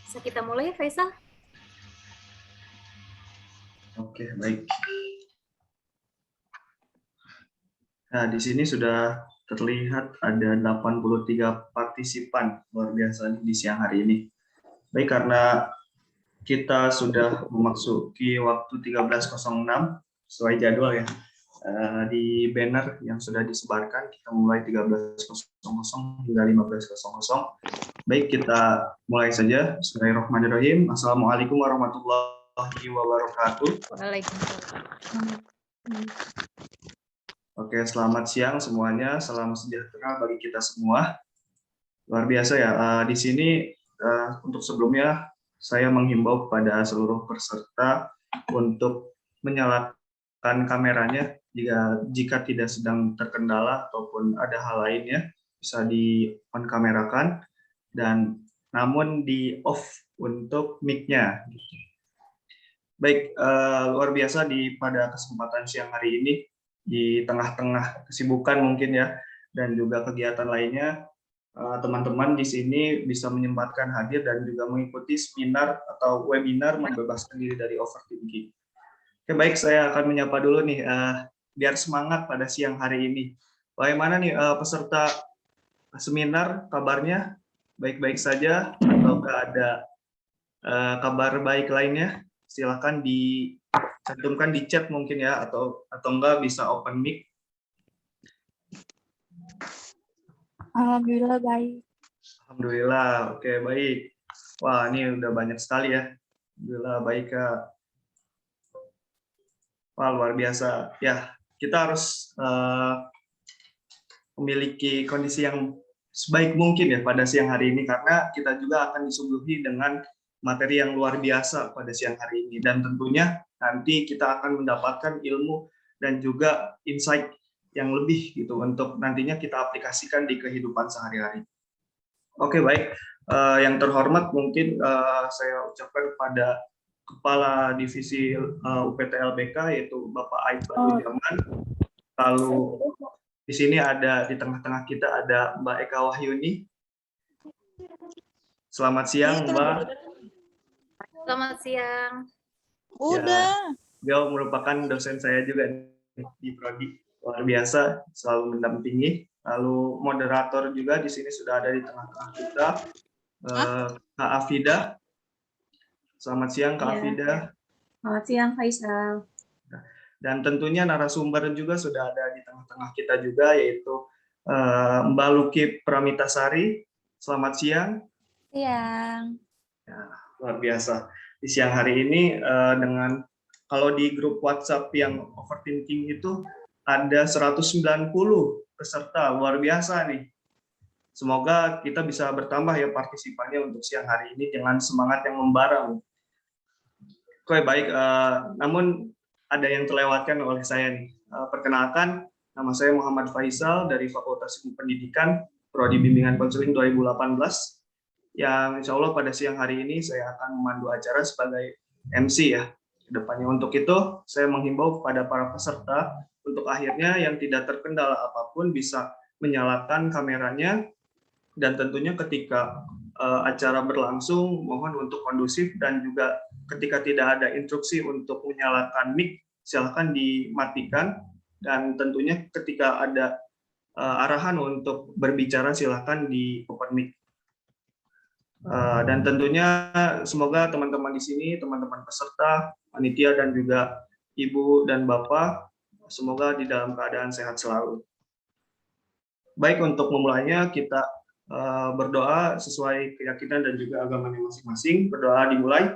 Bisa kita mulai, Faisal? Oke, baik. Nah, di sini sudah terlihat ada 83 partisipan, luar biasa nih di siang hari ini. Baik, karena kita sudah memasuki waktu 13.06 sesuai jadwal ya. Di banner yang sudah disebarkan, kita mulai 13.00 hingga 15.00. Baik, kita mulai saja. Bismillahirrahmanirrahim. Assalamualaikum warahmatullahi wabarakatuh. Waalaikumsalam. Oke, selamat siang semuanya. Salam sejahtera bagi kita semua. Luar biasa ya. Di sini untuk sebelumnya saya menghimbau kepada seluruh peserta untuk menyalakan kameranya jika tidak sedang terkendala ataupun ada hal lainnya bisa di on kamerakan dan namun di off untuk mic-nya. Baik, luar biasa pada kesempatan siang hari ini di tengah-tengah kesibukan mungkin ya dan juga kegiatan lainnya, teman-teman di sini bisa menyempatkan hadir dan juga mengikuti seminar atau webinar membebaskan diri dari overthinking. Oke, baik, saya akan menyapa dulu nih, biar semangat pada siang hari ini. Bagaimana nih peserta seminar kabarnya? Baik-baik saja ataukah ada kabar baik lainnya? Silakan dicantumkan di chat mungkin ya atau enggak bisa open mic. Alhamdulillah baik. Alhamdulillah, oke baik. Wah, ini udah banyak sekali ya. Alhamdulillah baik Kak. Wah, luar biasa. Ya, kita harus memiliki kondisi yang sebaik mungkin ya pada siang hari ini karena kita juga akan disuguhi dengan materi yang luar biasa pada siang hari ini dan tentunya nanti kita akan mendapatkan ilmu dan juga insight yang lebih gitu untuk nantinya kita aplikasikan di kehidupan sehari-hari. Oke, baik. Yang terhormat mungkin saya ucapkan kepada Kepala Divisi UPT LBK yaitu Bapak Aib Batujaman. Lalu di sini ada di tengah-tengah kita ada Mbak Eka Wahyuni. Selamat siang, Mbak. Selamat siang. Udah. Ya, beliau merupakan dosen saya juga di Prodi. Luar biasa, selalu mendampingi. Lalu moderator juga di sini sudah ada di tengah-tengah kita, Kak Afida. Selamat siang, Kak Afida. Selamat siang, Faisal. Dan tentunya narasumber juga sudah ada di tengah-tengah kita juga, yaitu Mbak Luki Pramitasari. Selamat siang. Siang. Ya, luar biasa. Di siang hari ini dengan kalau di grup WhatsApp yang overthinking itu ada 190 peserta, luar biasa nih. Semoga kita bisa bertambah ya partisipannya untuk siang hari ini dengan semangat yang membara. Oke, baik. Namun ada yang terlewatkan oleh saya nih. Perkenalkan, nama saya Muhammad Faisal dari Fakultas Ilmu Pendidikan, Prodi Bimbingan Konseling 2018. Yang insya Allah pada siang hari ini saya akan memandu acara sebagai MC ya. Kedepannya untuk itu, saya menghimbau kepada para peserta untuk akhirnya yang tidak terkendala apapun bisa menyalakan kameranya dan tentunya ketika acara berlangsung mohon untuk kondusif dan juga ketika tidak ada instruksi untuk menyalakan mic silakan dimatikan dan tentunya ketika ada arahan untuk berbicara silakan di open mic. Dan tentunya semoga teman-teman di sini, teman-teman peserta, panitia dan juga Ibu dan Bapak semoga di dalam keadaan sehat selalu. Baik, untuk memulainya kita berdoa sesuai keyakinan dan juga agamanya masing-masing. Berdoa dimulai.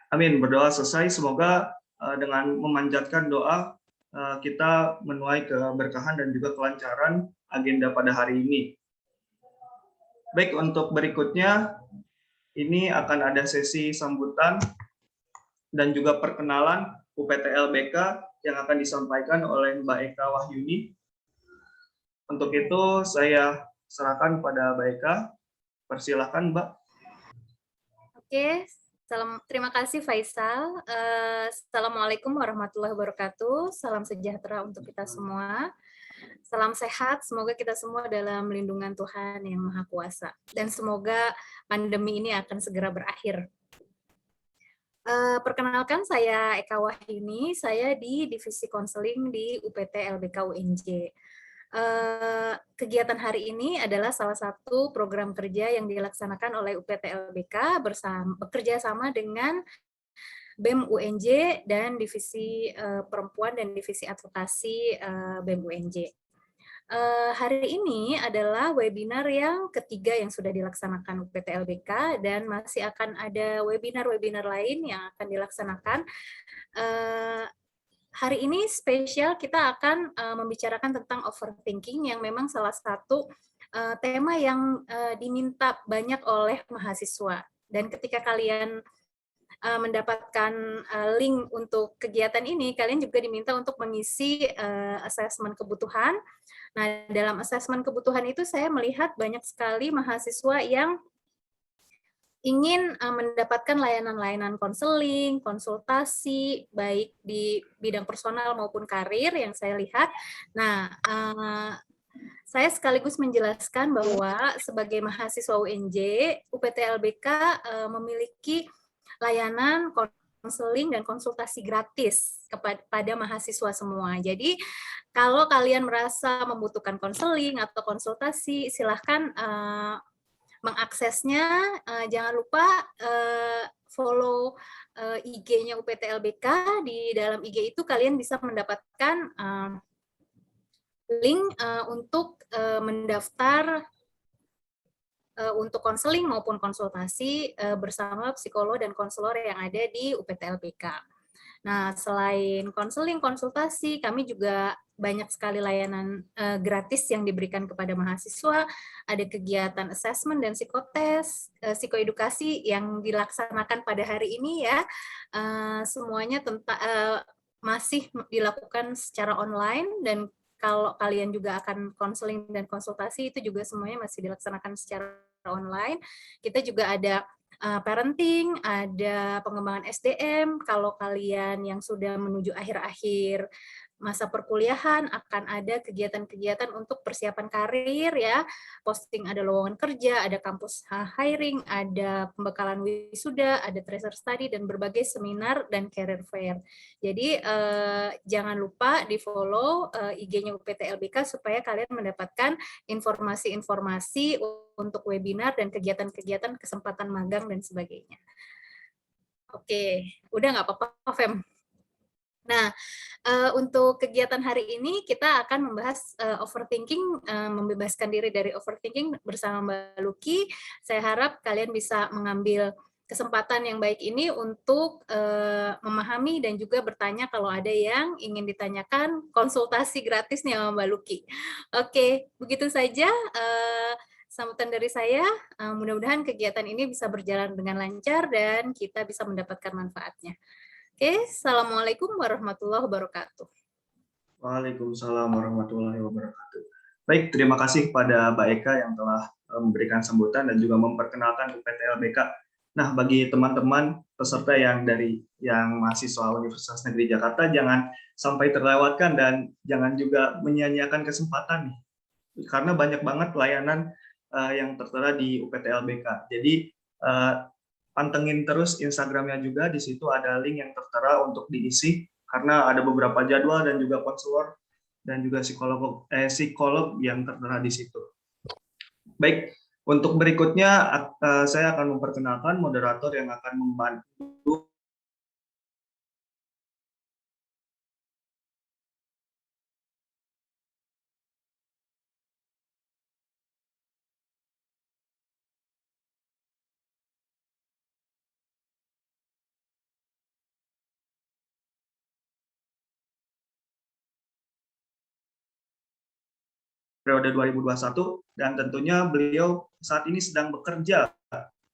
Amin. Berdoa selesai. Semoga dengan memanjatkan doa kita menuai keberkahan dan juga kelancaran agenda pada hari ini. Baik, untuk berikutnya ini akan ada sesi sambutan dan juga perkenalan UPT LBK yang akan disampaikan oleh Mbak Eka Wahyuni. Untuk itu saya serahkan kepada Mbak Eka. Persilahkan, Mbak. Oke, Terima kasih Faisal. Assalamualaikum warahmatullahi wabarakatuh. Salam sejahtera untuk kita semua. Salam sehat, semoga kita semua dalam lindungan Tuhan yang Maha Kuasa. Dan semoga pandemi ini akan segera berakhir. Perkenalkan, saya Eka Wahyuni, saya di Divisi Konseling di UPT LBK UNJ. Kegiatan hari ini adalah salah satu program kerja yang dilaksanakan oleh UPT LBK bekerja sama dengan BEM UNJ dan Divisi Perempuan dan Divisi Advokasi BEM UNJ. Hari ini adalah webinar yang ketiga yang sudah dilaksanakan UPT LBK dan masih akan ada webinar-webinar lain yang akan dilaksanakan. Hari ini spesial kita akan membicarakan tentang overthinking yang memang salah satu tema yang diminta banyak oleh mahasiswa. Dan ketika kalian mendapatkan link untuk kegiatan ini, kalian juga diminta untuk mengisi asesmen kebutuhan. Nah, dalam asesmen kebutuhan itu saya melihat banyak sekali mahasiswa yang ingin mendapatkan layanan-layanan konseling, konsultasi, baik di bidang personal maupun karir yang saya lihat. Nah, saya sekaligus menjelaskan bahwa sebagai mahasiswa UNJ, UPT LBK memiliki layanan konseling dan konsultasi gratis kepada mahasiswa semua. Jadi kalau kalian merasa membutuhkan konseling atau konsultasi, silahkan mengaksesnya. Jangan lupa follow IG-nya UPT LBK. Di dalam IG itu kalian bisa mendapatkan link untuk mendaftar untuk konseling maupun konsultasi bersama psikolog dan konselor yang ada di UPT LBK. Nah, selain konseling, konsultasi, kami juga banyak sekali layanan gratis yang diberikan kepada mahasiswa. Ada kegiatan assessment dan psikotes, psikoedukasi yang dilaksanakan pada hari ini ya. Semuanya masih dilakukan secara online, dan kalau kalian juga akan konseling dan konsultasi itu juga semuanya masih dilaksanakan secara online. Kita juga ada parenting, ada pengembangan SDM. Kalau kalian yang sudah menuju akhir-akhir masa perkuliahan, akan ada kegiatan-kegiatan untuk persiapan karir ya. Posting ada lowongan kerja, ada kampus hiring, ada pembekalan wisuda, ada tracer study, dan berbagai seminar dan career fair. Jadi jangan lupa di-follow IG-nya UPT LBK supaya kalian mendapatkan informasi-informasi untuk webinar dan kegiatan-kegiatan kesempatan magang dan sebagainya. Oke, udah nggak apa-apa, Fem? Nah, untuk kegiatan hari ini kita akan membahas overthinking, membebaskan diri dari overthinking bersama Mbak Luki. Saya harap kalian bisa mengambil kesempatan yang baik ini untuk memahami dan juga bertanya kalau ada yang ingin ditanyakan, konsultasi gratis nih sama Mbak Luki. Oke, begitu saja sambutan dari saya. Mudah-mudahan kegiatan ini bisa berjalan dengan lancar dan kita bisa mendapatkan manfaatnya. Oke, Assalamualaikum warahmatullahi wabarakatuh. Waalaikumsalam warahmatullahi wabarakatuh. Baik, terima kasih kepada Mbak Eka yang telah memberikan sambutan dan juga memperkenalkan UPT LBK. Nah, bagi teman-teman peserta yang mahasiswa Universitas Negeri Jakarta, jangan sampai terlewatkan dan jangan juga menyia-nyiakan kesempatan nih. Karena banyak banget layanan yang tertera di UPT LBK. Jadi pantengin terus Instagramnya juga, di situ ada link yang tertera untuk diisi, karena ada beberapa jadwal dan juga konselor dan juga psikolog yang tertera di situ. Baik, untuk berikutnya saya akan memperkenalkan moderator yang akan membantu periode 2021, dan tentunya beliau saat ini sedang bekerja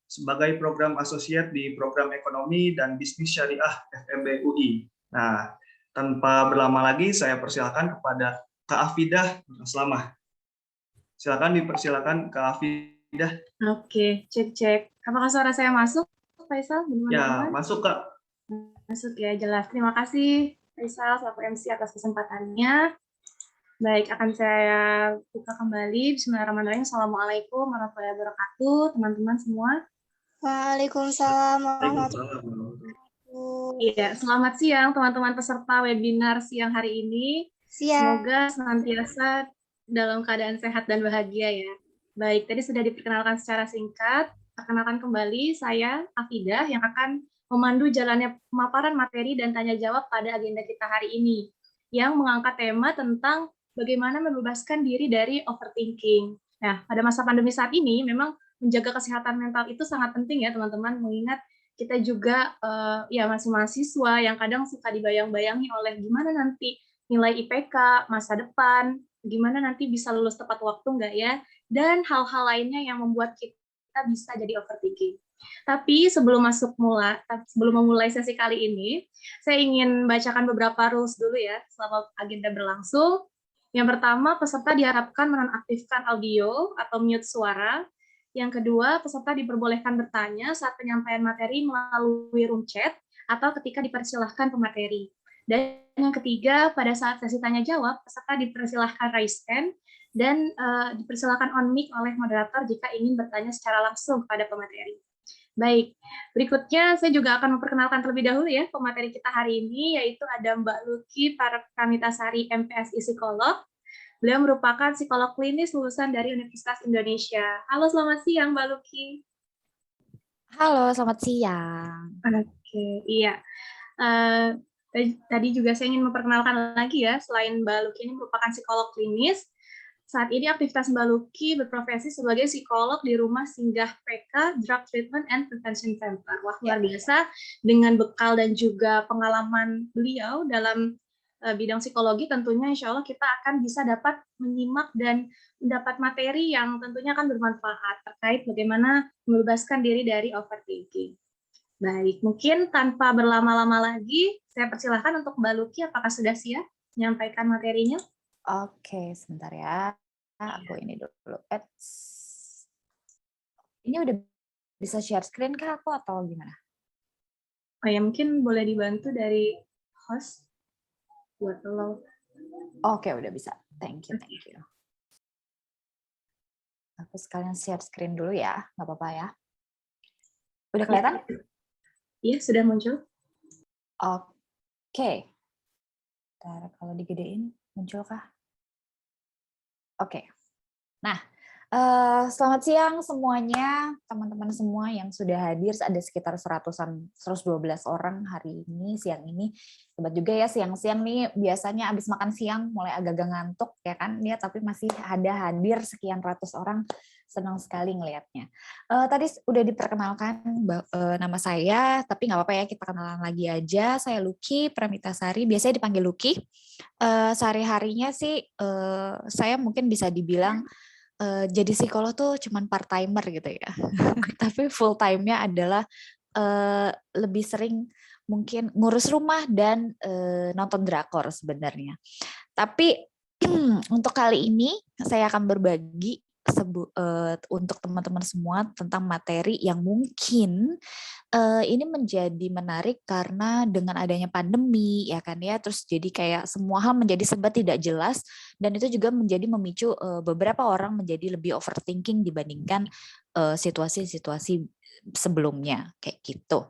sebagai program associate di program ekonomi dan bisnis syariah FEB UI. Nah, tanpa berlama lagi saya persilakan kepada Kak Afidah Aslamah. Silakan dipersilakan Kak Afidah. Oke, cek. Apakah suara saya masuk, Faisal dan Ya, teman-teman? masuk Kak. Masuk ya, jelas. Terima kasih Faisal selaku MC atas kesempatannya. Baik, akan saya buka kembali. Bismillahirrahmanirrahim. Assalamualaikum warahmatullahi wabarakatuh, teman-teman semua. Waalaikumsalam warahmatullahi Waalaikumsalam. wabarakatuh. Iya, selamat siang teman-teman peserta webinar siang hari ini. Siang. Semoga senantiasa dalam keadaan sehat dan bahagia ya. Baik, tadi sudah diperkenalkan secara singkat. Perkenalkan kembali, saya Afidah yang akan memandu jalannya pemaparan materi dan tanya jawab pada agenda kita hari ini, yang mengangkat tema tentang bagaimana membebaskan diri dari overthinking. Nah, pada masa pandemi saat ini, memang menjaga kesehatan mental itu sangat penting ya teman-teman, mengingat kita juga ya masih mahasiswa yang kadang suka dibayang-bayangi oleh gimana nanti nilai IPK, masa depan, gimana nanti bisa lulus tepat waktu nggak ya, dan hal-hal lainnya yang membuat kita bisa jadi overthinking. Tapi sebelum memulai sesi kali ini, saya ingin bacakan beberapa rules dulu ya selama agenda berlangsung. Yang pertama, peserta diharapkan menonaktifkan audio atau mute suara. Yang kedua, peserta diperbolehkan bertanya saat penyampaian materi melalui room chat atau ketika dipersilahkan pemateri. Dan yang ketiga, pada saat sesi tanya-jawab, peserta dipersilahkan raise hand dan dipersilahkan on mic oleh moderator jika ingin bertanya secara langsung kepada pemateri. Baik, berikutnya saya juga akan memperkenalkan terlebih dahulu ya pemateri kita hari ini, yaitu ada Mbak Luki Pramitasari, MPSI Psikolog. Beliau merupakan psikolog klinis lulusan dari Universitas Indonesia. Halo, selamat siang Mbak Luki. Halo, selamat siang. Oke, iya. Tadi juga saya ingin memperkenalkan lagi ya, selain Mbak Luki ini merupakan psikolog klinis, saat ini aktivitas Mbak Luki berprofesi sebagai psikolog di Rumah Singgah PK Drug Treatment and Prevention Center. Wah, luar biasa, dengan bekal dan juga pengalaman beliau dalam bidang psikologi, tentunya insya Allah kita akan bisa dapat menyimak dan mendapat materi yang tentunya akan bermanfaat terkait bagaimana membebaskan diri dari overthinking. Baik, mungkin tanpa berlama-lama lagi, saya persilahkan untuk Mbak Luki, apakah sudah siap menyampaikan materinya? Oke, sebentar ya. Aku ini dulu. Ini udah bisa share screen kah aku atau gimana? Oh ya, mungkin boleh dibantu dari host buat lo. Oke, udah bisa. Thank you. Aku sekalian share screen dulu ya, nggak apa-apa ya. Udah kelihatan? Iya, sudah muncul. Oke. Ntar kalau digedein, muncul kah? Oke. Nah, selamat siang semuanya, teman-teman semua yang sudah hadir. Ada sekitar 112 orang hari ini, siang ini. Hebat juga ya, siang-siang nih biasanya habis makan siang mulai agak-agak ngantuk ya kan, ya, tapi masih ada hadir sekian ratus orang. Senang sekali ngelihatnya. Tadi udah diperkenalkan nama saya, tapi nggak apa-apa ya, kita kenalan lagi aja. Saya Luki Pramitasari, biasanya dipanggil Luki. Sehari-harinya sih saya mungkin bisa dibilang jadi psikolog tuh cuman part timer gitu ya. Tapi full time-nya adalah lebih sering mungkin ngurus rumah dan nonton drakor sebenarnya. Tapi untuk kali ini saya akan berbagi untuk teman-teman semua tentang materi yang mungkin ini menjadi menarik karena dengan adanya pandemi ya kan ya, terus jadi kayak semua hal menjadi serba tidak jelas, dan itu juga menjadi memicu beberapa orang menjadi lebih overthinking dibandingkan situasi-situasi sebelumnya kayak gitu.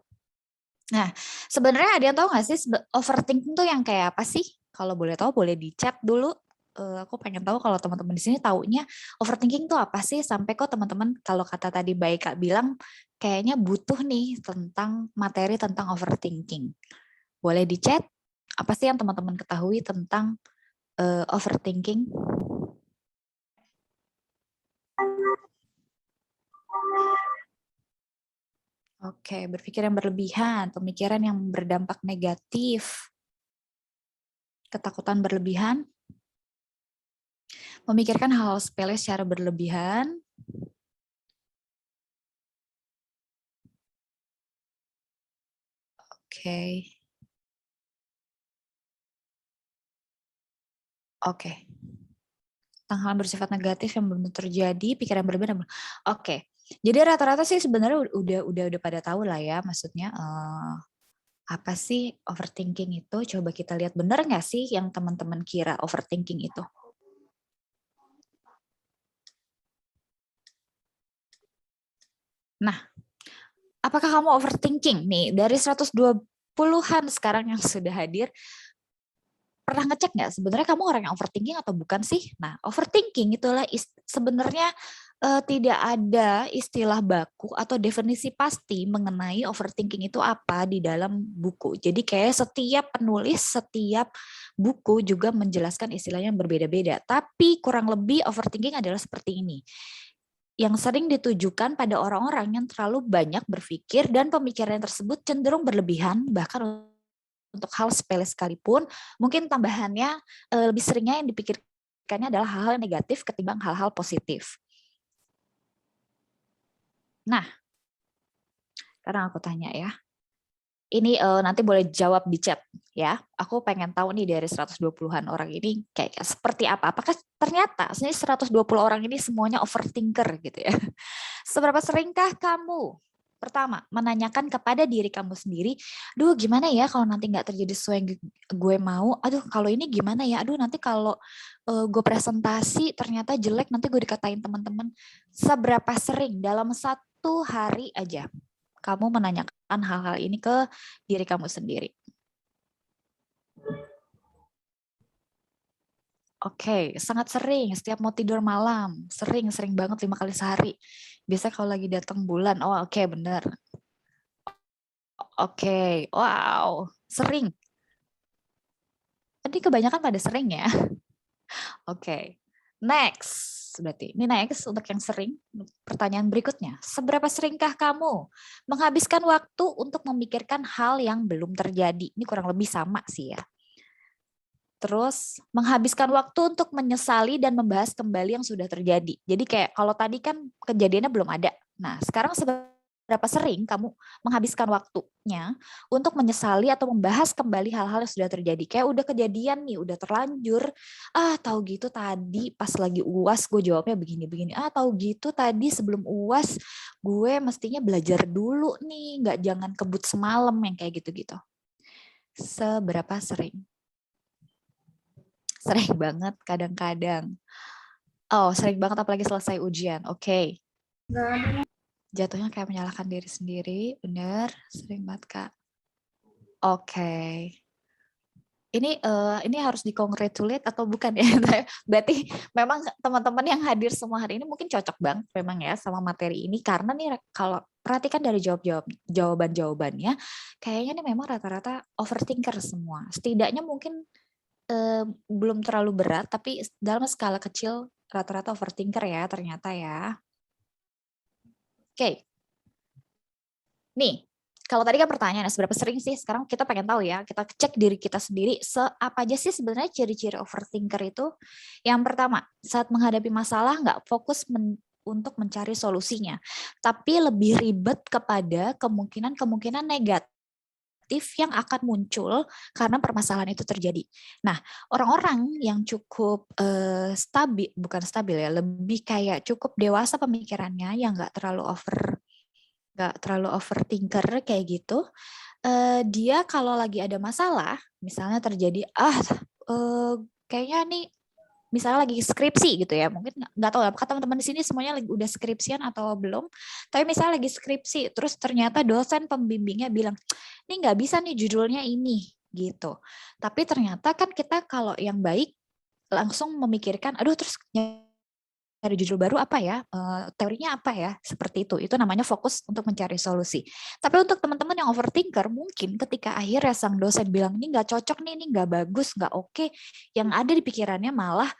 Nah, sebenarnya ada yang tahu nggak sih overthinking tuh yang kayak apa sih? Kalau boleh tahu boleh di chat dulu. Aku pengen tahu kalau teman-teman di sini taunya overthinking tuh apa sih, sampai kok teman-teman kalau kata tadi Baik Kak bilang kayaknya butuh nih tentang materi tentang overthinking. Boleh di chat apa sih yang teman-teman ketahui tentang overthinking? Oke, berpikir yang berlebihan, pemikiran yang berdampak negatif, ketakutan berlebihan, memikirkan hal-hal sepele secara berlebihan, Oke. Tentang hal bersifat negatif yang belum terjadi, pikiran berlebihan. Oke. Jadi rata-rata sih sebenarnya udah pada tahu lah ya, maksudnya apa sih overthinking itu? Coba kita lihat, bener nggak sih yang teman-teman kira overthinking itu? Nah, apakah kamu overthinking nih? Dari 120-an sekarang yang sudah hadir, pernah ngecek nggak sebenarnya kamu orang yang overthinking atau bukan sih? Nah, overthinking itulah sebenarnya tidak ada istilah baku atau definisi pasti mengenai overthinking itu apa di dalam buku. Jadi kayak setiap penulis, setiap buku juga menjelaskan istilahnya yang berbeda-beda. Tapi kurang lebih overthinking adalah seperti ini. Yang sering ditujukan pada orang-orang yang terlalu banyak berpikir dan pemikiran tersebut cenderung berlebihan, bahkan untuk hal sepele sekalipun, mungkin tambahannya lebih seringnya yang dipikirkannya adalah hal-hal negatif ketimbang hal-hal positif. Nah, sekarang aku tanya ya. Ini nanti boleh jawab di chat ya. Aku pengen tahu nih dari 120-an orang ini kayak seperti apa. Apakah ternyata 120 orang ini semuanya overthinker gitu ya. Seberapa seringkah kamu pertama menanyakan kepada diri kamu sendiri, duh gimana ya kalau nanti nggak terjadi sesuai yang gue mau, aduh kalau ini gimana ya, aduh nanti kalau gue presentasi ternyata jelek nanti gue dikatain teman-teman. Seberapa sering dalam satu hari aja kamu menanyakan hal-hal ini ke diri kamu sendiri? Oke, sangat sering. Setiap mau tidur malam, sering banget 5 kali sehari. Biasanya kalau lagi datang bulan, oh oke bener. Oke, wow, sering. Tadi kebanyakan pada sering ya. Oke, next. Berarti ini next untuk yang sering. Pertanyaan berikutnya, seberapa seringkah kamu menghabiskan waktu untuk memikirkan hal yang belum terjadi? Ini kurang lebih sama sih ya. Terus menghabiskan waktu untuk menyesali dan membahas kembali yang sudah terjadi. Jadi kayak kalau tadi kan kejadiannya belum ada. Nah, sekarang seberapa sering kamu menghabiskan waktunya untuk menyesali atau membahas kembali hal-hal yang sudah terjadi. Kayak udah kejadian nih, udah terlanjur. Ah, tahu gitu tadi pas lagi UAS gue jawabnya begini-begini. Ah, tahu gitu tadi sebelum UAS gue mestinya belajar dulu nih, nggak jangan kebut semalam yang kayak gitu-gitu. Seberapa sering? Sering banget kadang-kadang. Oh, sering banget apalagi selesai ujian. Oke. Jatuhnya kayak menyalahkan diri sendiri. Bener, sering banget, Kak. Oke. Ini harus di-congratulate atau bukan ya? Berarti memang teman-teman yang hadir semua hari ini mungkin cocok banget memang ya sama materi ini. Karena nih kalau perhatikan dari jawaban-jawabannya, kayaknya nih memang rata-rata overthinker semua. Setidaknya mungkin belum terlalu berat, tapi dalam skala kecil rata-rata overthinker ya ternyata ya. Oke. Nih, kalau tadi kan pertanyaan seberapa sering sih, sekarang kita pengen tahu ya, kita cek diri kita sendiri, apa aja sih sebenarnya ciri-ciri overthinker itu. Yang pertama, saat menghadapi masalah nggak fokus untuk mencari solusinya, tapi lebih ribet kepada kemungkinan negatif yang akan muncul karena permasalahan itu terjadi. Nah, orang-orang yang cukup bukan stabil ya, lebih kayak cukup dewasa pemikirannya, yang nggak terlalu overthinker kayak gitu, dia kalau lagi ada masalah, misalnya terjadi, kayaknya nih, misalnya lagi skripsi gitu ya, mungkin nggak tahu apakah teman-teman di sini semuanya lagi udah skripsian atau belum, tapi misalnya lagi skripsi, terus ternyata dosen pembimbingnya bilang, ini nggak bisa nih judulnya ini, gitu. Tapi ternyata kan kita kalau yang baik langsung memikirkan, aduh terus cari judul baru apa ya, teorinya apa ya, seperti itu namanya fokus untuk mencari solusi. Tapi untuk teman-teman yang overthinker, mungkin ketika akhirnya sang dosen bilang ini nggak cocok nih, ini nggak bagus, nggak oke, yang ada di pikirannya malah,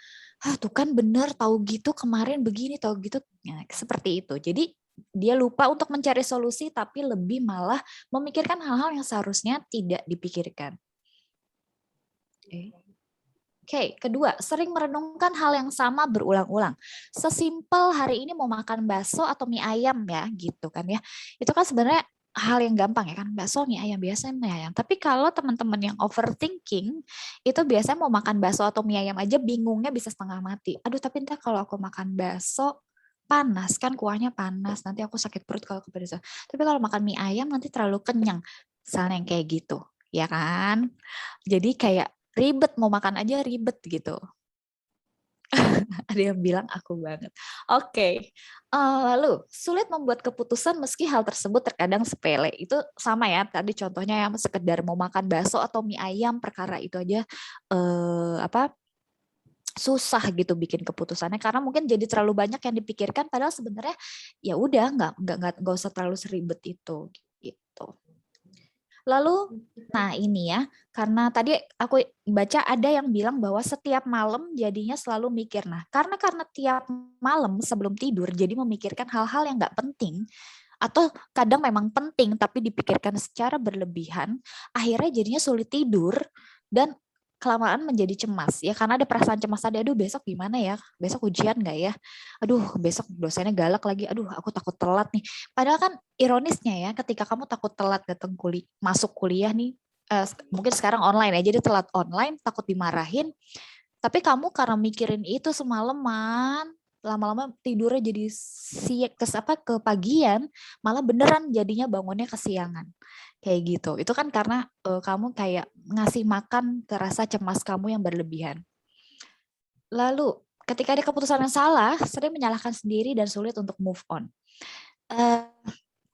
tuh kan bener, tahu gitu kemarin begini, tahu gitu, ya, seperti itu. Jadi dia lupa untuk mencari solusi, tapi lebih malah memikirkan hal-hal yang seharusnya tidak dipikirkan. Oke, kedua, sering merenungkan hal yang sama berulang-ulang. Sesimpel hari ini mau makan bakso atau mie ayam ya, gitu kan ya. Itu kan sebenarnya hal yang gampang ya kan, bakso, mie ayam, biasanya mie ayam. Tapi kalau teman-teman yang overthinking, itu biasanya mau makan bakso atau mie ayam aja bingungnya bisa setengah mati. Aduh, tapi entah kalau aku makan bakso, panas kan, kuahnya panas, nanti aku sakit perut kalau kepedesan. Tapi kalau makan mie ayam nanti terlalu kenyang, misalnya yang kayak gitu, ya kan? Jadi kayak ribet, mau makan aja ribet gitu. Ada yang bilang aku banget. Oke. Lalu sulit membuat keputusan meski hal tersebut terkadang sepele. Itu sama ya, tadi contohnya yang sekedar mau makan bakso atau mie ayam, perkara itu aja susah gitu bikin keputusannya karena mungkin jadi terlalu banyak yang dipikirkan, padahal sebenarnya ya udah nggak usah terlalu seribet itu gitu. Lalu, nah ini ya, karena tadi aku baca ada yang bilang bahwa setiap malam jadinya selalu mikir. Nah, karena tiap malam sebelum tidur jadi memikirkan hal-hal yang nggak penting, atau kadang memang penting tapi dipikirkan secara berlebihan, akhirnya jadinya sulit tidur dan kelamaan menjadi cemas ya, karena ada perasaan cemas tadi, aduh besok gimana ya, besok ujian nggak ya, aduh besok dosennya galak lagi, aduh aku takut telat nih. Padahal kan ironisnya ya, ketika kamu takut telat datang masuk kuliah nih, mungkin sekarang online ya, jadi telat online takut dimarahin, tapi kamu karena mikirin itu semalaman, lama-lama tidurnya jadi kepagian, malah beneran jadinya bangunnya kesiangan. Kayak gitu. Itu kan karena kamu kayak ngasih makan ke rasa cemas kamu yang berlebihan. Lalu, ketika ada keputusan yang salah, sering menyalahkan sendiri dan sulit untuk move on.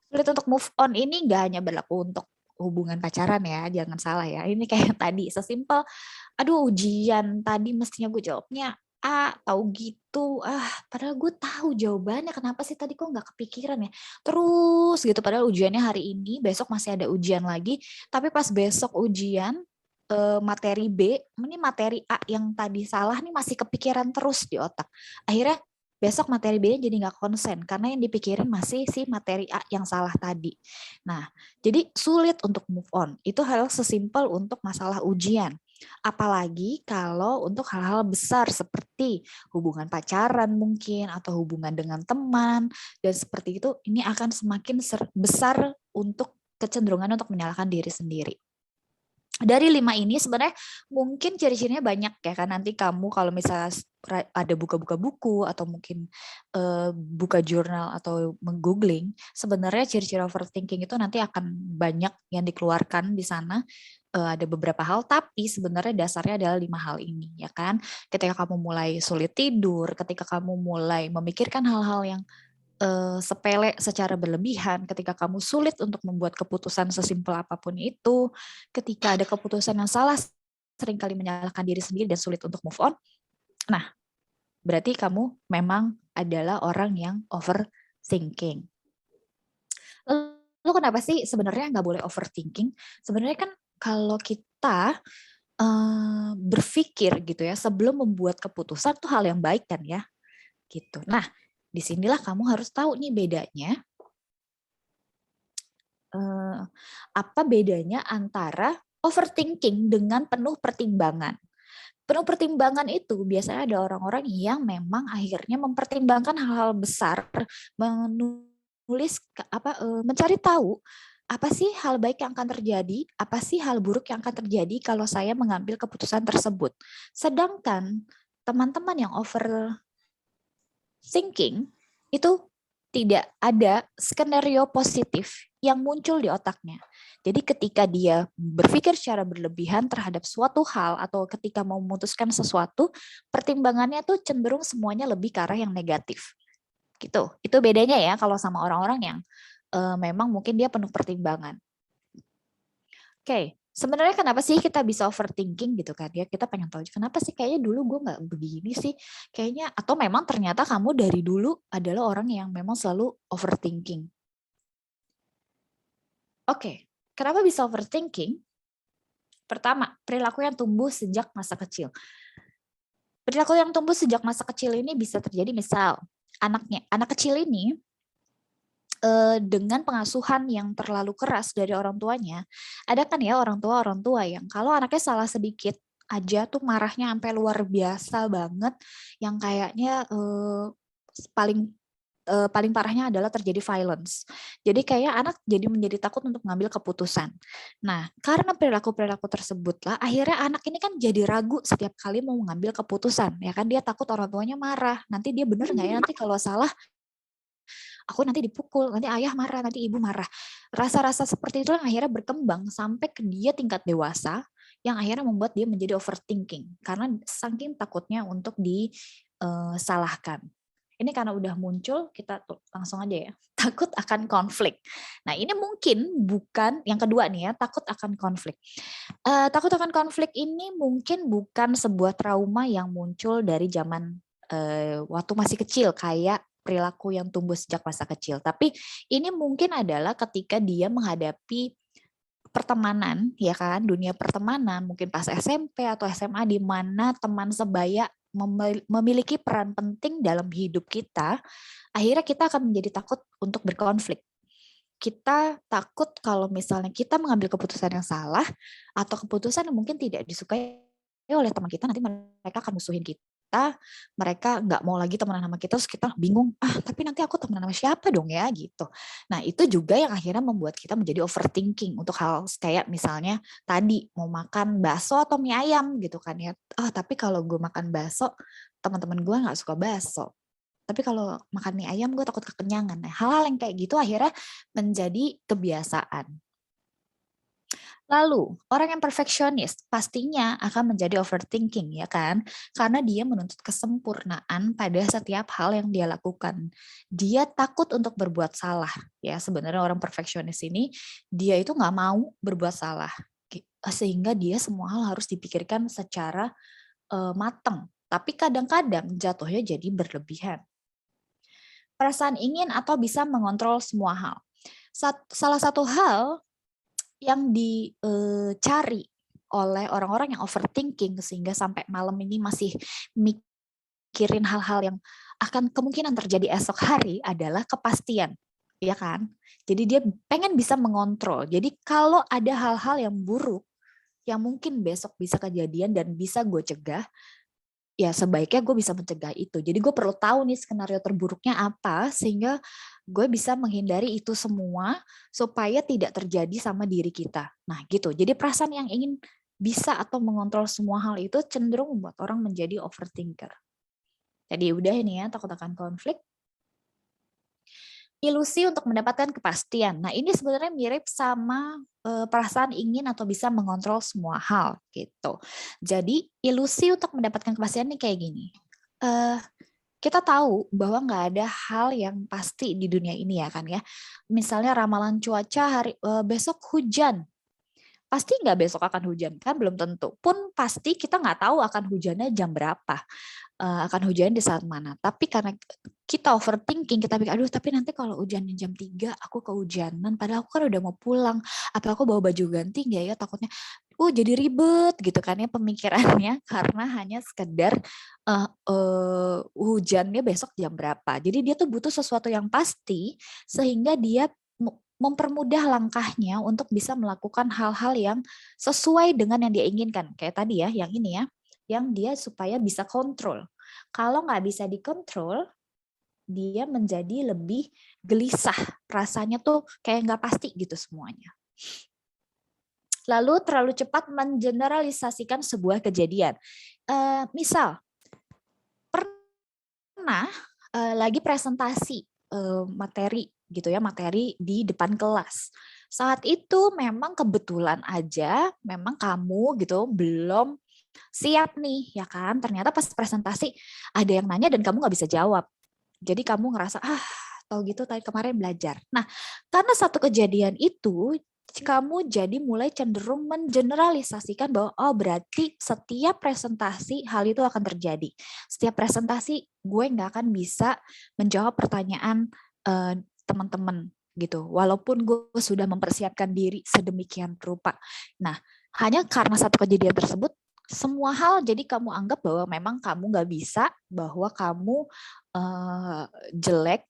Sulit untuk move on ini nggak hanya berlaku untuk hubungan pacaran ya, jangan salah ya. Ini kayak tadi, sesimpel, aduh ujian tadi mestinya gue jawabnya A, tahu gitu, padahal gue tahu jawabannya, kenapa sih tadi kok nggak kepikiran ya, terus gitu, padahal ujiannya hari ini, besok masih ada ujian lagi, tapi pas besok ujian materi B, ini materi A yang tadi salah nih masih kepikiran terus di otak, akhirnya besok materi B jadi nggak konsen, karena yang dipikirin masih si materi A yang salah tadi. Nah, jadi sulit untuk move on, itu hal sesimpel untuk masalah ujian. Apalagi kalau untuk hal-hal besar seperti hubungan pacaran mungkin atau hubungan dengan teman dan seperti itu, ini akan semakin besar untuk kecenderungan untuk menyalahkan diri sendiri. Dari 5 ini sebenarnya mungkin ciri-cirinya banyak ya kan, nanti kamu kalau misalnya ada buka-buka buku atau mungkin buka jurnal atau menggoogling, sebenarnya ciri-ciri overthinking itu nanti akan banyak yang dikeluarkan di sana. Ada beberapa hal, tapi sebenarnya dasarnya adalah 5 hal ini ya kan. Ketika kamu mulai sulit tidur, ketika kamu mulai memikirkan hal-hal yang sepele secara berlebihan, ketika kamu sulit untuk membuat keputusan sesimpel apapun itu, ketika ada keputusan yang salah, seringkali menyalahkan diri sendiri dan sulit untuk move on, nah berarti kamu memang adalah orang yang overthinking. Lalu kenapa sih sebenarnya nggak boleh overthinking? Sebenarnya kan kalau kita berpikir gitu ya sebelum membuat keputusan itu hal yang baik kan ya, gitu. Nah, disinilah kamu harus tahu nih bedanya. Apa bedanya antara overthinking dengan penuh pertimbangan? Penuh pertimbangan itu biasanya ada orang-orang yang memang akhirnya mempertimbangkan hal-hal besar, mencari tahu apa sih hal baik yang akan terjadi, apa sih hal buruk yang akan terjadi kalau saya mengambil keputusan tersebut. Sedangkan teman-teman yang overthinking itu tidak ada skenario positif yang muncul di otaknya. Jadi ketika dia berpikir secara berlebihan terhadap suatu hal atau ketika mau memutuskan sesuatu, pertimbangannya tuh cenderung semuanya lebih ke arah yang negatif. Gitu. Itu bedanya ya kalau sama orang-orang yang memang mungkin dia penuh pertimbangan. Oke, sebenarnya kenapa sih kita bisa overthinking gitu kan ya? Kita pengen tahu kenapa sih kayaknya dulu gue nggak begini sih. Kayaknya atau memang ternyata kamu dari dulu adalah orang yang memang selalu overthinking. Oke, kenapa bisa overthinking? Pertama, perilaku yang tumbuh sejak masa kecil. Perilaku yang tumbuh sejak masa kecil ini bisa terjadi misal anak kecil ini dengan pengasuhan yang terlalu keras dari orang tuanya, ada kan ya orang tua yang kalau anaknya salah sedikit aja tuh marahnya sampai luar biasa banget, yang kayaknya paling parahnya adalah terjadi violence. Jadi kayak anak jadi menjadi takut untuk mengambil keputusan. Nah, karena perilaku-perilaku tersebutlah akhirnya anak ini kan jadi ragu setiap kali mau mengambil keputusan, ya kan, dia takut orang tuanya marah, nanti dia bener nggak ya, nanti kalau salah aku nanti dipukul, nanti ayah marah, nanti ibu marah. Rasa-rasa seperti itu yang akhirnya berkembang sampai ke dia tingkat dewasa, yang akhirnya membuat dia menjadi overthinking karena saking takutnya untuk disalahkan. Ini karena udah muncul, kita langsung aja ya, takut akan konflik. Nah ini mungkin bukan, yang kedua nih ya, takut akan konflik. Takut akan konflik ini mungkin bukan sebuah trauma yang muncul dari zaman waktu masih kecil, kayak perilaku yang tumbuh sejak masa kecil. Tapi ini mungkin adalah ketika dia menghadapi pertemanan, ya kan, dunia pertemanan, mungkin pas SMP atau SMA, di mana teman sebaya memiliki peran penting dalam hidup kita, akhirnya kita akan menjadi takut untuk berkonflik. Kita takut kalau misalnya kita mengambil keputusan yang salah atau keputusan yang mungkin tidak disukai oleh teman kita, nanti mereka akan musuhin kita, mereka nggak mau lagi temenan sama kita, terus kita bingung, tapi nanti aku temenan sama siapa dong ya, gitu. Nah itu juga yang akhirnya membuat kita menjadi overthinking untuk hal kayak misalnya tadi mau makan bakso atau mie ayam gitu kan ya, tapi kalau gue makan bakso, teman-teman gue nggak suka bakso. Tapi kalau makan mie ayam gue takut kekenyangan. Nah, hal-hal yang kayak gitu akhirnya menjadi kebiasaan. Lalu, orang yang perfeksionis pastinya akan menjadi overthinking, ya kan? Karena dia menuntut kesempurnaan pada setiap hal yang dia lakukan. Dia takut untuk berbuat salah. Ya, sebenarnya orang perfeksionis ini, dia itu nggak mau berbuat salah. Sehingga dia semua hal harus dipikirkan secara matang. Tapi kadang-kadang jatuhnya jadi berlebihan. Perasaan ingin atau bisa mengontrol semua hal. Salah satu hal yang dicari oleh orang-orang yang overthinking sehingga sampai malam ini masih mikirin hal-hal yang akan kemungkinan terjadi esok hari adalah kepastian, ya kan? Jadi dia pengen bisa mengontrol. Jadi kalau ada hal-hal yang buruk yang mungkin besok bisa kejadian dan bisa gue cegah, ya sebaiknya gue bisa mencegah itu. Jadi gue perlu tahu nih skenario terburuknya apa sehingga gue bisa menghindari itu semua supaya tidak terjadi sama diri kita. Nah gitu. Jadi perasaan yang ingin bisa atau mengontrol semua hal itu cenderung membuat orang menjadi overthinker. Jadi udah ini ya, takut akan konflik. Ilusi untuk mendapatkan kepastian. Nah ini sebenarnya mirip sama perasaan ingin atau bisa mengontrol semua hal gitu. Jadi ilusi untuk mendapatkan kepastian ini kayak gini. Kita tahu bahwa nggak ada hal yang pasti di dunia ini ya kan ya. Misalnya ramalan cuaca besok hujan. Pasti nggak besok akan hujan kan, belum tentu. Pun pasti kita nggak tahu akan hujannya jam berapa, akan hujan di saat mana. Tapi karena kita overthinking, kita pikir, aduh tapi nanti kalau hujannya jam 3 aku kehujanan, padahal aku kan udah mau pulang. Apa aku bawa baju ganti nggak ya, takutnya jadi ribet gitu kan ya pemikirannya, karena hanya sekedar hujannya besok jam berapa. Jadi dia tuh butuh sesuatu yang pasti sehingga dia mempermudah langkahnya untuk bisa melakukan hal-hal yang sesuai dengan yang dia inginkan. Kayak tadi ya, yang ini ya, yang dia supaya bisa kontrol. Kalau nggak bisa dikontrol, dia menjadi lebih gelisah. Rasanya tuh kayak nggak pasti gitu semuanya. Lalu terlalu cepat mengeneralisasikan sebuah kejadian. Misal, pernah lagi presentasi materi gitu ya, materi di depan kelas. Saat itu memang kebetulan aja memang kamu gitu belum siap nih ya kan. Ternyata pas presentasi ada yang nanya dan kamu nggak bisa jawab. Jadi kamu ngerasa tahu gitu tadi kemarin belajar. Nah, karena satu kejadian itu kamu jadi mulai cenderung mengeneralisasikan bahwa berarti setiap presentasi hal itu akan terjadi. Setiap presentasi gue nggak akan bisa menjawab pertanyaan teman-teman gitu. Walaupun gue sudah mempersiapkan diri sedemikian rupa. Nah, hanya karena satu kejadian tersebut, semua hal jadi kamu anggap bahwa memang kamu nggak bisa, bahwa kamu jelek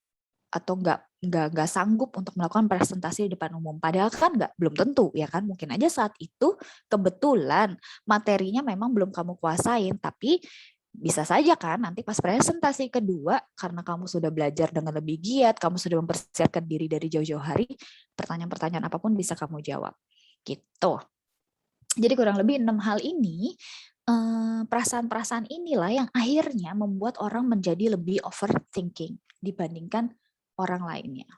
atau nggak sanggup untuk melakukan presentasi di depan umum. Padahal kan belum tentu ya kan. Mungkin aja saat itu kebetulan materinya memang belum kamu kuasain, tapi bisa saja kan nanti pas presentasi kedua karena kamu sudah belajar dengan lebih giat, kamu sudah mempersiapkan diri dari jauh-jauh hari, pertanyaan-pertanyaan apapun bisa kamu jawab. Gitu. Jadi kurang lebih 6 hal ini, perasaan-perasaan inilah yang akhirnya membuat orang menjadi lebih overthinking dibandingkan orang lainnya.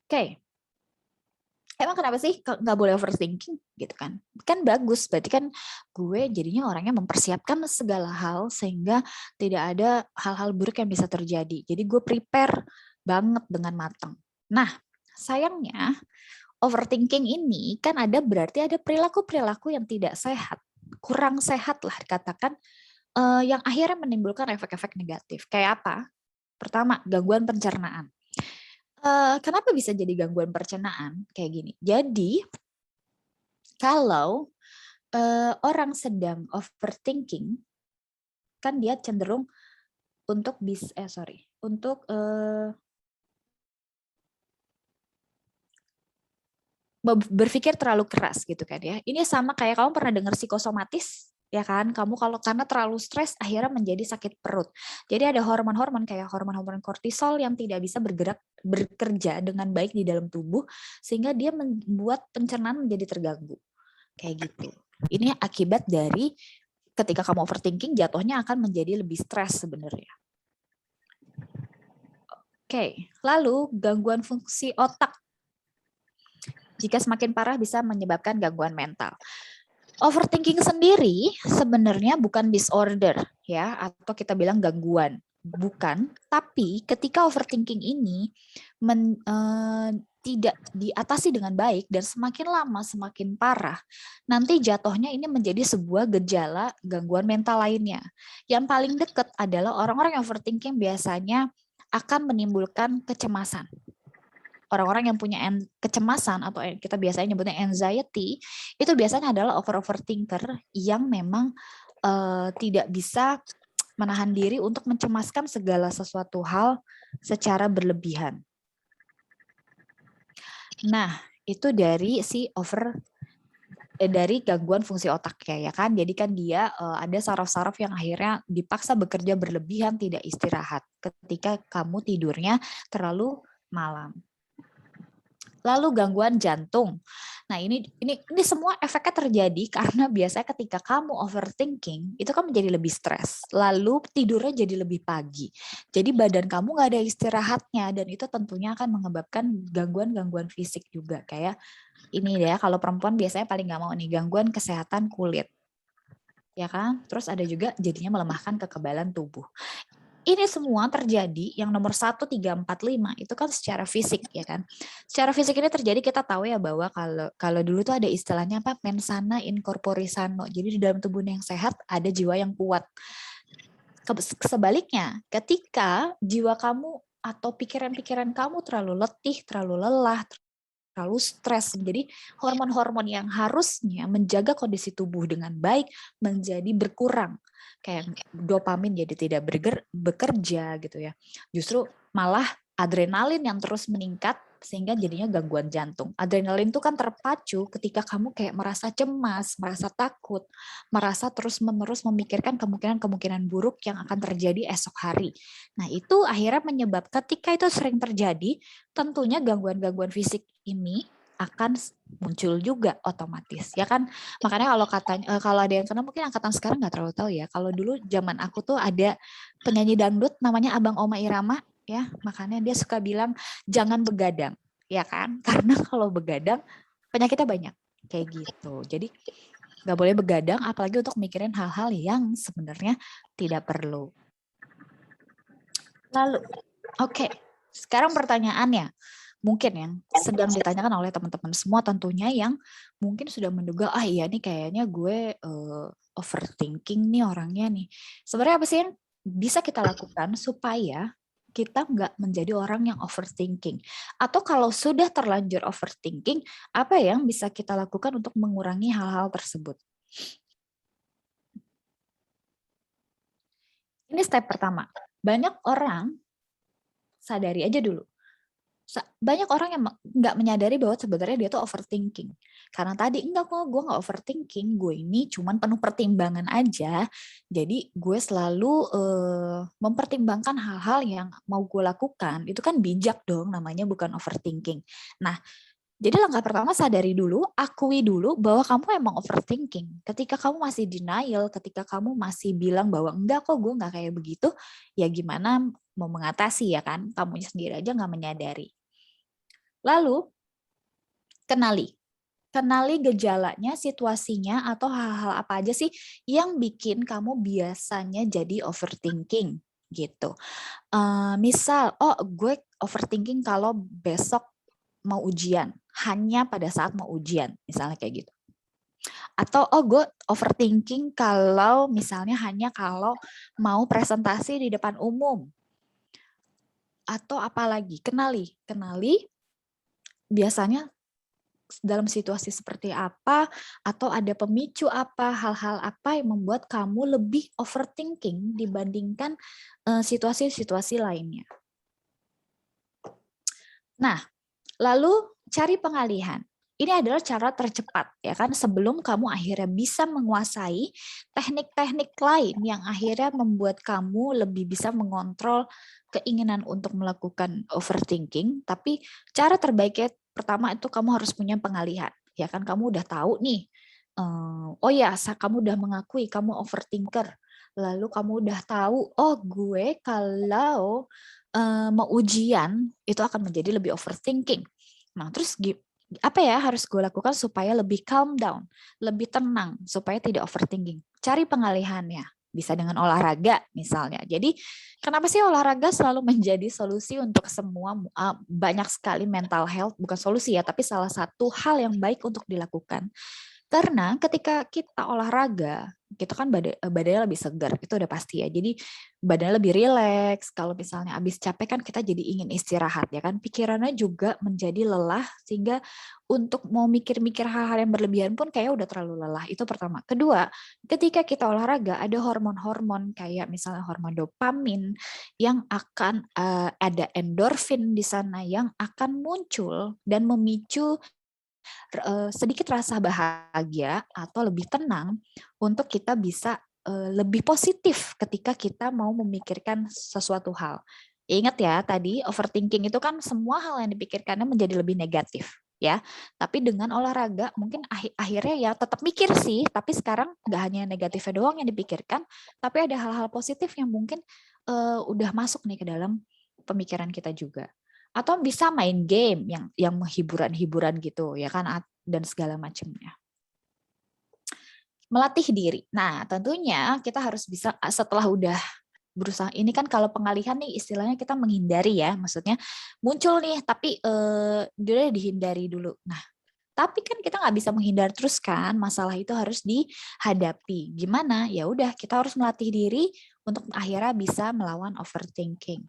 Oke. Emang kenapa sih nggak boleh overthinking gitu kan? Kan bagus, berarti kan gue jadinya orangnya mempersiapkan segala hal sehingga tidak ada hal-hal buruk yang bisa terjadi. Jadi gue prepare banget dengan matang. Nah, sayangnya overthinking ini kan berarti ada perilaku-perilaku yang tidak sehat, kurang sehat lah dikatakan, yang akhirnya menimbulkan efek-efek negatif. Kayak apa? Pertama, gangguan pencernaan. Kenapa bisa jadi gangguan pencernaan? Kayak gini. Jadi, kalau orang sedang overthinking, kan dia cenderung untuk berpikir terlalu keras gitu kan ya. Ini sama kayak kamu pernah dengar psikosomatis, ya kan? Kamu kalau karena terlalu stres akhirnya menjadi sakit perut. Jadi ada hormon-hormon kayak hormon-hormon kortisol yang tidak bisa bekerja dengan baik di dalam tubuh sehingga dia membuat pencernaan menjadi terganggu. Kayak gitu. Ini akibat dari ketika kamu overthinking jatuhnya akan menjadi lebih stres sebenarnya. Oke, lalu gangguan fungsi otak. Jika semakin parah bisa menyebabkan gangguan mental. Overthinking sendiri sebenarnya bukan disorder ya, atau kita bilang gangguan, bukan. Tapi ketika overthinking ini tidak diatasi dengan baik dan semakin lama semakin parah, nanti jatuhnya ini menjadi sebuah gejala gangguan mental lainnya. Yang paling dekat adalah orang-orang yang overthinking biasanya akan menimbulkan kecemasan. Orang-orang yang punya kecemasan atau kita biasanya nyebutnya anxiety, itu biasanya adalah overthinker yang memang tidak bisa menahan diri untuk mencemaskan segala sesuatu hal secara berlebihan. Nah, itu dari dari gangguan fungsi otaknya ya kan. Jadi kan dia ada saraf-saraf yang akhirnya dipaksa bekerja berlebihan, tidak istirahat ketika kamu tidurnya terlalu malam. Lalu gangguan jantung. Nah, ini semua efeknya terjadi karena biasanya ketika kamu overthinking, itu kan menjadi lebih stres. Lalu tidurnya jadi lebih pagi. Jadi badan kamu nggak ada istirahatnya dan itu tentunya akan menyebabkan gangguan-gangguan fisik juga. Kayak ini ya, kalau perempuan biasanya paling nggak mau nih gangguan kesehatan kulit. Ya kan? Terus ada juga jadinya melemahkan kekebalan tubuh. Ini semua terjadi yang nomor 1, 3, 4, 5 itu kan secara fisik ya kan. Secara fisik ini terjadi kita tahu ya bahwa kalau dulu tuh ada istilahnya apa, mens sana in corpore sano. Jadi di dalam tubuh yang sehat ada jiwa yang kuat. Sebaliknya, ketika jiwa kamu atau pikiran-pikiran kamu terlalu letih, terlalu lelah, terlalu stres, jadi hormon-hormon yang harusnya menjaga kondisi tubuh dengan baik menjadi berkurang. Kayak dopamin jadi tidak bekerja gitu ya. Justru malah adrenalin yang terus meningkat sehingga jadinya gangguan jantung. Adrenalin itu kan terpacu ketika kamu kayak merasa cemas, merasa takut, merasa terus-menerus memikirkan kemungkinan-kemungkinan buruk yang akan terjadi esok hari. Nah, itu akhirnya menyebabkan ketika itu sering terjadi, tentunya gangguan-gangguan fisik ini akan muncul juga otomatis ya kan. Makanya kalau ada yang kena mungkin angkatan sekarang nggak terlalu tahu ya. Kalau dulu zaman aku tuh ada penyanyi dangdut namanya Abang Oma Irama ya, makanya dia suka bilang jangan begadang ya kan, karena kalau begadang penyakitnya banyak kayak gitu. Jadi nggak boleh begadang apalagi untuk mikirin hal-hal yang sebenarnya tidak perlu. Lalu oke, sekarang pertanyaannya mungkin yang sedang ditanyakan oleh teman-teman semua tentunya yang mungkin sudah menduga, iya nih kayaknya gue overthinking nih orangnya nih. Sebenarnya apa sih yang bisa kita lakukan supaya kita nggak menjadi orang yang overthinking? Atau kalau sudah terlanjur overthinking, apa yang bisa kita lakukan untuk mengurangi hal-hal tersebut? Ini step pertama. Banyak orang, sadari aja dulu, banyak orang yang nggak menyadari bahwa sebenarnya dia tuh overthinking. Karena tadi enggak kok, gue nggak overthinking, gue ini cuman penuh pertimbangan aja. Jadi gue selalu mempertimbangkan hal-hal yang mau gue lakukan. Itu kan bijak dong, namanya bukan overthinking. Nah, jadi langkah pertama sadari dulu, akui dulu bahwa kamu emang overthinking. Ketika kamu masih denial, ketika kamu masih bilang bahwa enggak kok gue nggak kayak begitu, ya gimana mau mengatasi ya kan, kamunya sendiri aja nggak menyadari. Lalu kenali gejalanya, situasinya, atau hal-hal apa aja sih yang bikin kamu biasanya jadi overthinking gitu. Misal, oh gue overthinking kalau besok mau ujian, hanya pada saat mau ujian, misalnya kayak gitu. Atau oh gue overthinking kalau misalnya hanya kalau mau presentasi di depan umum. Atau apalagi, kenali biasanya dalam situasi seperti apa, atau ada pemicu apa, hal-hal apa yang membuat kamu lebih overthinking dibandingkan situasi-situasi lainnya. Nah, lalu cari pengalihan. Ini adalah cara tercepat, ya kan, sebelum kamu akhirnya bisa menguasai teknik-teknik lain yang akhirnya membuat kamu lebih bisa mengontrol keinginan untuk melakukan overthinking. Tapi cara terbaiknya pertama itu kamu harus punya pengalihan, ya kan, kamu udah tahu nih, oh ya, kamu udah mengakui kamu overthinker, lalu kamu udah tahu, oh gue kalau mau ujian itu akan menjadi lebih overthinking. Nah, terus apa ya harus gue lakukan supaya lebih calm down, lebih tenang, supaya tidak overthinking? Cari pengalihannya. Bisa dengan olahraga misalnya. Jadi kenapa sih olahraga selalu menjadi solusi untuk semua, banyak sekali mental health, bukan solusi ya, tapi salah satu hal yang baik untuk dilakukan. Karena ketika kita olahraga, kita kan badannya lebih segar, itu udah pasti ya. Jadi badannya lebih rileks. Kalau misalnya habis capek kan kita jadi ingin istirahat ya kan. Pikirannya juga menjadi lelah sehingga untuk mau mikir-mikir hal-hal yang berlebihan pun kayak udah terlalu lelah. Itu pertama. Kedua, ketika kita olahraga ada hormon-hormon kayak misalnya hormon dopamin yang akan ada endorfin di sana yang akan muncul dan memicu sedikit rasa bahagia atau lebih tenang untuk kita bisa lebih positif ketika kita mau memikirkan sesuatu hal. Ingat ya, tadi overthinking itu kan semua hal yang dipikirkannya menjadi lebih negatif ya. Tapi dengan olahraga mungkin akhirnya ya tetap mikir sih, tapi sekarang nggak hanya negatifnya doang yang dipikirkan, tapi ada hal-hal positif yang mungkin udah masuk nih ke dalam pemikiran kita juga. Atau bisa main game yang hiburan-hiburan gitu ya kan, dan segala macamnya. Melatih diri. Nah, tentunya kita harus bisa setelah udah berusaha ini kan, kalau pengalihan nih istilahnya kita menghindari ya, maksudnya muncul nih tapi dia dihindari dulu. Nah, tapi kan kita nggak bisa menghindar terus kan, masalah itu harus dihadapi. Gimana? Ya udah, kita harus melatih diri untuk akhirnya bisa melawan overthinking.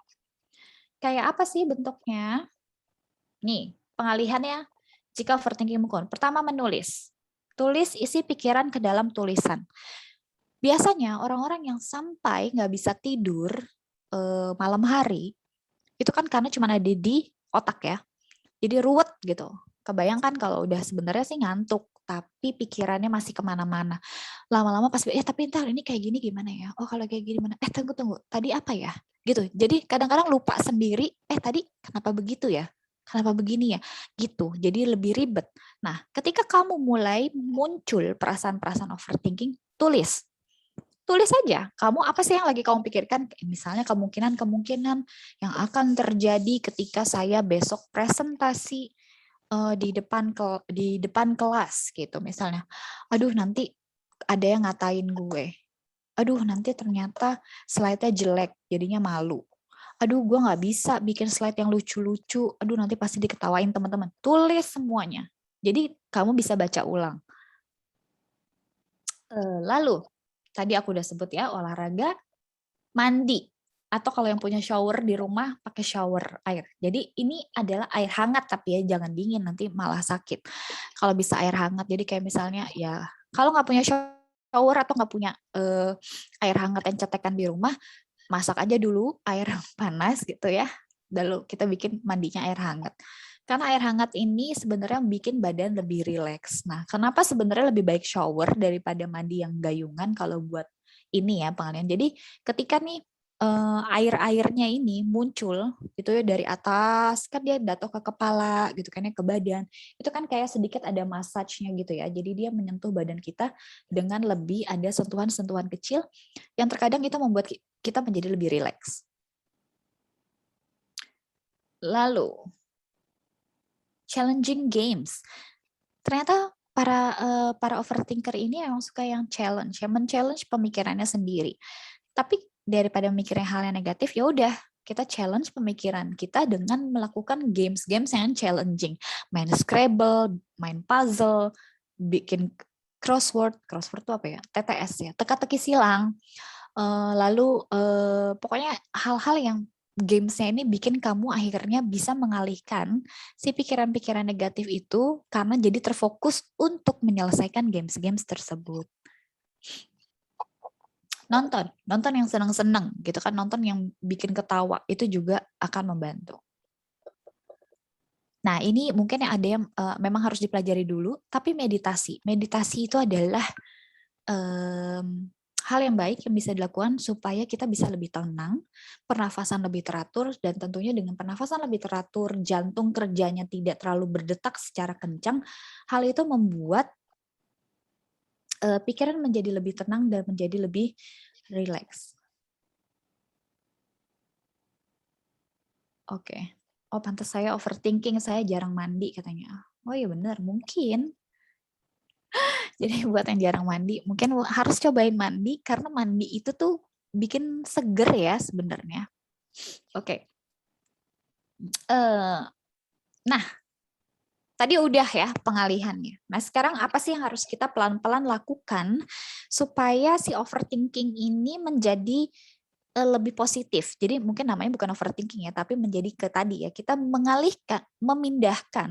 Kayak apa sih bentuknya? Nih, pengalihannya jika overthinking mengkon. Pertama, menulis. Tulis isi pikiran ke dalam tulisan. Biasanya orang-orang yang sampai nggak bisa tidur malam hari, itu kan karena cuma ada di otak ya. Jadi ruwet gitu. Kebayangkan kalau udah sebenarnya sih ngantuk, tapi pikirannya masih kemana-mana. Lama-lama pas, ya tapi ntar ini kayak gini gimana ya? Oh kalau kayak gini gimana? Tunggu, tadi apa ya? Gitu. Jadi kadang-kadang lupa sendiri, tadi kenapa begitu ya? Kenapa begini ya? Gitu. Jadi lebih ribet. Nah, ketika kamu mulai muncul perasaan-perasaan overthinking, tulis. Tulis saja, kamu apa sih yang lagi kamu pikirkan? Misalnya kemungkinan-kemungkinan yang akan terjadi ketika saya besok presentasi di depan kelas gitu misalnya. Aduh, nanti ada yang ngatain gue. Aduh, nanti ternyata slide-nya jelek, jadinya malu. Aduh, gue nggak bisa bikin slide yang lucu-lucu. Aduh, nanti pasti diketawain teman-teman. Tulis semuanya. Jadi kamu bisa baca ulang. Lalu, tadi aku udah sebut ya, olahraga, mandi. Atau kalau yang punya shower di rumah, pakai shower air. Jadi ini adalah air hangat, tapi ya jangan dingin, nanti malah sakit. Kalau bisa air hangat, jadi kayak misalnya ya, kalau nggak punya shower atau nggak punya air hangat yang cetekan di rumah, masak aja dulu air panas gitu ya. Lalu kita bikin mandinya air hangat. Karena air hangat ini sebenarnya bikin badan lebih rileks. Nah, kenapa sebenarnya lebih baik shower daripada mandi yang gayungan kalau buat ini ya pengalihan. Jadi ketika nih air-airnya ini muncul gitu ya dari atas, kan dia jatuh ke kepala gitu kan ya, ke badan. Itu kan kayak sedikit ada massage-nya gitu ya. Jadi dia menyentuh badan kita dengan lebih ada sentuhan-sentuhan kecil yang terkadang itu membuat kita menjadi lebih rileks. Lalu, challenging games. Ternyata para overthinker ini emang suka yang men-challenge pemikirannya sendiri. Tapi daripada mikirin hal yang negatif, ya udah kita challenge pemikiran kita dengan melakukan games-games yang challenging. Main Scrabble, main puzzle, bikin crossword itu apa ya? TTS ya, teka-teki silang. Lalu pokoknya hal-hal yang gamesnya ini bikin kamu akhirnya bisa mengalihkan si pikiran-pikiran negatif itu karena jadi terfokus untuk menyelesaikan games-games tersebut. Nonton yang senang-senang gitu kan, nonton yang bikin ketawa itu juga akan membantu. Nah, ini mungkin yang ada yang memang harus dipelajari dulu, tapi meditasi itu adalah hal yang baik yang bisa dilakukan supaya kita bisa lebih tenang, pernafasan lebih teratur, dan tentunya dengan pernafasan lebih teratur, jantung kerjanya tidak terlalu berdetak secara kencang, hal itu membuat pikiran menjadi lebih tenang dan menjadi lebih rileks. Oke. Oh, pantas saya overthinking, saya jarang mandi katanya. Oh iya benar, mungkin. Jadi buat yang jarang mandi, mungkin harus cobain mandi karena mandi itu tuh bikin seger ya sebenarnya. Oke. Nah, tadi udah ya pengalihannya. Nah, sekarang apa sih yang harus kita pelan-pelan lakukan supaya si overthinking ini menjadi lebih positif. Jadi mungkin namanya bukan overthinking ya, tapi menjadi ke tadi ya, kita memindahkan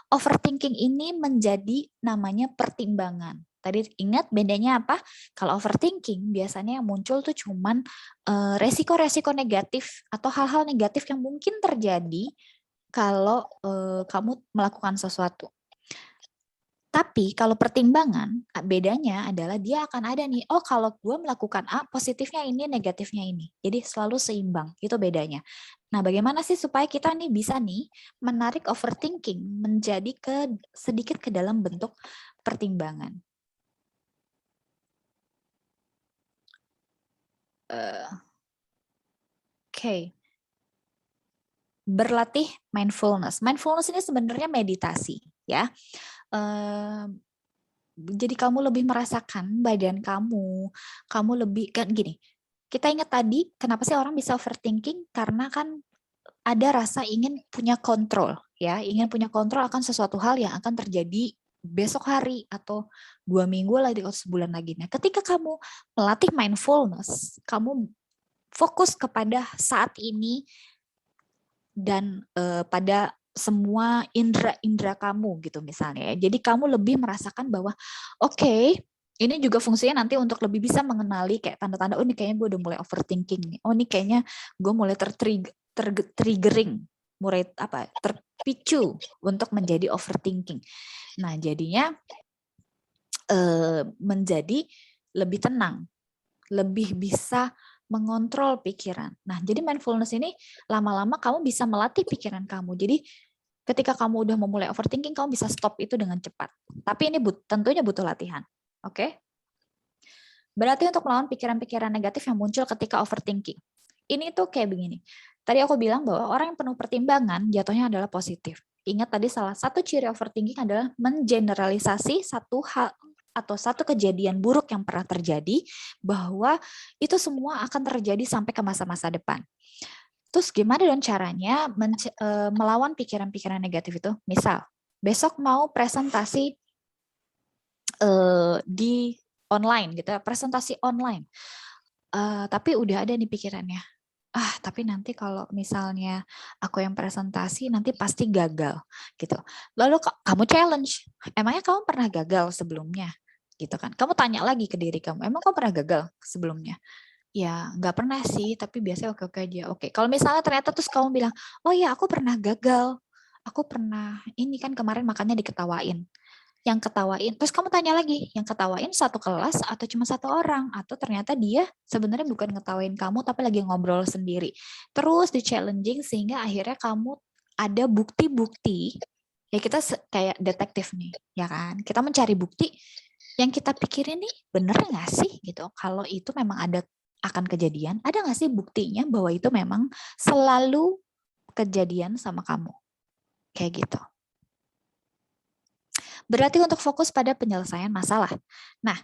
overthinking ini menjadi namanya pertimbangan. Tadi ingat bedanya apa? Kalau overthinking biasanya yang muncul tuh cuman resiko-resiko negatif atau hal-hal negatif yang mungkin terjadi kalau kamu melakukan sesuatu. Tapi kalau pertimbangan, bedanya adalah dia akan ada nih, oh kalau gue melakukan A, positifnya ini, negatifnya ini. Jadi selalu seimbang, itu bedanya. Nah bagaimana sih supaya kita nih bisa nih menarik overthinking menjadi sedikit ke dalam bentuk pertimbangan. Oke. Berlatih mindfulness. Mindfulness ini sebenarnya meditasi, ya. Jadi kamu lebih merasakan badan kamu lebih, kan gini, kita ingat tadi kenapa sih orang bisa overthinking, karena kan ada rasa ingin punya kontrol, ya, ingin punya kontrol akan sesuatu hal yang akan terjadi besok hari atau 2 minggu lagi atau sebulan lagi. Nah, ketika kamu melatih mindfulness, kamu fokus kepada saat ini dan pada semua indera kamu gitu misalnya ya. Jadi kamu lebih merasakan bahwa oke, ini juga fungsinya nanti untuk lebih bisa mengenali kayak tanda-tanda, oh ini kayaknya gue udah mulai overthinking nih. Oh ini kayaknya gue mulai triggering, mulai terpicu untuk menjadi overthinking. Nah, jadinya menjadi lebih tenang, lebih bisa mengontrol pikiran. Nah, jadi mindfulness ini lama-lama kamu bisa melatih pikiran kamu. Jadi ketika kamu udah memulai overthinking, kamu bisa stop itu dengan cepat. Tapi ini tentunya butuh latihan. Oke? Berarti untuk melawan pikiran-pikiran negatif yang muncul ketika overthinking. Ini tuh kayak begini. Tadi aku bilang bahwa orang yang penuh pertimbangan jatuhnya adalah positif. Ingat tadi salah satu ciri overthinking adalah mengeneralisasi satu hal atau satu kejadian buruk yang pernah terjadi, bahwa itu semua akan terjadi sampai ke masa-masa depan. Terus gimana dong caranya melawan pikiran-pikiran negatif itu? Misal, besok mau presentasi di online gitu, presentasi online. Tapi udah ada nih pikirannya, tapi nanti kalau misalnya aku yang presentasi nanti pasti gagal gitu. Lalu kamu challenge, emangnya kamu pernah gagal sebelumnya? Gitu kan. Kamu tanya lagi ke diri kamu, emang kamu pernah gagal sebelumnya? Ya, nggak pernah sih, tapi biasanya oke-oke aja. Oke, kalau misalnya ternyata terus kamu bilang, oh iya aku pernah gagal, aku pernah ini kan kemarin makannya diketawain. Yang ketawain, terus kamu tanya lagi, yang ketawain satu kelas atau cuma satu orang, atau ternyata dia sebenarnya bukan ngetawain kamu tapi lagi ngobrol sendiri. Terus di challenging sehingga akhirnya kamu ada bukti-bukti. Ya kita kayak detektif nih, ya kan? Kita mencari bukti yang kita pikirin nih bener nggak sih gitu. Kalau itu memang ada akan kejadian, ada nggak sih buktinya bahwa itu memang selalu kejadian sama kamu. Kayak gitu. Berarti untuk fokus pada penyelesaian masalah. Nah,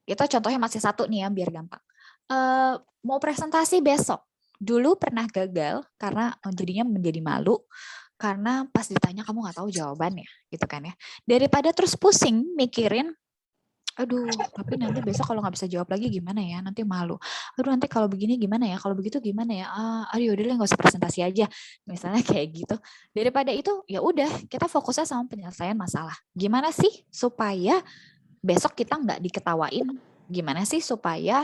itu contohnya masih satu nih ya, biar gampang. Mau presentasi besok. Dulu pernah gagal karena jadinya menjadi malu karena pas ditanya kamu nggak tahu jawabannya, gitu kan ya. Daripada terus pusing mikirin, aduh, tapi nanti besok kalau nggak bisa jawab lagi gimana ya? Nanti malu. Aduh, nanti kalau begini gimana ya? Kalau begitu gimana ya? Aduh, udah nggak usah presentasi aja. Misalnya kayak gitu. Daripada itu, ya udah kita fokusnya sama penyelesaian masalah. Gimana sih supaya besok kita nggak diketawain? Gimana sih supaya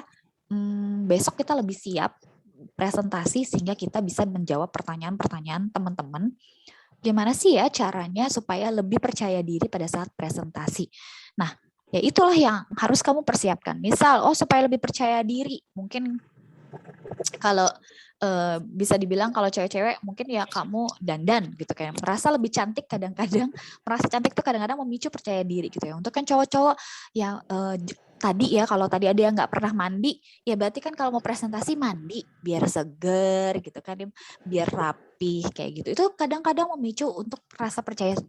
besok kita lebih siap presentasi sehingga kita bisa menjawab pertanyaan-pertanyaan teman-teman. Gimana sih ya caranya supaya lebih percaya diri pada saat presentasi? Nah, ya itulah yang harus kamu persiapkan. Misal, supaya lebih percaya diri, mungkin kalau bisa dibilang kalau cewek-cewek mungkin ya kamu dandan gitu kayak merasa lebih cantik kadang-kadang, merasa cantik tuh kadang-kadang memicu percaya diri gitu ya. Untuk kan cowok-cowok yang tadi ya kalau tadi ada yang nggak pernah mandi, ya berarti kan kalau mau presentasi mandi biar seger gitu kan, biar rapih kayak gitu. Itu kadang-kadang memicu untuk rasa percaya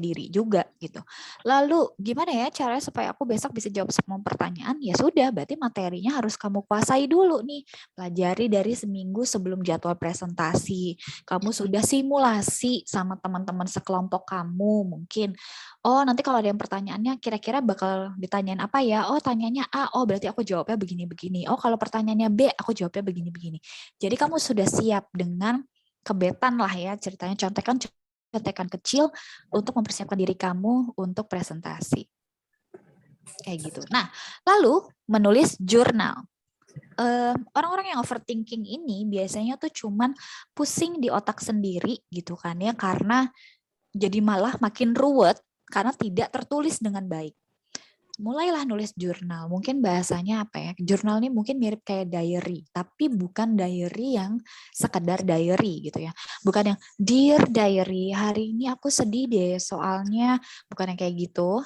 diri juga gitu. Lalu gimana ya caranya supaya aku besok bisa jawab semua pertanyaan? Ya sudah, berarti materinya harus kamu kuasai dulu nih. Pelajari dari seminggu sebelum jadwal presentasi. Kamu sudah simulasi sama teman-teman sekelompok kamu mungkin. Nanti kalau ada yang pertanyaannya kira-kira bakal ditanyain apa ya? Tanyanya A, berarti aku jawabnya begini-begini. Kalau pertanyaannya B, aku jawabnya begini-begini. Jadi kamu sudah siap dengan kebetan lah ya ceritanya, contekan kecil untuk mempersiapkan diri kamu untuk presentasi. Kayak gitu. Nah, lalu menulis jurnal. Orang-orang yang overthinking ini biasanya tuh cuman pusing di otak sendiri gitu kan ya, karena jadi malah makin ruwet karena tidak tertulis dengan baik. Mulailah nulis jurnal. Mungkin bahasanya apa ya? Jurnal ini mungkin mirip kayak diary, tapi bukan diary yang sekedar diary gitu ya. Bukan yang dear diary, hari ini aku sedih deh soalnya, bukan yang kayak gitu.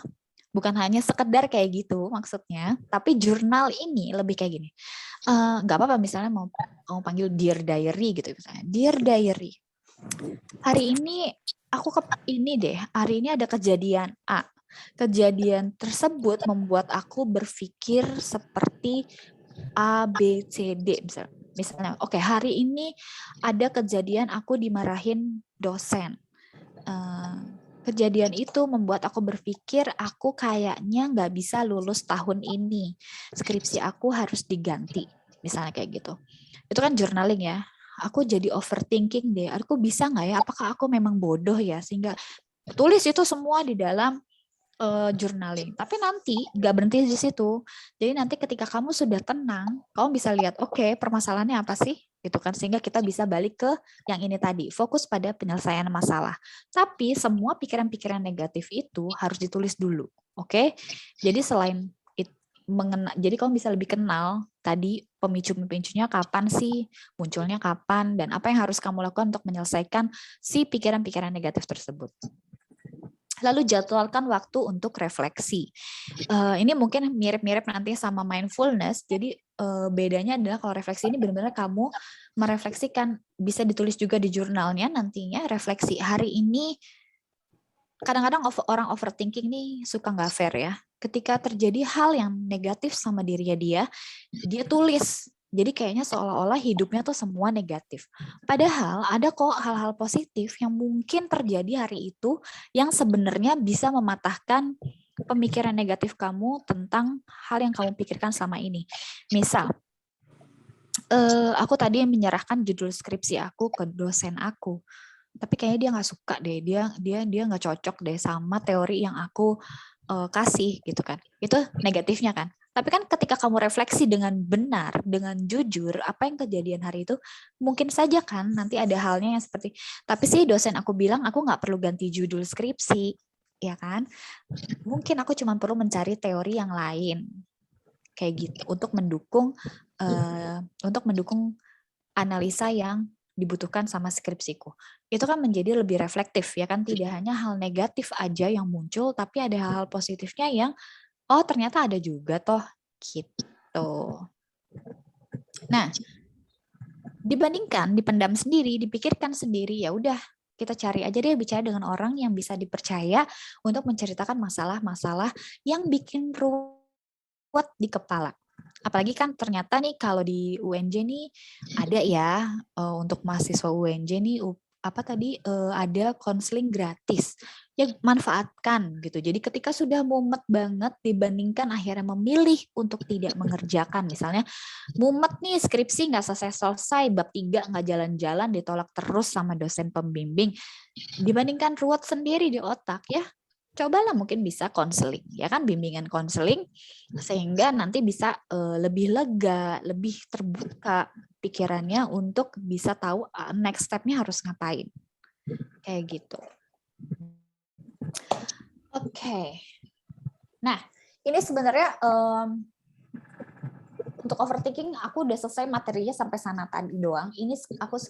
Bukan hanya sekedar kayak gitu maksudnya, tapi jurnal ini lebih kayak gini. Nggak apa-apa misalnya mau panggil dear diary gitu misalnya. Dear diary, hari ini aku hari ini ada kejadian A. Kejadian tersebut membuat aku berpikir seperti A, B, C, D misalnya. Oke, hari ini ada kejadian aku dimarahin dosen. Kejadian itu membuat aku berpikir aku kayaknya nggak bisa lulus tahun ini. Skripsi aku harus diganti. Misalnya kayak gitu. Itu kan journaling ya. Aku jadi overthinking deh. Aku bisa nggak ya? Apakah aku memang bodoh ya? Sehingga tulis itu semua di dalam journaling. Tapi nanti nggak berhenti di situ. Jadi nanti ketika kamu sudah tenang, kamu bisa lihat, oke, permasalahannya apa sih? Gitu kan, sehingga kita bisa balik ke yang ini tadi, fokus pada penyelesaian masalah. Tapi semua pikiran-pikiran negatif itu harus ditulis dulu, oke? Jadi selain jadi kamu bisa lebih kenal tadi pemicu-pemicunya kapan sih, munculnya kapan, dan apa yang harus kamu lakukan untuk menyelesaikan si pikiran-pikiran negatif tersebut. Lalu jadwalkan waktu untuk refleksi. Ini mungkin mirip-mirip nanti sama mindfulness. Jadi bedanya adalah kalau refleksi ini benar-benar kamu merefleksikan, bisa ditulis juga di jurnalnya nantinya refleksi hari ini. Kadang-kadang orang overthinking nih suka nggak fair ya. Ketika terjadi hal yang negatif sama dirinya dia tulis. Jadi kayaknya seolah-olah hidupnya tuh semua negatif. Padahal ada kok hal-hal positif yang mungkin terjadi hari itu yang sebenarnya bisa mematahkan pemikiran negatif kamu tentang hal yang kamu pikirkan selama ini. Misal, aku tadi menyerahkan judul skripsi aku ke dosen aku. Tapi kayaknya dia nggak suka deh, dia nggak cocok deh sama teori yang aku kasih gitu kan. Itu negatifnya kan. Tapi kan ketika kamu refleksi dengan benar, dengan jujur, apa yang kejadian hari itu, mungkin saja kan nanti ada halnya yang seperti, tapi sih dosen aku bilang aku nggak perlu ganti judul skripsi, ya kan? Mungkin aku cuma perlu mencari teori yang lain, kayak gitu, untuk mendukung analisa yang dibutuhkan sama skripsiku. Itu kan menjadi lebih reflektif, ya kan? Tidak hanya hal negatif aja yang muncul, tapi ada hal-hal positifnya yang ternyata ada juga toh gitu. Nah, Dibandingkan dipendam sendiri, dipikirkan sendiri, ya udah kita cari aja deh bicara dengan orang yang bisa dipercaya untuk menceritakan masalah-masalah yang bikin ruwet di kepala. Apalagi kan ternyata nih kalau di UNJ nih ada ya untuk mahasiswa UNJ nih ada konseling gratis. Ya manfaatkan gitu. Jadi ketika sudah mumet banget dibandingkan akhirnya memilih untuk tidak mengerjakan, misalnya mumet nih skripsi nggak selesai-selesai, bab 3 nggak jalan-jalan, ditolak terus sama dosen pembimbing, dibandingkan ruwet sendiri di otak ya, cobalah mungkin bisa konseling, ya kan, bimbingan konseling, sehingga nanti bisa lebih lega, lebih terbuka pikirannya untuk bisa tahu next step-nya harus ngapain. Kayak gitu. Oke. Nah, ini sebenarnya untuk overthinking aku udah selesai materinya sampai sana tadi doang. Ini aku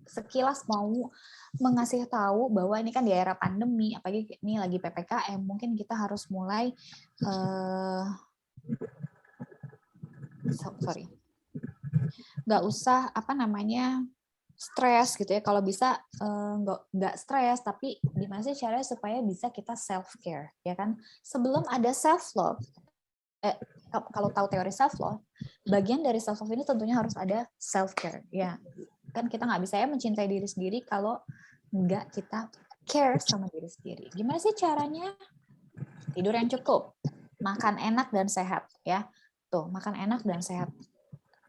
sekilas mau mengasih tahu bahwa ini kan di era pandemi, apalagi ini lagi PPKM, mungkin kita harus mulai nggak usah stres gitu ya. Kalau bisa nggak stres, tapi gimana sih caranya supaya bisa kita self care, ya kan? Sebelum ada self love, kalau tahu teori self love, bagian dari self love ini tentunya harus ada self care, ya kan. Kita nggak bisa ya mencintai diri sendiri kalau nggak kita care sama diri sendiri. Gimana sih caranya? Tidur yang cukup, makan enak dan sehat, ya. Tuh, makan enak dan sehat.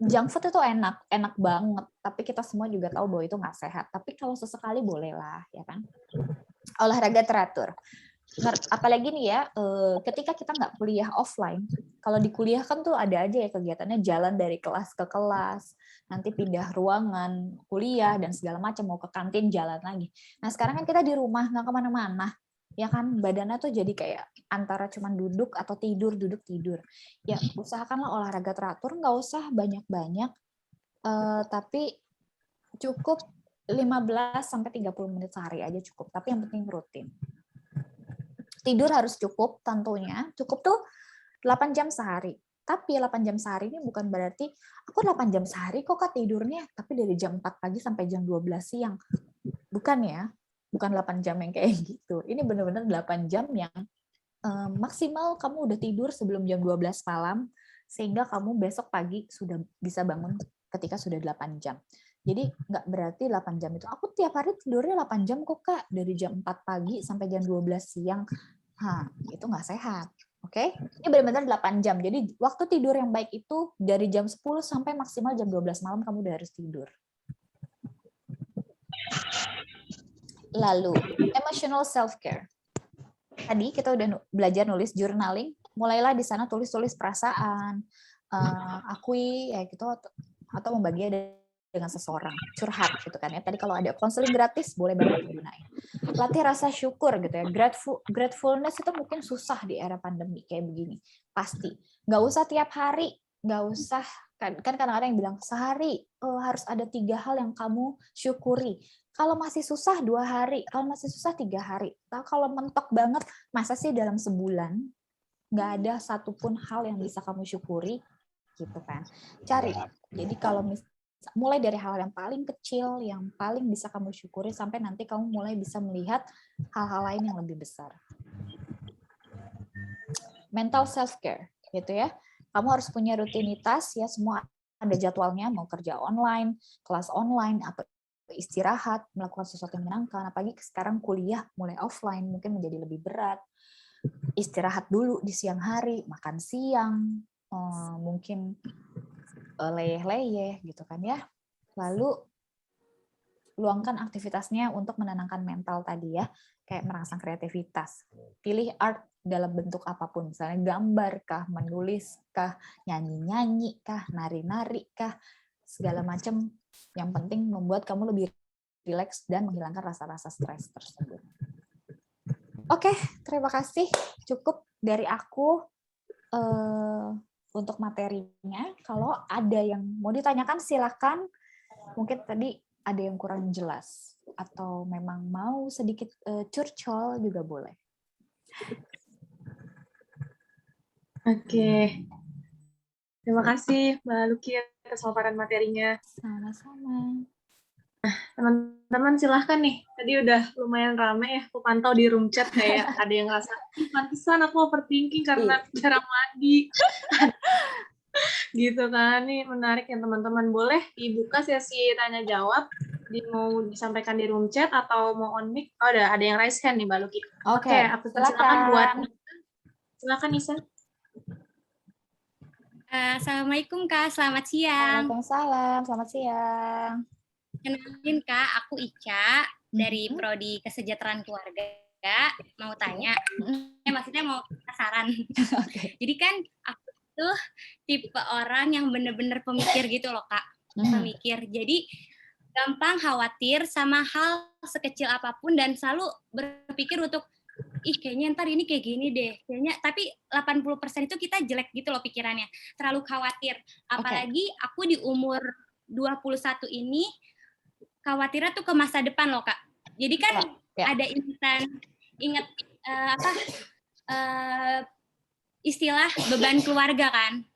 Junk food itu enak banget, tapi kita semua juga tahu bahwa itu nggak sehat. Tapi kalau sesekali bolehlah, ya kan. Olahraga teratur. Apalagi nih ya, ketika kita nggak kuliah offline, kalau di kuliah kan tuh ada aja ya kegiatannya, jalan dari kelas ke kelas, nanti pindah ruangan kuliah dan segala macam, mau ke kantin jalan lagi. Nah sekarang kan kita di rumah nggak kemana-mana, ya kan, badannya tuh jadi kayak antara cuman duduk atau tidur, duduk tidur. Ya usahakanlah olahraga teratur, nggak usah banyak-banyak, tapi cukup 15-30 menit sehari aja cukup, tapi yang penting rutin. Tidur harus cukup tentunya, cukup tuh 8 jam sehari. Tapi 8 jam sehari ini bukan berarti aku 8 jam sehari kok Kak tidurnya, tapi dari jam 4 pagi sampai jam 12 siang. Bukan ya, bukan 8 jam yang kayak gitu. Ini benar-benar 8 jam yang maksimal kamu udah tidur sebelum jam 12 malam, sehingga kamu besok pagi sudah bisa bangun ketika sudah 8 jam. Jadi nggak berarti 8 jam itu, aku tiap hari tidurnya 8 jam kok Kak, dari jam 4 pagi sampai jam 12 siang. Itu nggak sehat. Oke? Ini benar-benar 8 jam. Jadi waktu tidur yang baik itu dari jam 10 sampai maksimal jam 12 malam kamu udah harus tidur. Lalu, emotional self-care. Tadi kita udah belajar nulis journaling, mulailah di sana tulis-tulis perasaan, akui ya gitu, atau membagi dengan seseorang, curhat gitu kan ya. Tadi kalau ada konseling gratis boleh banget digunain. Latih rasa syukur gitu ya. Gratefulness itu mungkin susah di era pandemi kayak begini. Pasti. Nggak usah tiap hari, nggak usah, kan kadang-kadang yang bilang sehari harus ada 3 hal yang kamu syukuri. Kalau masih susah 2 hari, kalau masih susah 3 hari. Kalau mentok banget, masa sih dalam sebulan nggak ada satupun hal yang bisa kamu syukuri gitu kan. Cari. Jadi kalau mulai dari hal yang paling kecil, yang paling bisa kamu syukuri, sampai nanti kamu mulai bisa melihat hal-hal lain yang lebih besar. Mental self-care, gitu ya. Kamu harus punya rutinitas, ya semua ada jadwalnya, mau kerja online, kelas online, atau istirahat, melakukan sesuatu yang menyenangkan. Apalagi sekarang kuliah mulai offline, mungkin menjadi lebih berat. Istirahat dulu di siang hari, makan siang, mungkin leyeh-leyeh gitu kan ya. Lalu luangkan aktivitasnya untuk menenangkan mental tadi ya, kayak merangsang kreativitas. Pilih art dalam bentuk apapun, misalnya gambar kah, menulis kah, nyanyi-nyanyi kah, nari-nari kah, segala macam. Yang penting membuat kamu lebih rileks dan menghilangkan rasa-rasa stres tersebut. Oke, terima kasih. Cukup dari aku untuk materinya. Kalau ada yang mau ditanyakan silakan. Mungkin tadi ada yang kurang jelas atau memang mau sedikit curcol juga boleh. Oke. Terima kasih Mbak Luki atas paparan materinya. Sama-sama. Teman-teman silahkan nih, tadi udah lumayan rame ya, aku pantau di room chat kayak ada yang ngerasa, pantesan aku overthinking karena jarang mandi. Gitu kan, nih menarik ya teman-teman. Boleh dibuka sesi tanya-jawab, mau disampaikan di room chat atau mau on mic? Oh, ada yang raise hand nih Mbak Luki. Oke, aku silakan buat silakan Nisa. Assalamualaikum Kak, selamat siang. Waalaikumsalam, selamat siang. Kenalin Kak, aku Ica dari Prodi Kesejahteraan Keluarga. Mau tanya, maksudnya mau penasaran. Jadi kan aku tuh tipe orang yang bener-bener pemikir gitu loh Kak, pemikir. Jadi gampang khawatir sama hal sekecil apapun dan selalu berpikir untuk kayaknya ntar ini kayak gini deh. Kayaknya tapi 80% itu kita jelek gitu loh pikirannya. Terlalu khawatir. Apalagi aku di umur 21 ini khawatirnya tuh ke masa depan loh Kak. Jadi kan ada ingat istilah beban keluarga kan.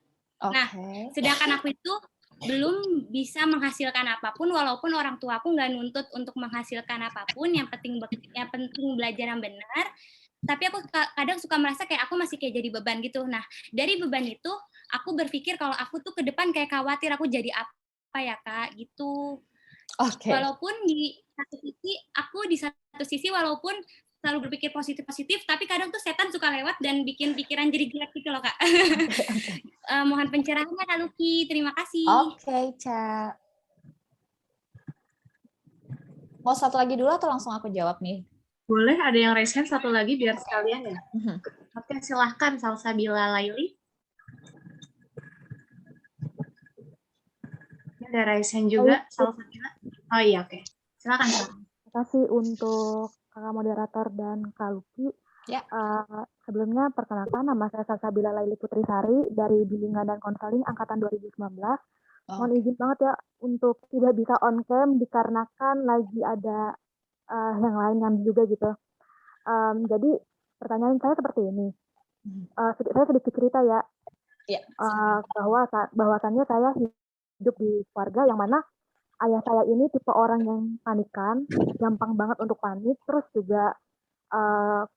Nah, sedangkan aku itu belum bisa menghasilkan apapun walaupun orang tua aku nggak nuntut untuk menghasilkan apapun, yang penting belajar yang benar. Tapi aku kadang suka merasa kayak aku masih kayak jadi beban gitu. Nah, dari beban itu aku berpikir kalau aku tuh ke depan kayak khawatir aku jadi apa ya Kak gitu. Walaupun di satu sisi walaupun selalu berpikir positif, tapi kadang tuh setan suka lewat dan bikin pikiran jadi jelek gitu loh Kak. Mohon pencerahannya Kak Luki, terima kasih. Oke, Ca. Mau satu lagi dulu atau langsung aku jawab nih? Boleh, ada yang raise hand satu lagi biar sekalian ya. Oke, silahkan Salsabila Laili. Ada raise hand juga, Salsabila. Oh iya, oke. Silakan. Terima kasih untuk kakak moderator dan Kak Luki. Ya. Sebelumnya perkenalkan, nama saya Salsabila Laili Putrisari dari Bimbingan dan Konseling Angkatan 2019. Mohon izin banget ya untuk tidak bisa on cam dikarenakan lagi ada yang lain yang juga gitu. Jadi pertanyaan saya seperti ini. Saya sedikit cerita ya. Bahwasannya saya hidup di keluarga yang mana ayah saya ini tipe orang yang panikan, gampang banget untuk panik, terus juga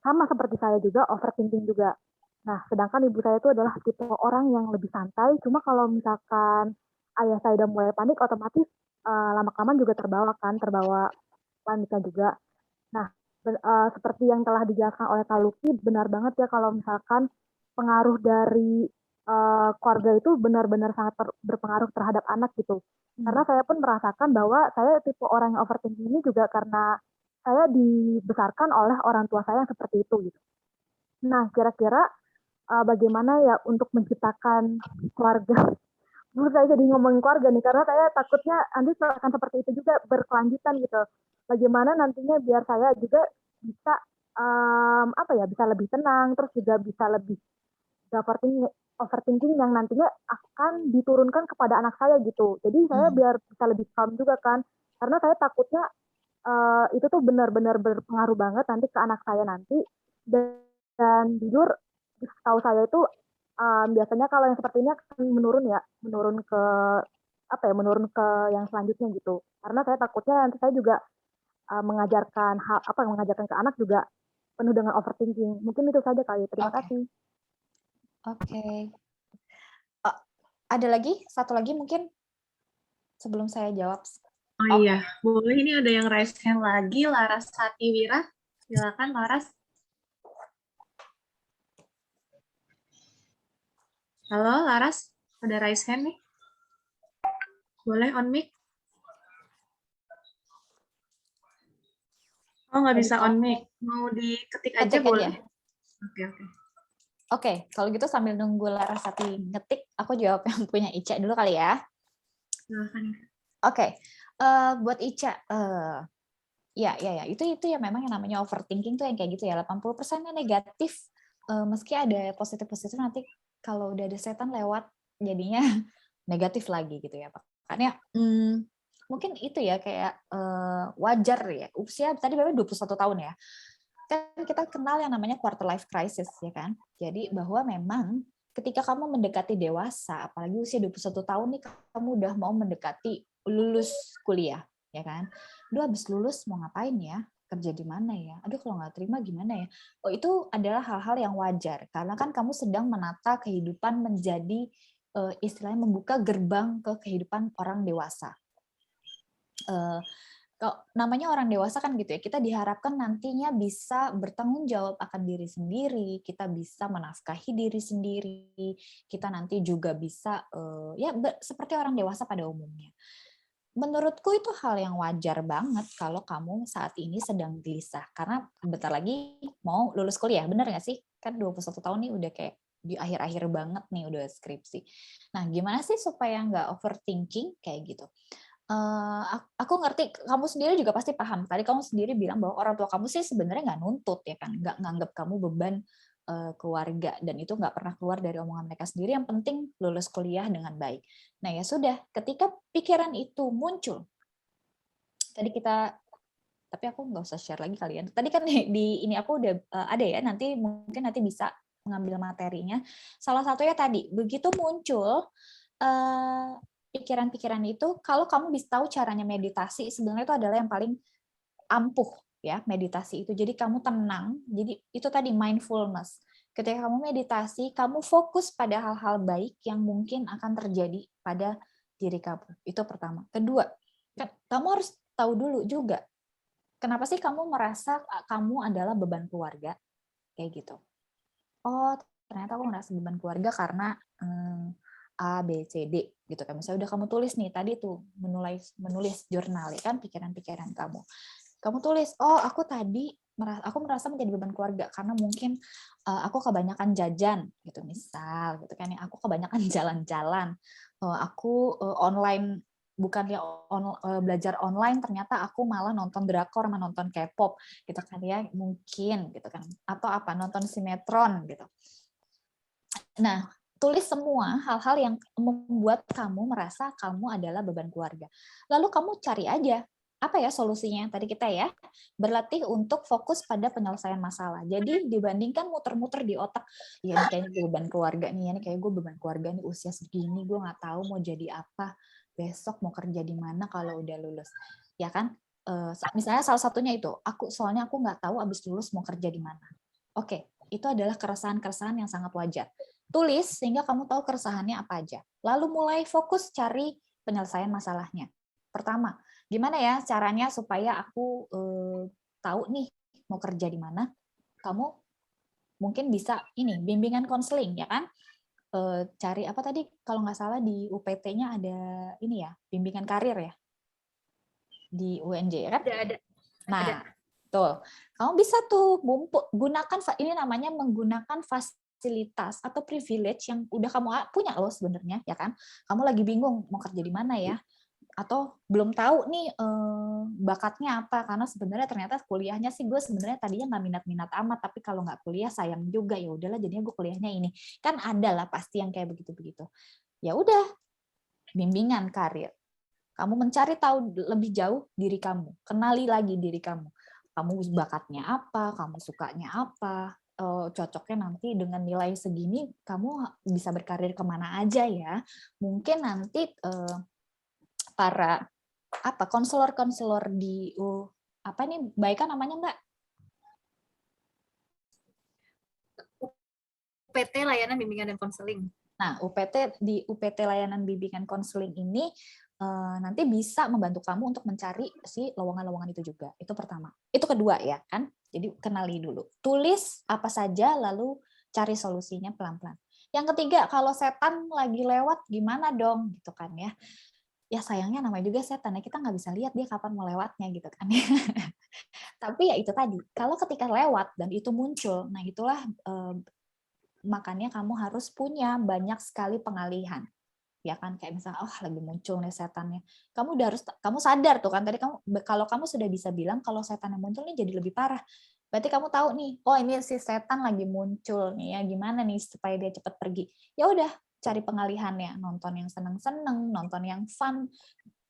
sama seperti saya juga overthinking juga. Nah, sedangkan ibu saya itu adalah tipe orang yang lebih santai, cuma kalau misalkan ayah saya udah mulai panik, otomatis lama-kelamaan juga terbawa paniknya juga. Nah, seperti yang telah dijelaskan oleh Kak Luki, benar banget ya kalau misalkan pengaruh dari keluarga itu benar-benar sangat berpengaruh terhadap anak gitu. Karena saya pun merasakan bahwa saya tipe orang yang overthinking ini juga karena saya dibesarkan oleh orang tua saya yang seperti itu gitu. Nah, kira-kira bagaimana ya untuk menciptakan keluarga? Saya jadi ngomongin keluarga nih, karena saya takutnya nanti akan seperti itu juga berkelanjutan gitu. Bagaimana nantinya biar saya juga bisa bisa lebih tenang, terus juga bisa lebih overthinking yang nantinya akan diturunkan kepada anak saya gitu. Jadi saya biar bisa lebih calm juga kan, karena saya takutnya itu tuh benar-benar berpengaruh banget nanti ke anak saya nanti. Dan jujur, tahu saya itu biasanya kalau yang seperti ini akan menurun ke yang selanjutnya gitu. Karena saya takutnya nanti saya juga mengajarkan ke anak juga penuh dengan overthinking. Mungkin itu saja kali. Terima kasih. Oke. Ada lagi? Satu lagi mungkin sebelum saya jawab. Oh iya, boleh, ini ada yang raise hand lagi, Laras Satiwira. Silakan Laras. Halo Laras, ada raise hand nih. Boleh on mic? Oh, nggak bisa on mic. Mau diketik aja boleh? Oke, kalau gitu sambil nunggu Larasati ngetik, aku jawab yang punya Ica dulu kali ya. Oke, buat Ica, ya, itu ya memang yang namanya overthinking tuh yang kayak gitu ya, 80%-nya negatif, meski ada positif-positif nanti kalau udah ada setan lewat jadinya negatif lagi gitu ya. Makanya mungkin itu ya kayak wajar ya, usia tadi memang 21 tahun ya. Kan kita kenal yang namanya quarter life crisis ya kan. Jadi bahwa memang ketika kamu mendekati dewasa, apalagi usia 21 tahun nih, kamu udah mau mendekati lulus kuliah, ya kan? Aduh, habis lulus mau ngapain ya? Kerja di mana ya? Aduh, kalau nggak terima gimana ya? Oh, itu adalah hal-hal yang wajar, karena kan kamu sedang menata kehidupan menjadi istilahnya membuka gerbang ke kehidupan orang dewasa. Kalau namanya orang dewasa kan gitu ya, kita diharapkan nantinya bisa bertanggung jawab akan diri sendiri, kita bisa menafkahi diri sendiri, kita nanti juga bisa ya seperti orang dewasa pada umumnya. Menurutku itu hal yang wajar banget kalau kamu saat ini sedang gelisah, karena bentar lagi mau lulus kuliah, bener nggak sih? Kan 21 tahun nih udah kayak di akhir-akhir banget nih, udah skripsi. Nah, gimana sih supaya nggak overthinking kayak gitu? Aku ngerti kamu sendiri juga pasti paham. Tadi kamu sendiri bilang bahwa orang tua kamu sih sebenarnya nggak nuntut ya kan, nggak nganggap kamu beban keluarga, dan itu nggak pernah keluar dari omongan mereka sendiri. Yang penting lulus kuliah dengan baik. Nah ya sudah, ketika pikiran itu muncul, tapi aku nggak usah share lagi kalian. Tadi kan di ini aku udah ada ya, nanti mungkin nanti bisa mengambil materinya. Salah satunya tadi begitu muncul pikiran-pikiran itu, kalau kamu bisa tahu caranya meditasi, sebenarnya itu adalah yang paling ampuh ya, meditasi itu. Jadi kamu tenang, jadi itu tadi mindfulness. Ketika kamu meditasi, kamu fokus pada hal-hal baik yang mungkin akan terjadi pada diri kamu. Itu pertama. Kedua, kamu harus tahu dulu juga, kenapa sih kamu merasa kamu adalah beban keluarga? Kayak gitu. Oh, ternyata aku merasa beban keluarga karena A, B, C, D gitu kan. Misalnya udah kamu tulis nih tadi tuh menulis jurnal ya kan, pikiran-pikiran kamu. Kamu tulis, oh aku merasa menjadi beban keluarga karena mungkin aku kebanyakan jajan gitu misal gitu kan ya. Aku kebanyakan jalan-jalan. Aku online bukannya belajar online, ternyata aku malah nonton drakor sama nonton K-pop gitu kan ya, mungkin gitu kan, atau apa, nonton sinetron gitu. Nah, tulis semua hal-hal yang membuat kamu merasa kamu adalah beban keluarga. Lalu kamu cari aja, apa ya solusinya? Tadi kita ya, berlatih untuk fokus pada penyelesaian masalah. Jadi dibandingkan muter-muter di otak, ya ini kayaknya gue beban keluarga nih, ya ini kayak gue beban keluarga nih, usia segini, gue nggak tahu mau jadi apa, besok mau kerja di mana kalau udah lulus. Ya kan? Misalnya salah satunya itu, soalnya aku nggak tahu abis lulus mau kerja di mana. Oke, itu adalah keresahan-keresahan yang sangat wajar. Tulis sehingga kamu tahu keresahannya apa aja. Lalu mulai fokus cari penyelesaian masalahnya. Pertama, gimana ya caranya supaya aku tahu nih mau kerja di mana? Kamu mungkin bisa ini bimbingan konseling ya kan? Cari apa tadi kalau nggak salah di UPT-nya ada ini ya, bimbingan karir ya di UNJ ya kan? Ada. Nah, tuh kamu bisa tuh gunakan ini namanya menggunakan fasilitas atau privilege yang udah kamu punya loh sebenarnya ya kan. Kamu lagi bingung mau kerja di mana ya, atau belum tahu nih bakatnya apa, karena sebenarnya ternyata kuliahnya sih gue sebenarnya tadinya nggak minat-minat amat, tapi kalau nggak kuliah sayang juga, ya udahlah jadinya gue kuliahnya ini. Kan ada lah pasti yang kayak begitu-begitu. Ya udah, bimbingan karir. Kamu mencari tahu lebih jauh diri kamu, kenali lagi diri kamu. Kamu bakatnya apa, kamu sukanya apa, cocoknya nanti dengan nilai segini kamu bisa berkarir kemana aja ya. Mungkin nanti para konselor-konselor di apa nih Baika namanya Mbak? UPT Layanan Bimbingan dan Konseling. Nah, di UPT Layanan Bimbingan Konseling ini nanti bisa membantu kamu untuk mencari si lowongan-lowongan itu juga. Itu pertama. Itu kedua ya kan? Jadi kenali dulu. Tulis apa saja lalu cari solusinya pelan-pelan. Yang ketiga, kalau setan lagi lewat gimana dong gitu kan ya. Ya sayangnya namanya juga setan ya, kita nggak bisa lihat dia kapan mau lewatnya gitu kan. Tapi ya itu tadi, kalau ketika lewat dan itu muncul, nah itulah makanya kamu harus punya banyak sekali pengalihan. Ya kan, kayak misalnya lagi muncul nih setannya, kamu sadar tuh kan tadi kalau kamu sudah bisa bilang kalau setan yang muncul nih jadi lebih parah, berarti kamu tahu nih, oh ini si setan lagi muncul nih ya, gimana nih supaya dia cepat pergi. Ya udah, cari pengalihannya, nonton yang seneng-seneng, nonton yang fun,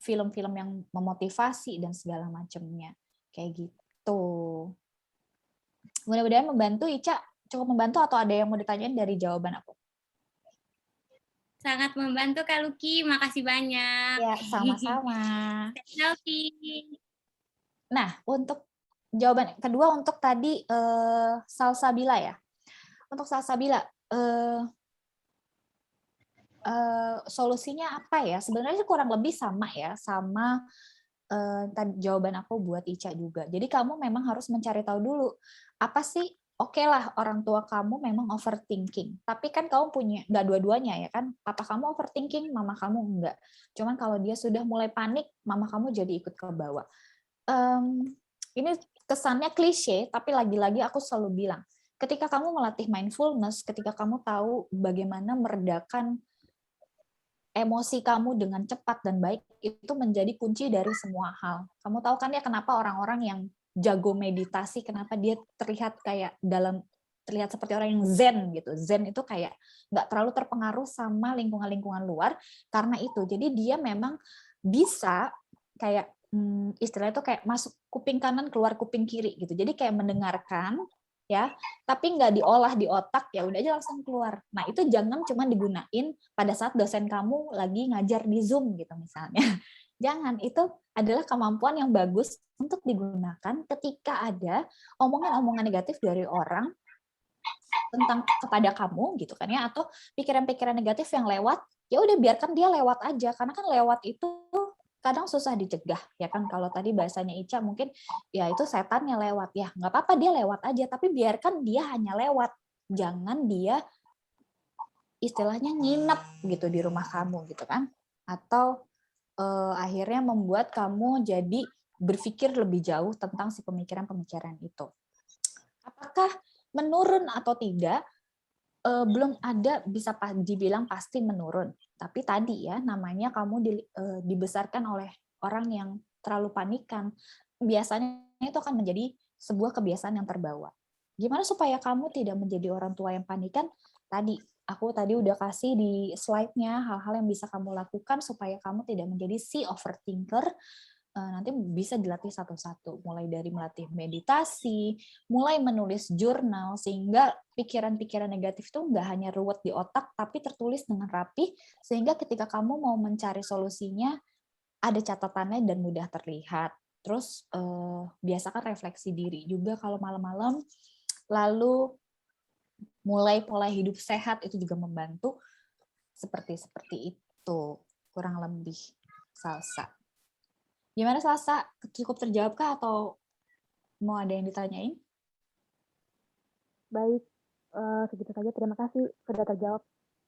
film-film yang memotivasi dan segala macamnya kayak gitu. Mudah-mudahan membantu. Ica, cukup membantu atau ada yang mau ditanyain dari jawaban aku? Sangat membantu Kak Luki, makasih banyak. Ya, sama-sama. Selfie. Nah, untuk jawaban kedua untuk tadi Salsabila ya. Untuk Salsabila, solusinya apa ya? Sebenarnya kurang lebih sama ya, sama tadi jawaban aku buat Ica juga. Jadi kamu memang harus mencari tahu dulu apa sih. Oke lah, orang tua kamu memang overthinking, tapi kan kamu punya nggak dua-duanya ya kan? Papa kamu overthinking, mama kamu enggak. Cuman kalau dia sudah mulai panik, mama kamu jadi ikut ke bawah. Ini kesannya klise, tapi lagi-lagi aku selalu bilang, ketika kamu melatih mindfulness, ketika kamu tahu bagaimana meredakan emosi kamu dengan cepat dan baik, itu menjadi kunci dari semua hal. Kamu tahu kan ya kenapa orang-orang yang jago meditasi, kenapa dia terlihat seperti orang yang zen gitu. Zen itu kayak nggak terlalu terpengaruh sama lingkungan-lingkungan luar, karena itu. Jadi dia memang bisa kayak istilahnya itu kayak masuk kuping kanan keluar kuping kiri gitu. Jadi kayak mendengarkan ya, tapi nggak diolah di otak, ya udah aja langsung keluar. Nah itu jangan cuma digunain pada saat dosen kamu lagi ngajar di Zoom gitu misalnya. Jangan, itu adalah kemampuan yang bagus untuk digunakan ketika ada omongan-omongan negatif dari orang tentang kepada kamu gitu kan ya, atau pikiran-pikiran negatif yang lewat, ya udah biarkan dia lewat aja, karena kan lewat itu kadang susah dicegah ya kan. Kalau tadi bahasanya Ica mungkin ya itu setannya lewat, ya nggak apa-apa dia lewat aja, tapi biarkan dia hanya lewat, jangan dia istilahnya nginep gitu di rumah kamu gitu kan, atau akhirnya membuat kamu jadi berpikir lebih jauh tentang si pemikiran-pemikiran itu. Apakah menurun atau tidak? Belum ada bisa dibilang pasti menurun. Tapi tadi ya, namanya kamu dibesarkan oleh orang yang terlalu panikan. Biasanya itu akan menjadi sebuah kebiasaan yang terbawa. Gimana supaya kamu tidak menjadi orang tua yang panikan? Aku tadi udah kasih di slide-nya hal-hal yang bisa kamu lakukan supaya kamu tidak menjadi si overthinker. Nanti bisa dilatih satu-satu, mulai dari melatih meditasi, mulai menulis jurnal, sehingga pikiran-pikiran negatif itu nggak hanya ruwet di otak, tapi tertulis dengan rapi, sehingga ketika kamu mau mencari solusinya, ada catatannya dan mudah terlihat. Terus biasakan refleksi diri juga kalau malam-malam, lalu mulai pola hidup sehat itu juga membantu, seperti itu kurang lebih Salsa. Gimana Salsa? Cukup terjawabkah atau mau ada yang ditanyain? Baik, segitu saja. Terima kasih sudah terjawab.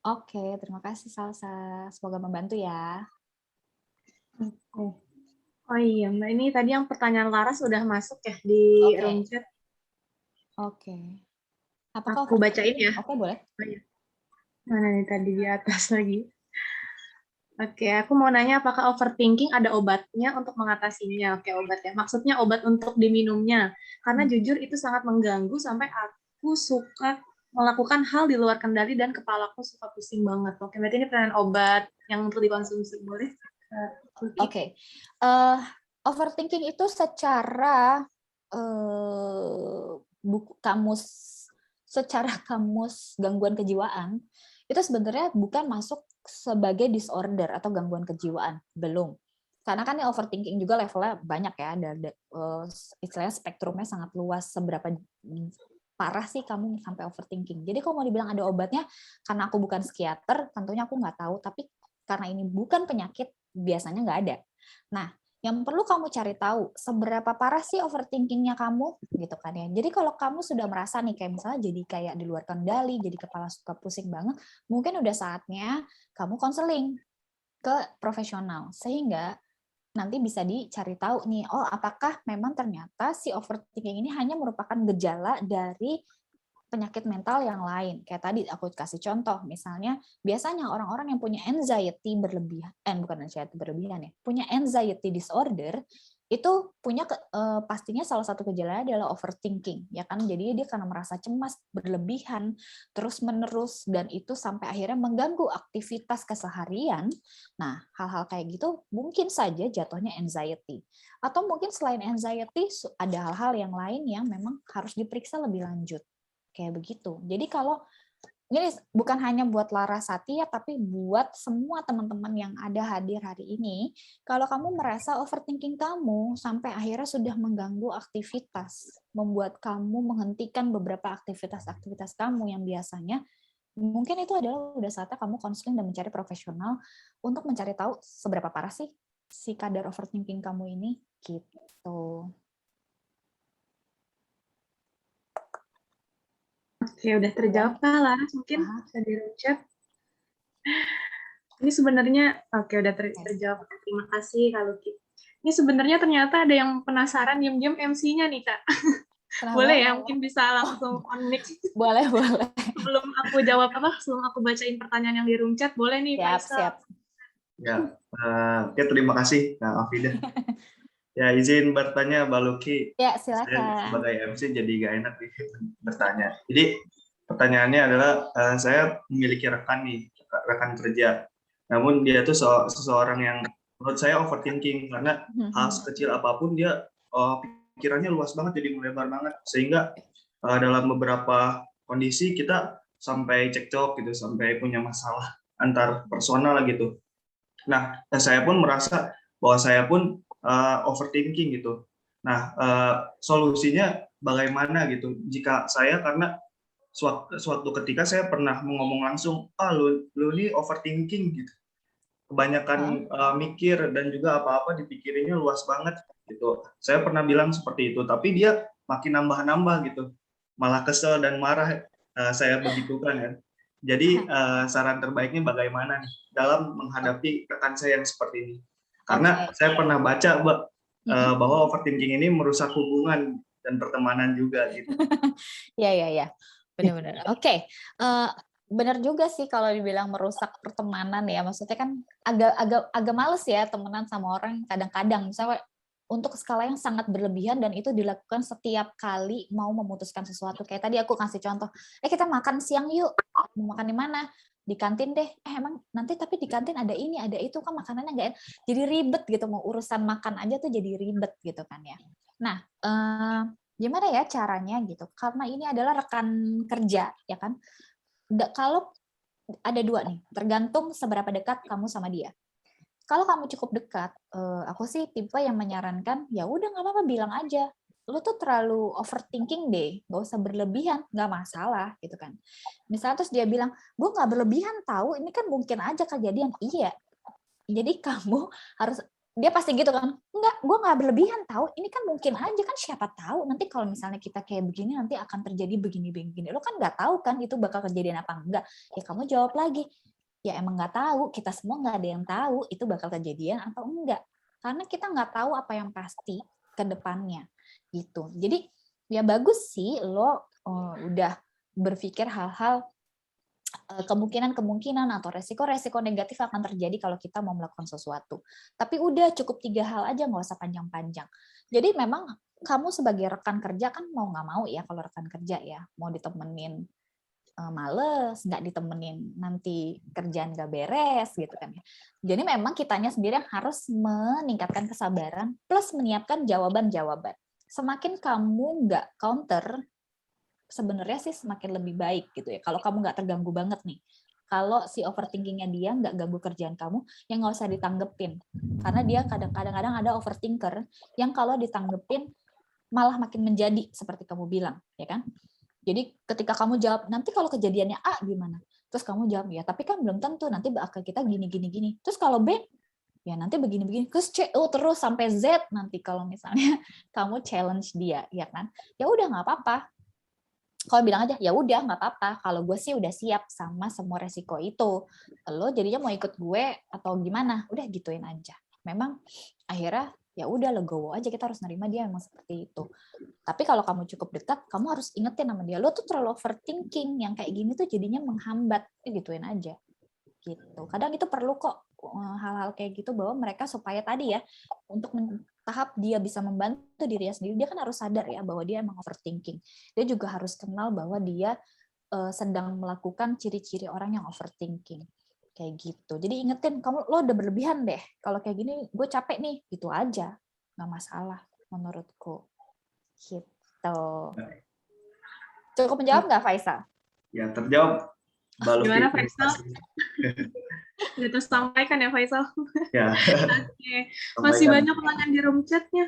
Oke, terima kasih Salsa. Semoga membantu ya. Oke. Oh iya, Mbak, ini tadi yang pertanyaan Laras sudah masuk ya di room chat. Oke. Apakah aku bacain ya? Oke, boleh. Mana nih tadi di atas lagi? Oke, aku mau nanya apakah overthinking ada obatnya untuk mengatasinya? Oke, obatnya. Maksudnya obat untuk diminumnya. Karena jujur itu sangat mengganggu sampai aku suka melakukan hal di luar kendali dan kepalaku suka pusing banget. Oke, berarti ini pengen obat yang untuk dikonsumsi, boleh? Oke. Overthinking itu secara kamus gangguan kejiwaan itu sebenarnya bukan masuk sebagai disorder atau gangguan kejiwaan, belum. Karena kan overthinking juga levelnya banyak ya, ada istilahnya spektrumnya sangat luas, seberapa parah sih kamu sampai overthinking. Jadi kalau mau dibilang ada obatnya, karena aku bukan psikiater, tentunya aku nggak tahu, tapi karena ini bukan penyakit, biasanya nggak ada. Nah, yang perlu kamu cari tahu, seberapa parah sih overthinkingnya kamu, gitu kan ya. Jadi kalau kamu sudah merasa nih, kayak misalnya jadi kayak di luar kendali, jadi kepala suka pusing banget, mungkin udah saatnya kamu konseling ke profesional, sehingga nanti bisa dicari tahu nih, oh apakah memang ternyata si overthinking ini hanya merupakan gejala dari penyakit mental yang lain. Kayak tadi aku kasih contoh, misalnya biasanya orang-orang yang punya anxiety berlebihan, bukan anxiety berlebihan ya, punya anxiety disorder, itu punya pastinya salah satu gejala adalah overthinking, ya kan? Jadi dia karena merasa cemas berlebihan, terus-menerus, dan itu sampai akhirnya mengganggu aktivitas keseharian. Nah, hal-hal kayak gitu mungkin saja jatuhnya anxiety. Atau mungkin selain anxiety, ada hal-hal yang lain yang memang harus diperiksa lebih lanjut. Kayak begitu. Jadi kalau ini bukan hanya buat Larasati ya, tapi buat semua teman-teman yang ada hadir hari ini. Kalau kamu merasa overthinking kamu sampai akhirnya sudah mengganggu aktivitas, membuat kamu menghentikan beberapa aktivitas-aktivitas kamu yang biasanya, mungkin itu adalah udah saatnya kamu konseling dan mencari profesional untuk mencari tahu seberapa parah sih si kadar overthinking kamu ini, gitu. Oke, udah terjawab Kak Laras, mungkin bisa di-chat. Ini sebenarnya, oke udah terjawab. Terima kasih Kak Luki. Ini sebenarnya ternyata ada yang penasaran diam-diam MC-nya nih Kak. Kenapa? Boleh ya, mungkin bisa langsung on mic. Boleh. Sebelum aku jawab sebelum aku bacain pertanyaan yang di room chat, boleh nih Pak Isa. Ya, terima kasih Kak Afida. Ya, izin bertanya Mbak Luki. Ya, silakan. Saya sebagai MC jadi gak enak bertanya. Jadi pertanyaannya adalah saya memiliki rekan kerja. Namun dia tuh seseorang yang menurut saya overthinking karena hal sekecil apapun dia pikirannya luas banget, jadi melebar banget, sehingga dalam beberapa kondisi kita sampai cekcok gitu, sampai punya masalah antar personal gitu. Nah, saya pun merasa bahwa saya pun overthinking gitu. Nah, solusinya bagaimana gitu? Jika saya, karena suatu ketika saya pernah ngomong langsung, lu ini overthinking gitu. Kebanyakan mikir dan juga apa-apa dipikirinnya luas banget gitu. Saya pernah bilang seperti itu, tapi dia makin nambah-nambah gitu. Malah kesel dan marah saya begitukan ya. Jadi saran terbaiknya bagaimana nih dalam menghadapi rekan saya yang seperti ini? Karena saya pernah baca bahwa overthinking ini merusak hubungan dan pertemanan juga gitu. Ya. Benar-benar. Oke. Benar juga sih kalau dibilang merusak pertemanan ya. Maksudnya kan agak males ya temenan sama orang kadang-kadang. Misalnya untuk skala yang sangat berlebihan dan itu dilakukan setiap kali mau memutuskan sesuatu. Kayak tadi aku kasih contoh, kita makan siang yuk. Mau makan di mana? Di kantin deh. Emang nanti tapi di kantin ada ini, ada itu, kan makanannya nggak enak. Jadi ribet gitu, mau urusan makan aja tuh jadi ribet gitu kan ya. Nah, gimana ya caranya gitu? Karena ini adalah rekan kerja, ya kan? Kalau ada dua nih, tergantung seberapa dekat kamu sama dia. Kalau kamu cukup dekat, aku sih tipe yang menyarankan, ya udah nggak apa-apa, bilang aja. Lu tuh terlalu overthinking deh, nggak usah berlebihan, nggak masalah gitu kan. Misalnya terus dia bilang, gue nggak berlebihan tahu, ini kan mungkin aja kejadian. Iya. Jadi kamu harus, dia pasti gitu kan, enggak, gue nggak berlebihan tahu, ini kan mungkin aja, kan siapa tahu nanti kalau misalnya kita kayak begini nanti akan terjadi begini. Lo kan nggak tahu kan itu bakal kejadian apa enggak. Ya kamu jawab lagi, ya emang nggak tahu, kita semua nggak ada yang tahu itu bakal kejadian atau enggak, karena kita nggak tahu apa yang pasti ke depannya gitu. Jadi ya bagus sih lo udah berpikir hal-hal kemungkinan atau resiko negatif akan terjadi kalau kita mau melakukan sesuatu. Tapi udah cukup 3 hal aja, nggak usah panjang-panjang. Jadi memang kamu sebagai rekan kerja kan mau nggak mau ya, kalau rekan kerja ya mau ditemenin males, nggak ditemenin nanti kerjaan nggak beres gitu kan ya. Jadi memang kitanya sendiri yang harus meningkatkan kesabaran plus menyiapkan jawaban-jawaban. Semakin kamu nggak counter, sebenarnya sih semakin lebih baik gitu ya. Kalau kamu nggak terganggu banget nih. Kalau si overthinkingnya dia nggak ganggu kerjaan kamu, yang nggak usah ditanggepin. Karena dia kadang-kadang ada overthinker yang kalau ditanggepin malah makin menjadi seperti kamu bilang, ya kan? Jadi ketika kamu jawab, nanti kalau kejadiannya A gimana? Terus kamu jawab, ya tapi kan belum tentu, nanti bakal kita gini. Terus kalau B, ya nanti begini. Terus C, terus sampai Z nanti kalau misalnya kamu challenge dia, ya kan? Ya udah nggak apa-apa. Kalau bilang aja, ya udah nggak apa-apa. Kalau gue sih udah siap sama semua resiko itu. Lo jadinya mau ikut gue atau gimana? Udah gituin aja. Memang akhirnya ya udah legowo aja, kita harus nerima dia memang seperti itu. Tapi kalau kamu cukup dekat, kamu harus ingetin sama dia, lo tuh terlalu overthinking, yang kayak gini tuh jadinya menghambat, gituin aja. Gitu. Kadang itu perlu kok hal-hal kayak gitu, bahwa mereka supaya tadi ya, untuk tahap dia bisa membantu dirinya sendiri, dia kan harus sadar ya bahwa dia emang overthinking. Dia juga harus kenal bahwa dia sedang melakukan ciri-ciri orang yang overthinking. Kayak gitu. Jadi ingetin, lo udah berlebihan deh. Kalau kayak gini, gue capek nih. Gitu aja. Nggak masalah menurutku. Gitu. Cukup menjawab nggak, Faisal? Ya, terjawab. Mbak Luki, Gimana terima Faisal? kasih. Sudah tersampaikan ya Faisal? Ya, Oke. Masih sampaikan. banyak pelanggan di room chatnya.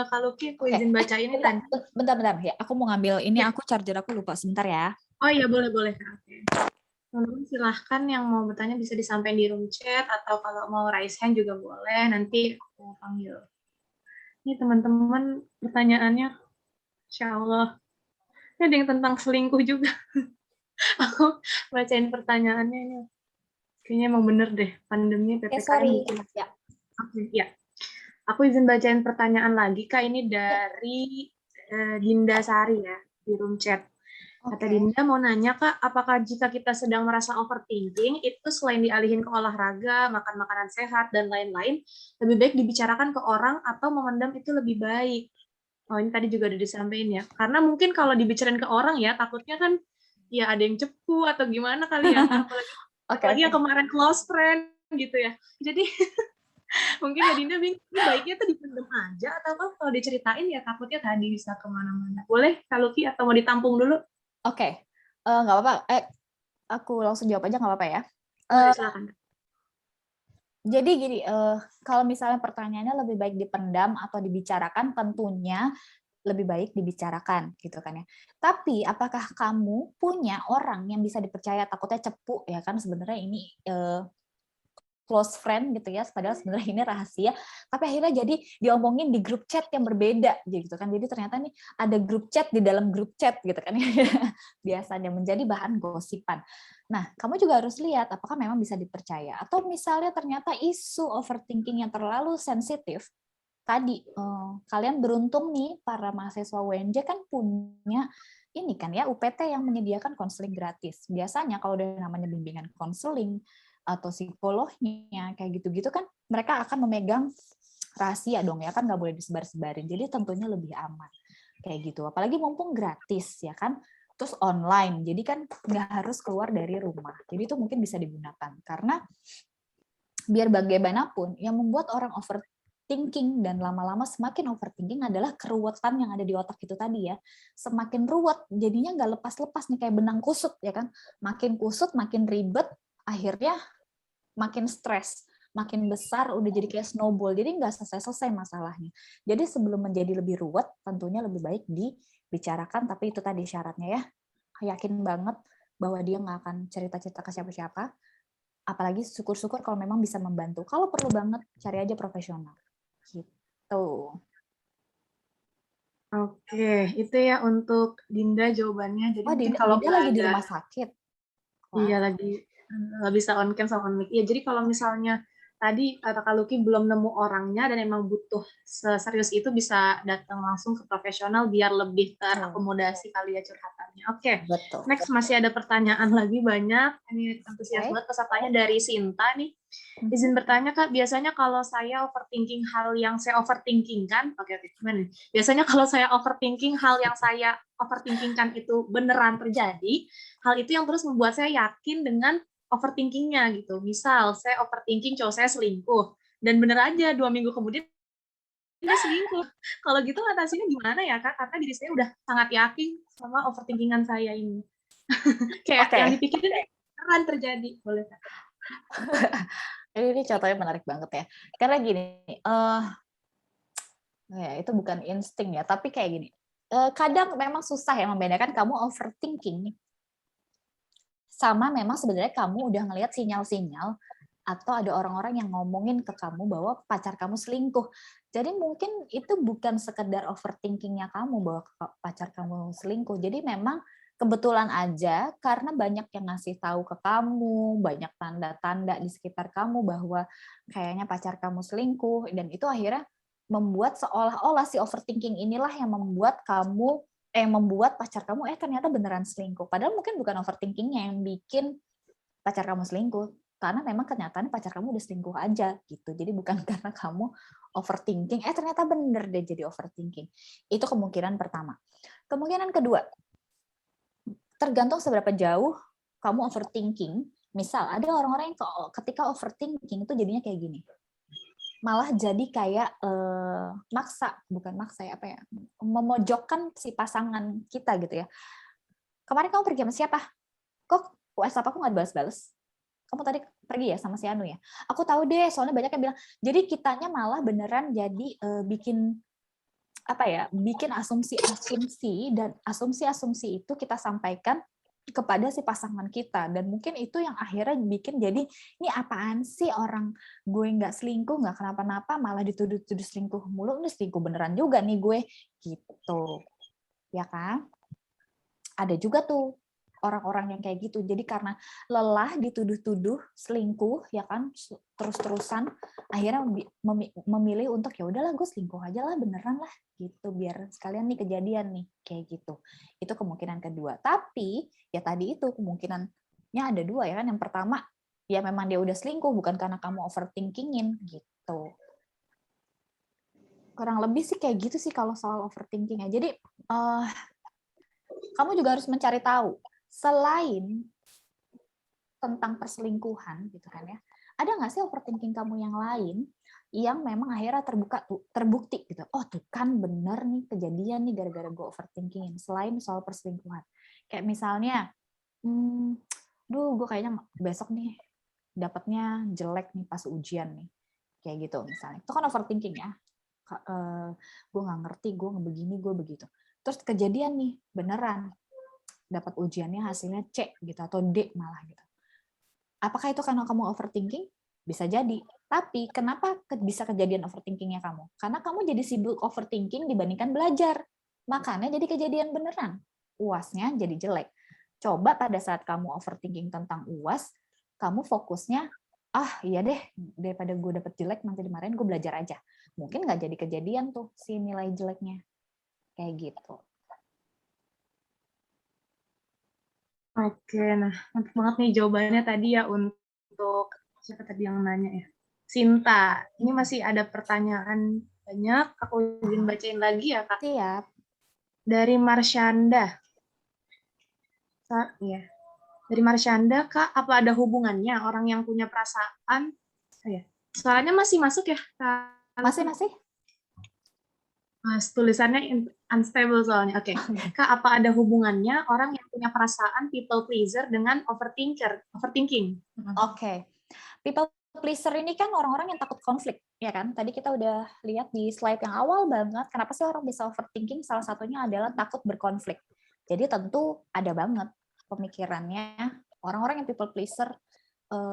Kak Luki, aku izin baca ini tadi. Bentar ya, aku mau ngambil ini, aku charger aku lupa sebentar ya. Oh iya, boleh. Oke. Teman-teman silahkan yang mau bertanya bisa disampaikan di room chat, atau kalau mau raise hand juga boleh, nanti aku panggil. Ini teman-teman pertanyaannya, Insya Allah. Ini ada yang tentang selingkuh juga. Aku bacain pertanyaannya ini. Kayaknya emang bener deh, pandemi PPKM Sorry. bikin. Ya. Oke, ya. Aku izin bacain pertanyaan lagi, Kak. Ini dari Dinda Sari ya, di room chat. Kata Dinda mau nanya, Kak, apakah jika kita sedang merasa overthinking, itu selain dialihin ke olahraga, makan makanan sehat, dan lain-lain, lebih baik dibicarakan ke orang atau memendam itu lebih baik? Oh, ini tadi juga udah disampaikan ya. Karena mungkin kalau dibicarain ke orang ya, takutnya kan ya ada yang cepu atau gimana kali ya. Apalagi yang kemarin close friend gitu ya. Jadi mungkin ya Dinda bingung, ini baiknya tuh dipendam aja atau apa kalau diceritain ya takutnya tadi bisa kemana-mana. Boleh Kak Luki atau mau ditampung dulu? Oke, nggak apa-apa. Aku langsung jawab aja nggak apa-apa ya. Silakan. Jadi gini, kalau misalnya pertanyaannya lebih baik dipendam atau dibicarakan, tentunya lebih baik dibicarakan gitu kan ya. Tapi apakah kamu punya orang yang bisa dipercaya, takutnya cepu ya kan, sebenarnya ini close friend gitu ya, padahal sebenarnya ini rahasia, tapi akhirnya jadi diomongin di grup chat yang berbeda gitu kan. Jadi ternyata nih ada grup chat di dalam grup chat gitu kan ya. Biasanya menjadi bahan gosipan. Nah, kamu juga harus lihat apakah memang bisa dipercaya, atau misalnya ternyata isu overthinking yang terlalu sensitif. Tadi kalian beruntung nih para mahasiswa UNJ kan punya ini kan ya, UPT yang menyediakan konseling gratis. Biasanya kalau udah namanya bimbingan konseling atau psikolognya kayak gitu-gitu kan mereka akan memegang rahasia dong ya kan, nggak boleh disebar-sebarin, jadi tentunya lebih aman kayak gitu, apalagi mumpung gratis ya kan, terus online, jadi kan nggak harus keluar dari rumah, jadi itu mungkin bisa digunakan. Karena biar bagaimanapun yang membuat orang overthinking dan lama-lama semakin overthinking adalah keruwetan yang ada di otak itu tadi ya. Semakin ruwet jadinya nggak lepas-lepas nih, kayak benang kusut ya kan, makin kusut makin ribet, akhirnya makin stres, makin besar, udah jadi kayak snowball, jadi nggak selesai-selesai masalahnya. Jadi sebelum menjadi lebih ruwet, tentunya lebih baik dibicarakan, tapi itu tadi syaratnya ya, yakin banget bahwa dia nggak akan cerita-cerita ke siapa-siapa, apalagi syukur-syukur kalau memang bisa membantu. Kalau perlu banget, cari aja profesional. Gitu. Oke, itu ya untuk Dinda jawabannya. Jadi mungkin kalau Dinda lagi di rumah sakit. Iya, lagi nggak bisa on cam sama on mic. Iya, jadi kalau misalnya tadi kata Kak Luki belum nemu orangnya dan emang butuh serius itu, bisa datang langsung ke profesional biar lebih terakomodasi kali ya curhatannya. Oke, next masih ada pertanyaan lagi banyak. Ini antusias banget pesertanya dari Sinta nih. Izin bertanya Kak, biasanya kalau saya overthinking hal yang saya overthinkingkan, oke, gimana nih? Biasanya kalau saya overthinking hal yang saya overthinkingkan itu beneran terjadi, hal itu yang terus membuat saya yakin dengan overthinkingnya gitu. Misal saya overthinking cowok saya selingkuh, dan bener aja 2 minggu kemudian dia selingkuh. Kalau gitu atasinya gimana ya Kak? Karena diri saya udah sangat yakin sama overthinkingan saya ini. Kayak yang dipikirin beneran terjadi. Boleh Kak? Ini contohnya menarik banget ya. Karena gini, ya itu bukan insting ya, tapi kayak gini. Kadang memang susah ya membedakan kamu overthinking sama memang sebenarnya kamu udah ngelihat sinyal-sinyal atau ada orang-orang yang ngomongin ke kamu bahwa pacar kamu selingkuh. Jadi mungkin itu bukan sekedar overthinkingnya kamu bahwa pacar kamu selingkuh. Jadi memang kebetulan aja karena banyak yang ngasih tahu ke kamu, banyak tanda-tanda di sekitar kamu bahwa kayaknya pacar kamu selingkuh, dan itu akhirnya membuat seolah-olah si overthinking inilah yang membuat kamu membuat pacar kamu ternyata beneran selingkuh. Padahal mungkin bukan overthinkingnya yang bikin pacar kamu selingkuh, karena memang kenyataannya pacar kamu udah selingkuh aja gitu. Jadi bukan karena kamu overthinking, ternyata bener deh jadi overthinking. Itu kemungkinan pertama. Kemungkinan kedua, tergantung seberapa jauh kamu overthinking. Misal ada orang-orang yang ketika overthinking itu jadinya kayak gini, malah jadi kayak memojokkan si pasangan kita gitu ya. Kemarin kamu pergi sama siapa? Kok WhatsApp aku nggak dibalas-balas. Kamu tadi pergi ya sama si Anu ya? Aku tahu deh, soalnya banyak yang bilang, jadi kitanya malah beneran jadi bikin apa ya? Bikin asumsi-asumsi, dan asumsi-asumsi itu kita sampaikan kepada si pasangan kita, dan mungkin itu yang akhirnya bikin jadi ini apaan sih, orang gue nggak selingkuh, nggak kenapa-napa, malah dituduh-tuduh selingkuh mulu, ini selingkuh beneran juga nih gue, gitu ya kan? Ada juga tuh orang-orang yang kayak gitu. Jadi karena lelah dituduh-tuduh selingkuh ya kan, terus-terusan akhirnya memilih untuk ya udahlah gue selingkuh aja lah, beneran lah gitu, biar sekalian nih kejadian nih kayak gitu. Itu kemungkinan kedua. Tapi ya tadi itu kemungkinannya ada dua ya kan. Yang pertama ya memang dia udah selingkuh, bukan karena kamu overthinkingin gitu. Kurang lebih sih kayak gitu sih kalau soal overthinking ya. Jadi kamu juga harus mencari tahu, selain tentang perselingkuhan gitu kan ya, ada nggak sih overthinking kamu yang lain yang memang akhirnya terbukti gitu, oh tuh kan bener nih kejadian nih gara-gara gue overthinking, selain soal perselingkuhan. Kayak misalnya, duh gue kayaknya besok nih dapatnya jelek nih pas ujian nih, kayak gitu misalnya, itu kan overthinking ya. Gue nggak ngerti, gue begini, gue begitu. Terus kejadian nih, beneran dapat ujiannya hasilnya C gitu atau D malah gitu. Apakah itu karena kamu overthinking? Bisa jadi. Tapi kenapa bisa kejadian overthinkingnya kamu? Karena kamu jadi sibuk overthinking dibandingkan belajar. Makanya jadi kejadian beneran. UAS-nya jadi jelek. Coba pada saat kamu overthinking tentang UAS, kamu fokusnya, iya deh, daripada gue dapet jelek nanti dimarahin, gue belajar aja. Mungkin nggak jadi kejadian tuh si nilai jeleknya. Kayak gitu. Oke, nah mantap banget nih jawabannya tadi ya untuk siapa tadi yang nanya ya? Sinta. Ini masih ada pertanyaan banyak. Aku izin bacain lagi ya, Kak. Siap. Dari Marsyanda. Ya. Dari Marsyanda, Kak, apa ada hubungannya orang yang punya perasaan? Suaranya masih masuk ya? Masih. Mas, tulisannya unstable soalnya. Oke. Kak, apa ada hubungannya orang yang punya perasaan people pleaser dengan overthinking? Oke. People pleaser ini kan orang-orang yang takut konflik, ya kan? Tadi kita udah lihat di slide yang awal banget, kenapa sih orang bisa overthinking? Salah satunya adalah takut berkonflik. Jadi tentu ada banget pemikirannya orang-orang yang people pleaser,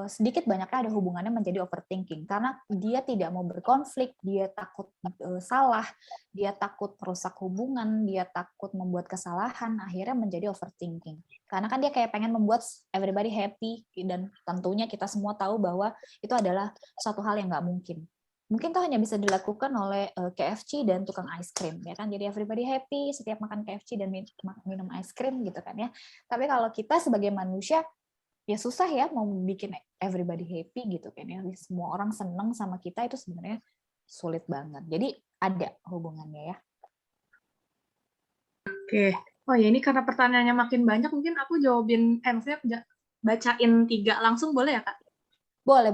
sedikit banyaknya ada hubungannya menjadi overthinking karena dia tidak mau berkonflik, dia takut salah, dia takut merusak hubungan, dia takut membuat kesalahan, akhirnya menjadi overthinking. Karena kan dia kayak pengen membuat everybody happy, dan tentunya kita semua tahu bahwa itu adalah suatu hal yang nggak mungkin. Mungkin itu hanya bisa dilakukan oleh KFC dan tukang ice cream, ya kan? Jadi everybody happy setiap makan KFC dan minum ice cream gitu kan ya. Tapi kalau kita sebagai manusia ya susah ya mau bikin everybody happy gitu kan ya. Semua orang seneng sama kita itu sebenarnya sulit banget. Jadi ada hubungannya ya. Oke. Oh ya, ini karena pertanyaannya makin banyak, mungkin aku jawabin, maksudnya bacain 3 langsung boleh ya, Kak? Boleh.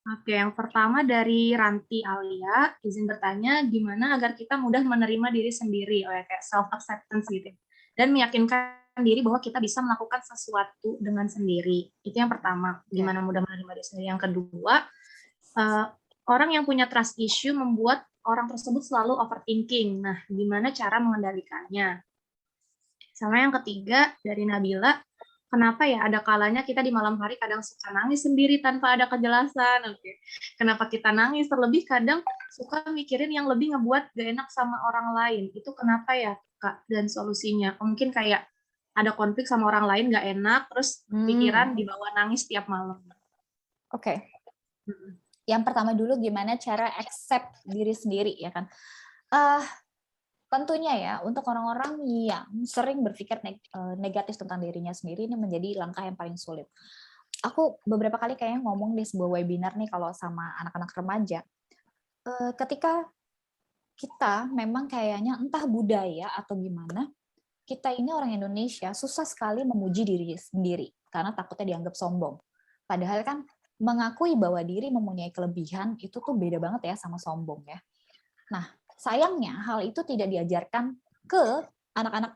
Oke, yang pertama dari Ranti Alia, izin bertanya, gimana agar kita mudah menerima diri sendiri, kayak self-acceptance gitu, dan meyakinkan diri bahwa kita bisa melakukan sesuatu dengan sendiri. Itu yang pertama, gimana mudah menerima diri sendiri. Yang kedua, orang yang punya trust issue membuat orang tersebut selalu overthinking. Nah, gimana cara mengendalikannya? Sama yang ketiga, dari Nabila, kenapa ya ada kalanya kita di malam hari kadang suka nangis sendiri tanpa ada kejelasan? Oke. Kenapa kita nangis? Terlebih kadang suka mikirin yang lebih ngebuat gak enak sama orang lain. Itu kenapa ya, Kak? Dan solusinya? Mungkin kayak ada konflik sama orang lain gak enak, terus pikiran dibawa nangis tiap malam. Oke. Yang pertama dulu gimana cara accept diri sendiri, ya kan? Tentunya ya, untuk orang-orang yang sering berpikir negatif tentang dirinya sendiri, ini menjadi langkah yang paling sulit. Aku beberapa kali kayaknya ngomong di sebuah webinar nih kalau sama anak-anak remaja, ketika kita memang kayaknya entah budaya atau gimana, kita ini orang Indonesia susah sekali memuji diri sendiri, karena takutnya dianggap sombong. Padahal kan mengakui bahwa diri mempunyai kelebihan, itu tuh beda banget ya sama sombong ya. Nah, sayangnya hal itu tidak diajarkan ke anak-anak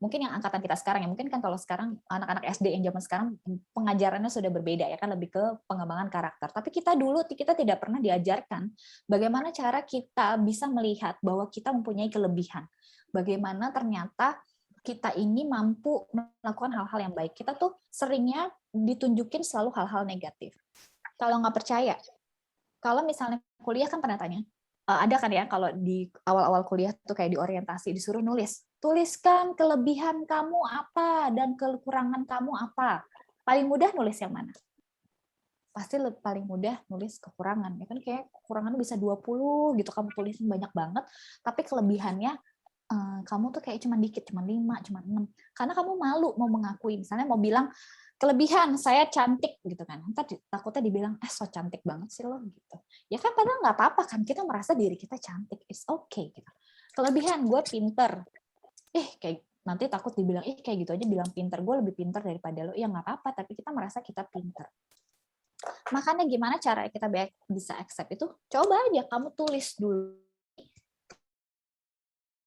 mungkin yang angkatan kita sekarang ya, mungkin kan kalau sekarang anak-anak SD yang zaman sekarang pengajarannya sudah berbeda ya kan, lebih ke pengembangan karakter. Tapi kita dulu kita tidak pernah diajarkan bagaimana cara kita bisa melihat bahwa kita mempunyai kelebihan. Bagaimana ternyata kita ini mampu melakukan hal-hal yang baik. Kita tuh seringnya ditunjukin selalu hal-hal negatif. Kalau nggak percaya, kalau misalnya kuliah kan pernah tanya, ada kan ya kalau di awal-awal kuliah tuh kayak di orientasi disuruh tuliskan kelebihan kamu apa dan kekurangan kamu apa. Paling mudah nulis yang mana? Pasti paling mudah nulis kekurangan. Ya kan kayak kekurangannya bisa 20 gitu kamu tulisin banyak banget, tapi kelebihannya kamu tuh kayak cuma dikit, cuma 5, cuma 6. Karena kamu malu mau mengakui, misalnya mau bilang kelebihan saya cantik gitu kan, ntar takutnya dibilang so cantik banget sih lo gitu. Ya kan padahal nggak apa-apa kan, kita merasa diri kita cantik, it's okay gitu. Kelebihan gue pinter, kayak nanti takut dibilang kayak gitu aja bilang pinter, gue lebih pinter daripada lo. Ya nggak apa-apa, tapi kita merasa kita pinter. Makanya gimana cara kita bisa accept itu? Coba aja kamu tulis dulu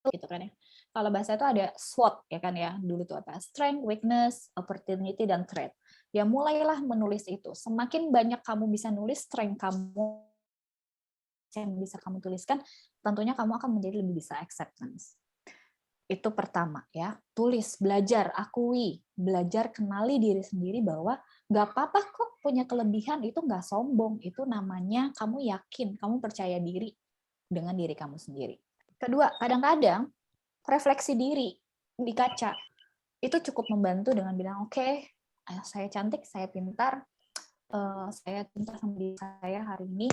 gitu kan ya. Kalau bahasa itu ada SWOT ya kan ya. Dulu tuh apa? Strength, weakness, opportunity, dan threat. Ya mulailah menulis itu. Semakin banyak kamu bisa nulis strength kamu yang bisa kamu tuliskan, tentunya kamu akan menjadi lebih bisa acceptance. Itu pertama ya. Tulis, belajar, akui, belajar kenali diri sendiri bahwa nggak apa-apa kok punya kelebihan, itu nggak sombong. Itu namanya kamu yakin, kamu percaya diri dengan diri kamu sendiri. Kedua, kadang-kadang refleksi diri di kaca itu cukup membantu dengan bilang oke, saya cantik, saya pintar, saya pintar sama diri saya hari ini,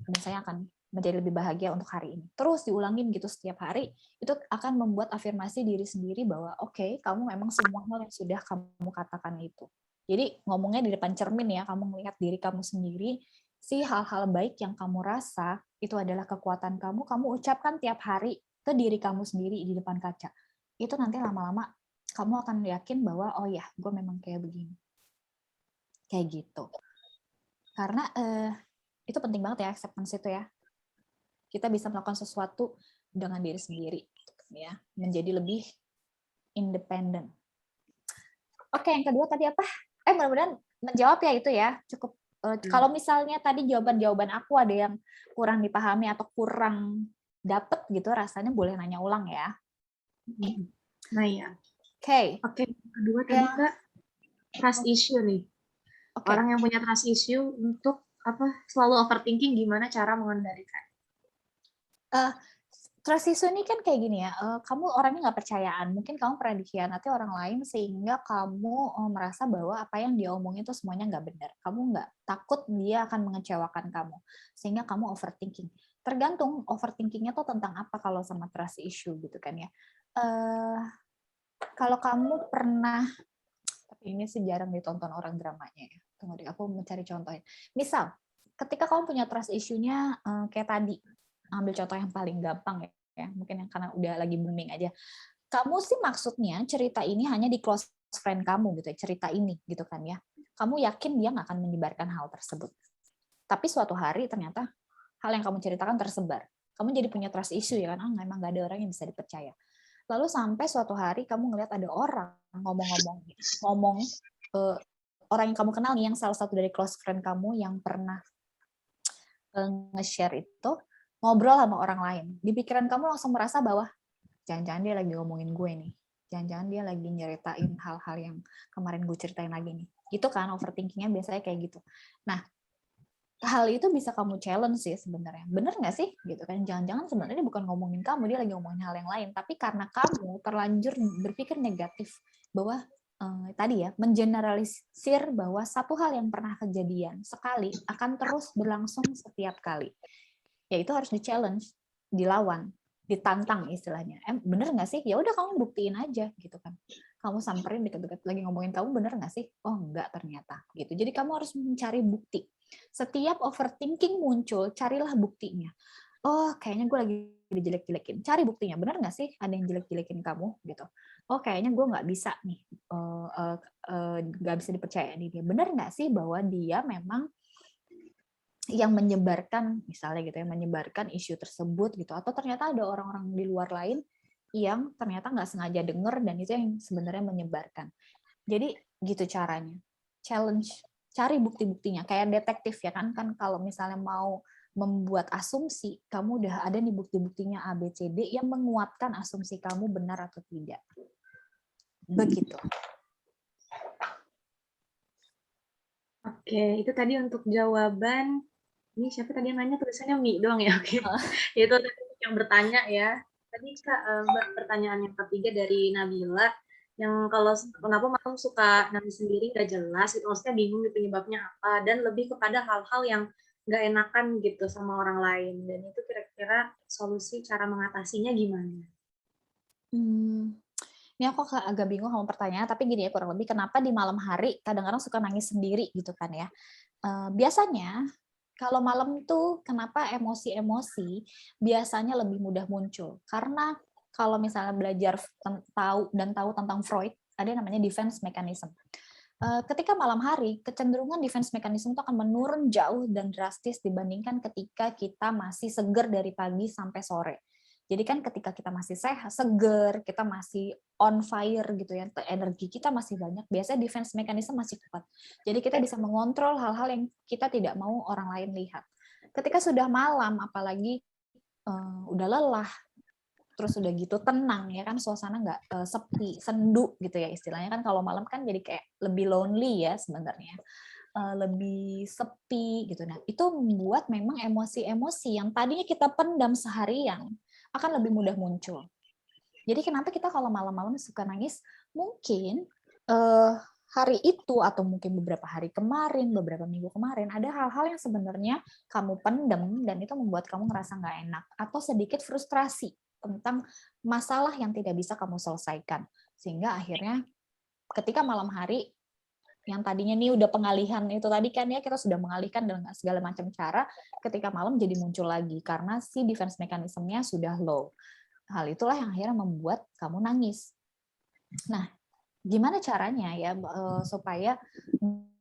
dan saya akan menjadi lebih bahagia untuk hari ini. Terus diulangin gitu setiap hari, itu akan membuat afirmasi diri sendiri bahwa oke, kamu memang semua hal yang sudah kamu katakan itu. Jadi ngomongnya di depan cermin ya, kamu melihat diri kamu sendiri, si hal-hal baik yang kamu rasa itu adalah kekuatan kamu ucapkan tiap hari ke diri kamu sendiri di depan kaca. Itu nanti lama-lama kamu akan yakin bahwa oh ya, gue memang kayak begini. Kayak gitu. Karena itu penting banget ya acceptance itu ya. Kita bisa melakukan sesuatu dengan diri sendiri ya, menjadi lebih independen. Oke, yang kedua tadi apa? Mudah-mudahan menjawab ya itu ya. Cukup kalau misalnya tadi jawaban-jawaban aku ada yang kurang dipahami atau kurang dapet gitu, rasanya boleh nanya ulang ya. Nah ya. Oke. Kedua tadi Kak, trust issue nih. Orang yang punya trust issue untuk selalu overthinking, gimana cara mengendalikan? Trust issue ini kan kayak gini ya, kamu orangnya nggak percayaan, mungkin kamu pernah dikhianati orang lain sehingga kamu merasa bahwa apa yang dia omongin itu semuanya nggak benar. Kamu nggak takut dia akan mengecewakan kamu, sehingga kamu overthinking. Tergantung overthinkingnya tuh tentang apa kalau sama trust issue gitu kan ya. Kalau kamu pernah, tapi ini sih jarang ditonton orang dramanya ya. Tunggu deh, aku mencari contohnya. Misal, ketika kamu punya trust issue-nya kayak tadi, ambil contoh yang paling gampang ya, mungkin yang karena udah lagi booming aja. Kamu sih maksudnya cerita ini hanya di close friend kamu gitu ya, cerita ini gitu kan ya. Kamu yakin dia nggak akan menyebarkan hal tersebut. Tapi suatu hari ternyata hal yang kamu ceritakan tersebar. Kamu jadi punya trust issue ya kan, memang nggak ada orang yang bisa dipercaya. Lalu sampai suatu hari kamu ngelihat ada orang ngomong orang yang kamu kenal nih, yang salah satu dari close friend kamu yang pernah nge-share itu, ngobrol sama orang lain. Di pikiran kamu langsung merasa bahwa jangan-jangan dia lagi ngomongin gue nih. Jangan-jangan dia lagi nyeritain hal-hal yang kemarin gue ceritain lagi nih. Itu kan overthinkingnya biasanya kayak gitu. Nah, hal itu bisa kamu challenge sih sebenarnya. Bener nggak sih? Gitu kan. Jangan-jangan sebenarnya bukan ngomongin kamu, dia lagi ngomongin hal yang lain. Tapi karena kamu terlanjur berpikir negatif bahwa tadi ya, mengeneralisir bahwa satu hal yang pernah kejadian sekali akan terus berlangsung setiap kali. Ya itu harus di-challenge, dilawan, ditantang istilahnya. Bener nggak sih? Ya udah kamu buktiin aja gitu kan. Kamu samperin deket-deket lagi ngomongin kamu, bener nggak sih? Oh enggak ternyata gitu. Jadi kamu harus mencari bukti. Setiap overthinking muncul, carilah buktinya. Oh kayaknya gue lagi dijelek-jelekin. Cari buktinya. Bener nggak sih ada yang jelek-jelekin kamu gitu? Oh kayaknya gue nggak bisa nih, nggak bisa dipercaya nih dia. Bener nggak sih bahwa dia memang yang menyebarkan, misalnya gitu ya, menyebarkan isu tersebut gitu, atau ternyata ada orang-orang di luar lain yang ternyata nggak sengaja denger dan itu yang sebenarnya menyebarkan. Jadi gitu caranya. Challenge, cari bukti-buktinya. Kayak detektif ya kan kalau misalnya mau membuat asumsi, kamu udah ada nih bukti-buktinya A, B, C, D yang menguatkan asumsi kamu benar atau tidak. Begitu. Oke, itu tadi untuk jawaban. Ini siapa tadi yang nanya tulisannya Mi doang ya? Oke, itu tadi yang bertanya ya. Tadi Kak, Mbak, pertanyaan yang ketiga dari Nabila, yang kalau kenapa malam suka nangis sendiri nggak jelas, itu maksudnya bingung penyebabnya apa, dan lebih kepada hal-hal yang nggak enakan gitu sama orang lain. Dan itu kira-kira solusi cara mengatasinya gimana? Ini aku agak bingung sama pertanyaan, tapi gini ya kurang lebih, kenapa di malam hari kadang-kadang suka nangis sendiri gitu kan ya. Biasanya kalau malam tuh kenapa emosi-emosi biasanya lebih mudah muncul? Karena kalau misalnya belajar tahu tentang Freud, ada yang namanya defense mechanism. Ketika malam hari, kecenderungan defense mechanism itu akan menurun jauh dan drastis dibandingkan ketika kita masih seger dari pagi sampai sore. Jadi kan ketika kita masih sehat, seger, kita masih on fire gitu ya, energi kita masih banyak, biasanya defense mechanism masih kuat. Jadi kita bisa mengontrol hal-hal yang kita tidak mau orang lain lihat. Ketika sudah malam, apalagi udah lelah, terus udah gitu tenang ya kan, suasana nggak sepi, sendu gitu ya istilahnya kan, kalau malam kan jadi kayak lebih lonely ya sebenarnya. Lebih sepi gitu. Nah, itu membuat memang emosi-emosi yang tadinya kita pendam seharian akan lebih mudah muncul. Jadi kenapa kita kalau malam-malam suka nangis? Mungkin hari itu atau mungkin beberapa hari kemarin, beberapa minggu kemarin, ada hal-hal yang sebenarnya kamu pendem dan itu membuat kamu ngerasa nggak enak atau sedikit frustrasi tentang masalah yang tidak bisa kamu selesaikan. Sehingga akhirnya ketika malam hari yang tadinya nih udah pengalihan itu tadi kan ya, kita sudah mengalihkan dengan segala macam cara, ketika malam jadi muncul lagi karena si defense mechanism-nya sudah low. Hal itulah yang akhirnya membuat kamu nangis. Nah, gimana caranya ya supaya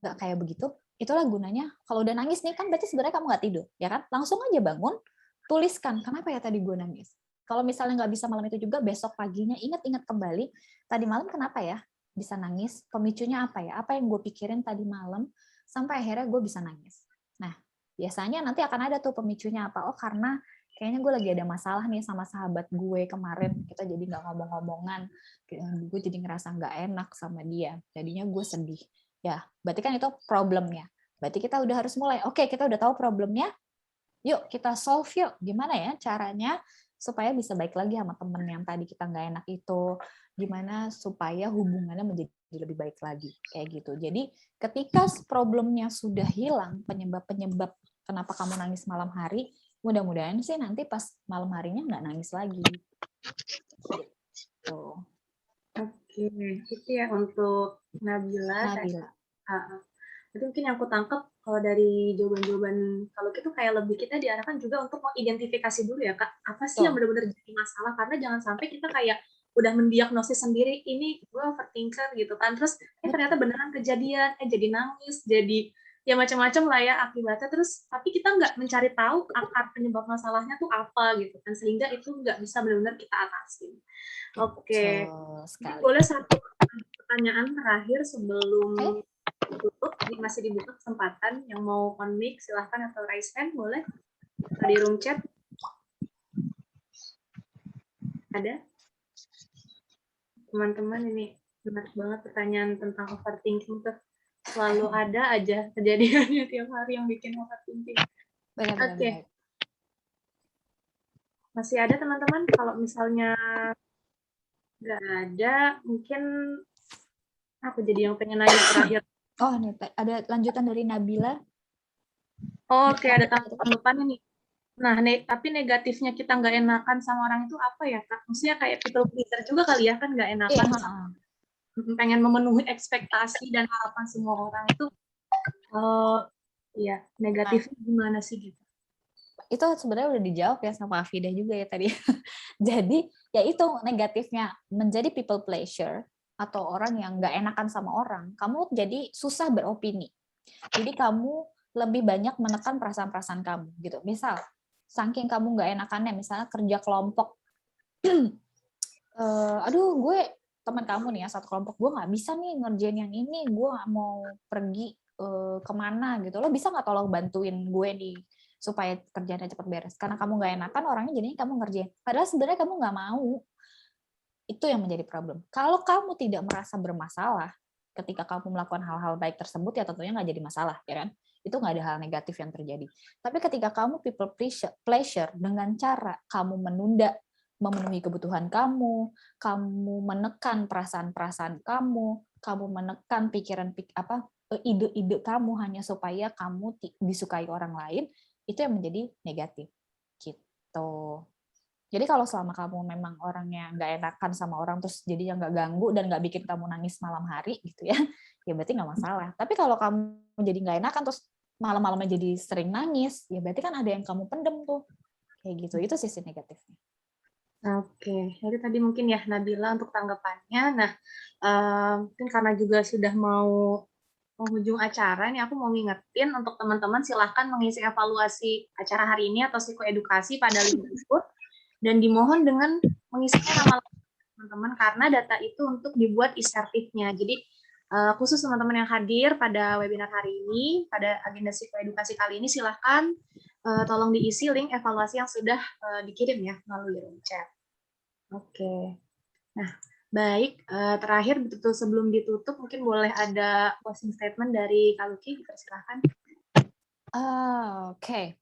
nggak kayak begitu? Itulah gunanya kalau udah nangis nih kan berarti sebenarnya kamu nggak tidur, ya kan? Langsung aja bangun, tuliskan kenapa ya tadi gue nangis. Kalau misalnya nggak bisa malam itu juga, besok paginya ingat-ingat kembali tadi malam kenapa ya bisa nangis, pemicunya apa ya, apa yang gue pikirin tadi malam sampai akhirnya gue bisa nangis. Nah, biasanya nanti akan ada tuh pemicunya apa, oh karena kayaknya gue lagi ada masalah nih sama sahabat gue kemarin, kita jadi nggak ngomong-ngomongan, gue jadi ngerasa nggak enak sama dia, jadinya gue sedih. Ya, berarti kan itu problemnya. Berarti kita udah harus mulai, oke, kita udah tahu problemnya, yuk kita solve yuk. Gimana ya caranya supaya bisa baik lagi sama temen yang tadi kita nggak enak itu, gimana supaya hubungannya menjadi lebih baik lagi, kayak gitu. Jadi ketika problemnya sudah hilang, penyebab-penyebab kenapa kamu nangis malam hari, mudah-mudahan sih nanti pas malam harinya nggak nangis lagi. Tuh. Oke, itu ya untuk Nabila. Itu mungkin yang aku tangkap kalau dari jawaban-jawaban kalau gitu kayak lebih kita diarahkan juga untuk mengidentifikasi dulu ya Kak, apa sih yang benar-benar jadi masalah, karena jangan sampai kita kayak udah mendiagnosis sendiri, ini gue overthinker gitu kan, terus ternyata beneran kejadian, jadi nangis, jadi ya macam-macam lah ya akibatnya, terus tapi kita nggak mencari tahu akar penyebab masalahnya tuh apa gitu kan, sehingga itu nggak bisa benar-benar kita atasi. Oke, boleh satu pertanyaan terakhir sebelum tutup, masih dibuka kesempatan yang mau on mic silahkan atau raise hand boleh di room chat. Ada teman-teman, ini menarik banget pertanyaan tentang overthinking tuh, selalu ada aja kejadiannya tiap hari yang bikin overthinking. Oke. Masih ada teman-teman? Kalau misalnya nggak ada, mungkin aku jadi yang pengen nanya terakhir. Oh, nih ada lanjutan dari Nabila. Oke, ada tanggapan nih. Nah, tapi negatifnya kita nggak enakan sama orang itu apa ya, Kak? Maksudnya kayak people pleaser juga kali ya, kan nggak enakan sama, pengen memenuhi ekspektasi dan harapan semua orang itu. Ya, negatifnya gimana sih gitu? Itu sebenarnya udah dijawab ya sama Afidah juga ya tadi. Jadi, ya itu negatifnya menjadi people pleaser atau orang yang nggak enakan sama orang, kamu jadi susah beropini. Jadi kamu lebih banyak menekan perasaan-perasaan kamu gitu. Misal, saking kamu nggak enakannya, misalnya kerja kelompok, aduh gue teman kamu nih ya, satu kelompok, gue nggak bisa nih ngerjain yang ini, gue nggak mau pergi kemana gitu, lo bisa nggak tolong bantuin gue nih supaya kerjanya cepat beres, karena kamu nggak enakan orangnya jadinya kamu ngerjain, padahal sebenarnya kamu nggak mau. Itu yang menjadi problem. Kalau kamu tidak merasa bermasalah ketika kamu melakukan hal-hal baik tersebut, ya tentunya nggak jadi masalah, ya kan? Itu nggak ada hal negatif yang terjadi. Tapi ketika kamu people pleasure dengan cara kamu menunda memenuhi kebutuhan kamu menekan perasaan-perasaan kamu menekan pikiran ide-ide kamu hanya supaya kamu disukai orang lain, itu yang menjadi negatif. Gitu. Jadi kalau selama kamu memang orangnya nggak enakan sama orang, terus jadinya nggak ganggu dan nggak bikin kamu nangis malam hari gitu ya, ya berarti nggak masalah. Tapi kalau kamu jadi nggak enakan terus malam-malamnya jadi sering nangis, ya berarti kan ada yang kamu pendem tuh, kayak gitu. Itu sisi negatifnya. Oke, jadi tadi mungkin ya Nabila untuk tanggapannya. Nah, mungkin karena juga sudah mau penghujung acara, nih aku mau ngingetin untuk teman-teman silahkan mengisi evaluasi acara hari ini atau psikoedukasi pada libur. Dan dimohon dengan mengisinya nama teman-teman karena data itu untuk dibuat e-sertifnya. Jadi khusus teman-teman yang hadir pada webinar hari ini, pada agenda psikoedukasi kali ini, silahkan tolong diisi link evaluasi yang sudah dikirim ya melalui room chat. Oke. Nah, baik. Terakhir, betul sebelum ditutup, mungkin boleh ada closing statement dari Kak Luki, dipersilahkan. Oke.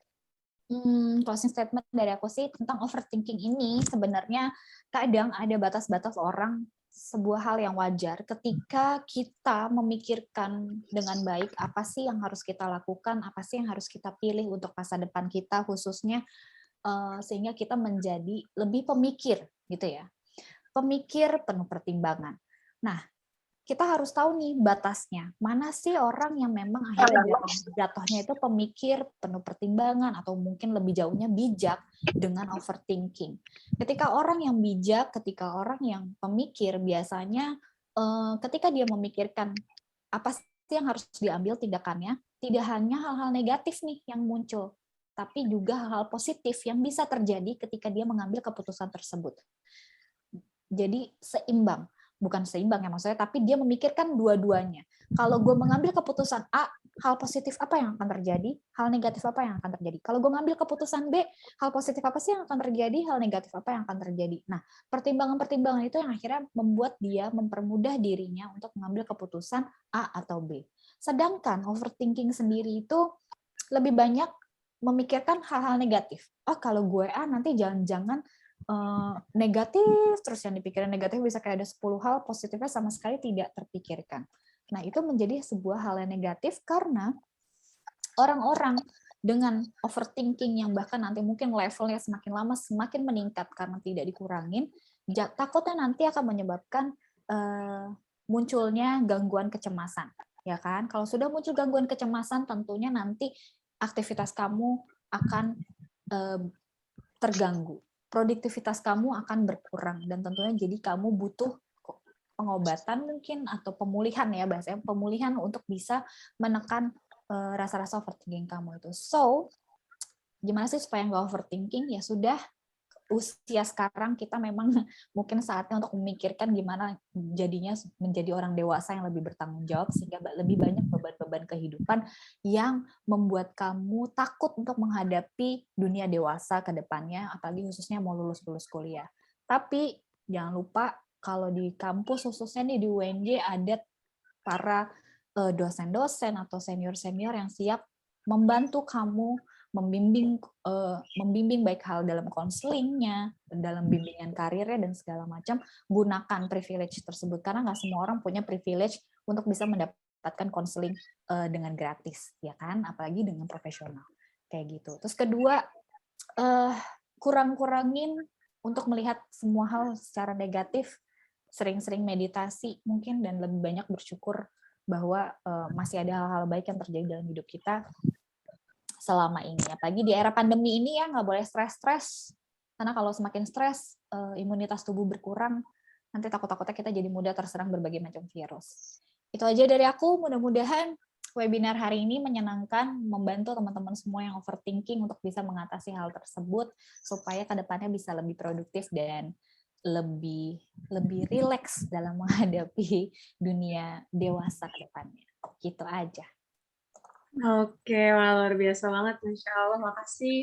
Closing statement dari aku sih tentang overthinking ini, sebenarnya kadang ada batas-batas orang, sebuah hal yang wajar ketika kita memikirkan dengan baik apa sih yang harus kita lakukan, apa sih yang harus kita pilih untuk masa depan kita khususnya, sehingga kita menjadi lebih pemikir gitu ya. Pemikir penuh pertimbangan. Nah, kita harus tahu nih batasnya. Mana sih orang yang memang akhirnya jatuhnya itu pemikir penuh pertimbangan atau mungkin lebih jauhnya bijak dengan overthinking. Ketika orang yang bijak, ketika orang yang pemikir biasanya ketika dia memikirkan apa sih yang harus diambil tindakannya, tidak hanya hal-hal negatif nih yang muncul, tapi juga hal-hal positif yang bisa terjadi ketika dia mengambil keputusan tersebut. Jadi seimbang. Bukan seimbang ya maksudnya, tapi dia memikirkan dua-duanya. Kalau gue mengambil keputusan A, hal positif apa yang akan terjadi, hal negatif apa yang akan terjadi. Kalau gue mengambil keputusan B, hal positif apa sih yang akan terjadi, hal negatif apa yang akan terjadi. Nah, pertimbangan-pertimbangan itu yang akhirnya membuat dia mempermudah dirinya untuk mengambil keputusan A atau B. Sedangkan overthinking sendiri itu lebih banyak memikirkan hal-hal negatif. Oh, kalau gue A nanti jangan-jangan negatif, terus yang dipikirin negatif bisa kayak ada 10 hal, positifnya sama sekali tidak terpikirkan. Nah, itu menjadi sebuah hal yang negatif karena orang-orang dengan overthinking yang bahkan nanti mungkin levelnya semakin lama semakin meningkat karena tidak dikurangin, takutnya nanti akan menyebabkan munculnya gangguan kecemasan. Ya kan? Kalau sudah muncul gangguan kecemasan, tentunya nanti aktivitas kamu akan terganggu. Produktivitas kamu akan berkurang dan tentunya jadi kamu butuh pengobatan mungkin atau pemulihan ya bahasanya, pemulihan untuk bisa menekan rasa-rasa overthinking kamu itu. So, gimana sih supaya nggak overthinking? Ya sudah, usia sekarang kita memang mungkin saatnya untuk memikirkan gimana jadinya menjadi orang dewasa yang lebih bertanggung jawab sehingga lebih banyak beban-beban kehidupan yang membuat kamu takut untuk menghadapi dunia dewasa ke depannya, apalagi khususnya mau lulus kuliah. Tapi jangan lupa kalau di kampus khususnya nih di UNJ ada para dosen-dosen atau senior-senior yang siap membantu kamu membimbing baik hal dalam konselingnya, dalam bimbingan karirnya dan segala macam. Gunakan privilege tersebut karena nggak semua orang punya privilege untuk bisa mendapatkan konseling dengan gratis, ya kan? Apalagi dengan profesional kayak gitu. Terus kedua, kurang-kurangin untuk melihat semua hal secara negatif, sering-sering meditasi mungkin dan lebih banyak bersyukur bahwa masih ada hal-hal baik yang terjadi dalam hidup kita selama ini. Apalagi di era pandemi ini ya nggak boleh stres-stres. Karena kalau semakin stres, imunitas tubuh berkurang, nanti takut-takutnya kita jadi mudah terserang berbagai macam virus. Itu aja dari aku, mudah-mudahan webinar hari ini menyenangkan, membantu teman-teman semua yang overthinking untuk bisa mengatasi hal tersebut, supaya ke depannya bisa lebih produktif dan lebih rileks dalam menghadapi dunia dewasa ke depannya. Gitu aja. Oke, wah, luar biasa banget, Masya Allah. Makasih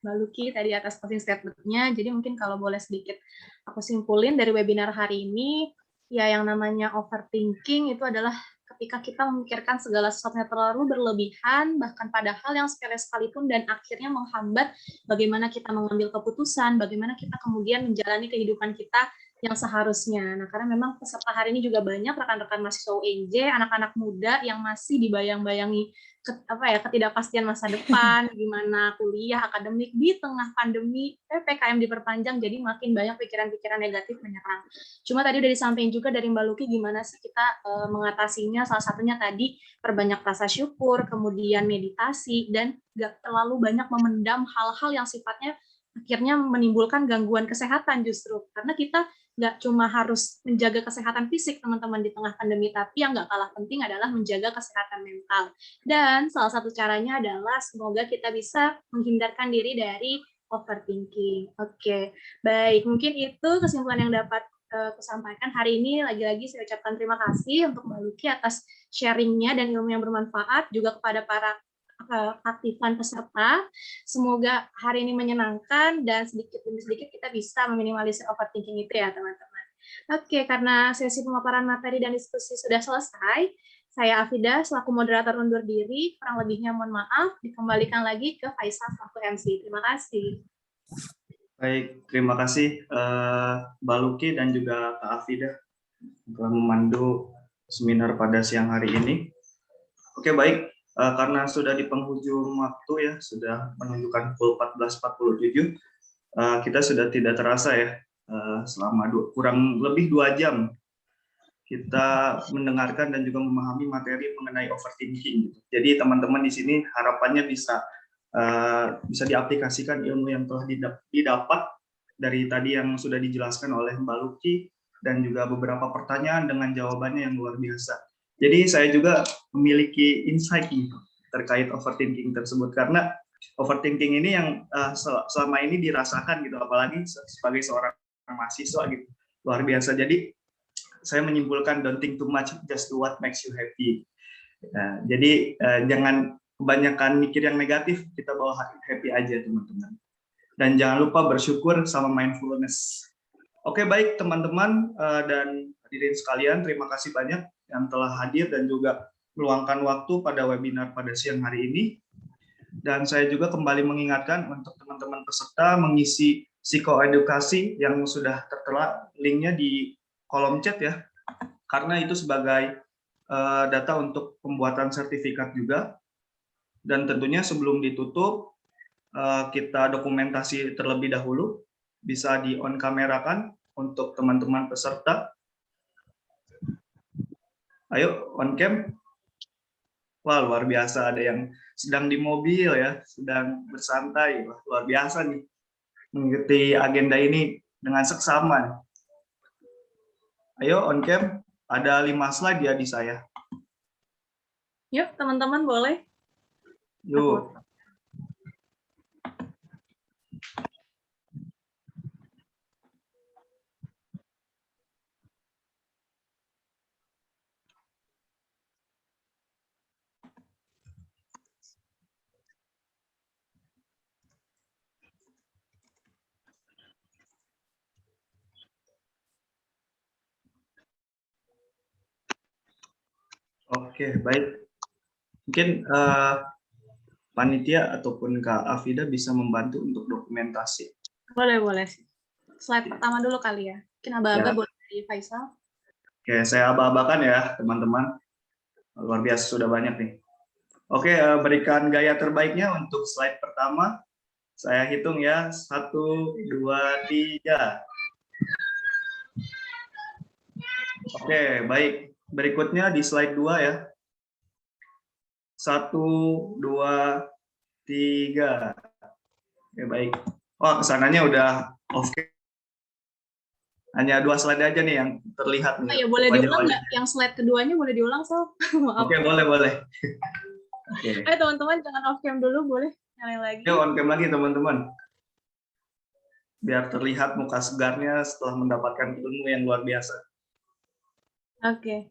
Mbak Luki tadi atas closing statement-nya. Jadi mungkin kalau boleh sedikit aku simpulin dari webinar hari ini, ya yang namanya overthinking itu adalah ketika kita memikirkan segala sesuatunya terlalu berlebihan, bahkan pada hal yang sepele sekalipun, dan akhirnya menghambat bagaimana kita mengambil keputusan, bagaimana kita kemudian menjalani kehidupan kita yang seharusnya. Nah, karena memang peserta hari ini juga banyak rekan-rekan mahasiswa UNJ, anak-anak muda yang masih dibayang-bayangi ketidakpastian masa depan, gimana kuliah akademik di tengah pandemi, PPKM diperpanjang, jadi makin banyak pikiran-pikiran negatif menyerang. Cuma tadi udah disampaikan juga dari Mbak Luki gimana sih kita mengatasinya, salah satunya tadi perbanyak rasa syukur, kemudian meditasi, dan gak terlalu banyak memendam hal-hal yang sifatnya akhirnya menimbulkan gangguan kesehatan justru. Karena kita nggak cuma harus menjaga kesehatan fisik teman-teman di tengah pandemi, tapi yang nggak kalah penting adalah menjaga kesehatan mental. Dan salah satu caranya adalah semoga kita bisa menghindarkan diri dari overthinking. Oke, baik. Mungkin itu kesimpulan yang dapat aku sampaikan hari ini. Lagi-lagi saya ucapkan terima kasih untuk Mbak Luki atas sharingnya dan ilmu yang bermanfaat, juga kepada para aktifan peserta. Semoga hari ini menyenangkan dan sedikit demi sedikit kita bisa meminimalisir overthinking itu ya teman-teman. Oke, karena sesi pemaparan materi dan diskusi sudah selesai, saya Afida selaku moderator undur diri, kurang lebihnya mohon maaf, dikembalikan lagi ke Faisal selaku MC. Terima kasih. Baik, terima kasih Mbak Luki dan juga Kak Afida telah memandu seminar pada siang hari ini. Oke, baik. Karena sudah di penghujung waktu ya, sudah menunjukkan pukul 14.47, kita sudah tidak terasa ya, selama kurang lebih 2 jam kita mendengarkan dan juga memahami materi mengenai overthinking. Jadi teman-teman di sini harapannya bisa diaplikasikan ilmu yang telah didapat dari tadi yang sudah dijelaskan oleh Mbak Luki, dan juga beberapa pertanyaan dengan jawabannya yang luar biasa. Jadi saya juga memiliki insight terkait overthinking tersebut, karena overthinking ini yang selama ini dirasakan gitu, apalagi sebagai seorang mahasiswa gitu, luar biasa. Jadi saya menyimpulkan don't think too much, just do what makes you happy. Jadi jangan kebanyakan mikir yang negatif, kita bawa happy aja teman-teman. Dan jangan lupa bersyukur sama mindfulness. Oke, baik teman-teman dan hadirin sekalian, terima kasih banyak yang telah hadir dan juga meluangkan waktu pada webinar pada siang hari ini. Dan saya juga kembali mengingatkan untuk teman-teman peserta mengisi psikoedukasi yang sudah tertera linknya di kolom chat ya, karena itu sebagai data untuk pembuatan sertifikat juga. Dan tentunya sebelum ditutup, kita dokumentasi terlebih dahulu, bisa di on kamerakan untuk teman-teman peserta. Ayo on cam. Wah, luar biasa, ada yang sedang di mobil ya, sedang bersantai. Wah, luar biasa nih mengikuti agenda ini dengan seksama. Ayo on cam, ada 5 slide ya di saya. Yuk teman-teman boleh. Yuk. Oke, baik. Mungkin panitia ataupun Kak Afida bisa membantu untuk dokumentasi. Boleh. Slide pertama dulu kali ya. Mungkin aba-aba boleh dari Faisal. Oke, saya aba-abakan ya teman-teman. Luar biasa sudah banyak nih. Oke, berikan gaya terbaiknya untuk slide pertama. Saya hitung ya, 1, 2, 3. Oke, baik. Berikutnya di slide 2 ya. 1, 2, 3. Oke, baik. Wah, kesananya udah off. Hanya 2 slide aja nih yang terlihat. Oh ya, boleh diulang nggak? Yang slide keduanya boleh diulang, Sob? Maaf. Oke, boleh. Oke. Ayo teman-teman, jangan off cam dulu, boleh nyalain lagi. Yuk on cam lagi teman-teman. biar terlihat muka segarnya setelah mendapatkan ilmu yang luar biasa. Oke.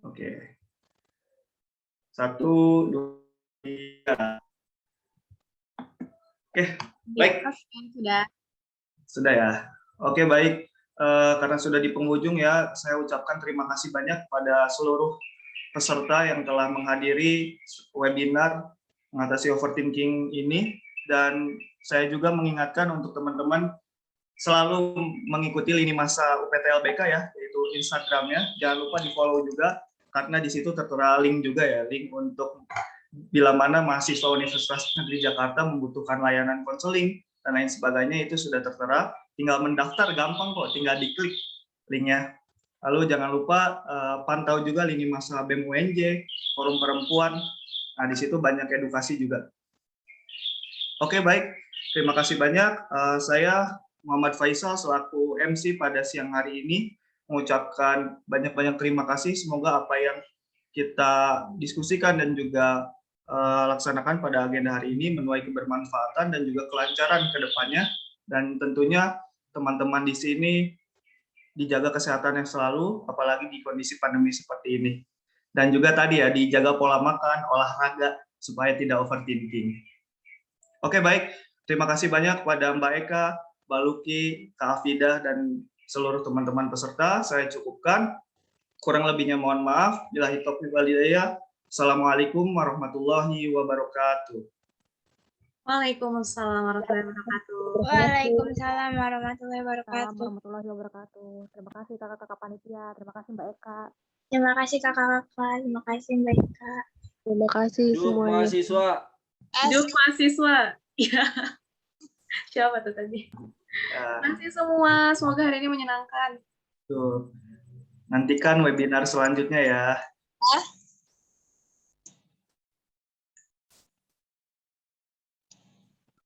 Oke. 1, 2, 3. Oke, baik. Sudah. Sudah ya. Oke, baik. Karena sudah di penghujung ya, saya ucapkan terima kasih banyak pada seluruh peserta yang telah menghadiri webinar mengatasi overthinking ini. Dan saya juga mengingatkan untuk teman-teman selalu mengikuti lini masa UPTLBK ya, yaitu Instagramnya. Jangan lupa di-follow juga, karena di situ tertera link juga ya, link untuk bila mana mahasiswa Universitas Negeri Jakarta membutuhkan layanan konseling dan lain sebagainya, itu sudah tertera. Tinggal mendaftar, gampang kok, tinggal diklik linknya. Lalu jangan lupa pantau juga lini masa BEM UNJ, forum perempuan. Nah, di situ banyak edukasi juga. Oke, baik. Terima kasih banyak. Saya Muhammad Faisal selaku MC pada siang hari ini mengucapkan banyak-banyak terima kasih. Semoga apa yang kita diskusikan dan juga laksanakan pada agenda hari ini menuai kebermanfaatan dan juga kelancaran ke depannya. Dan tentunya teman-teman di sini dijaga kesehatannya selalu, apalagi di kondisi pandemi seperti ini. Dan juga tadi ya, dijaga pola makan, olahraga, supaya tidak overthinking. Oke, baik. Terima kasih banyak kepada Mbak Eka, Mbak Luki, Kak Afidah, dan seluruh teman-teman peserta. Saya cukupkan. Kurang lebihnya mohon maaf. Billahi taufiq wal hidayah. Assalamualaikum warahmatullahi wabarakatuh. Waalaikumsalam warahmatullahi wabarakatuh. Waalaikumsalam warahmatullahi wabarakatuh. Warahmatullahi wabarakatuh. Terima kasih kakak-kakak panitia. Terima kasih Mbak Eka. Terima kasih kakak-kakak. Terima kasih Mbak Ika. Terima kasih semuanya. Mahasiswa. Hidup mahasiswa. Ya. Siapa tuh tadi? Ya, Terima kasih semua. Semoga hari ini menyenangkan. tuh. Nantikan webinar selanjutnya ya.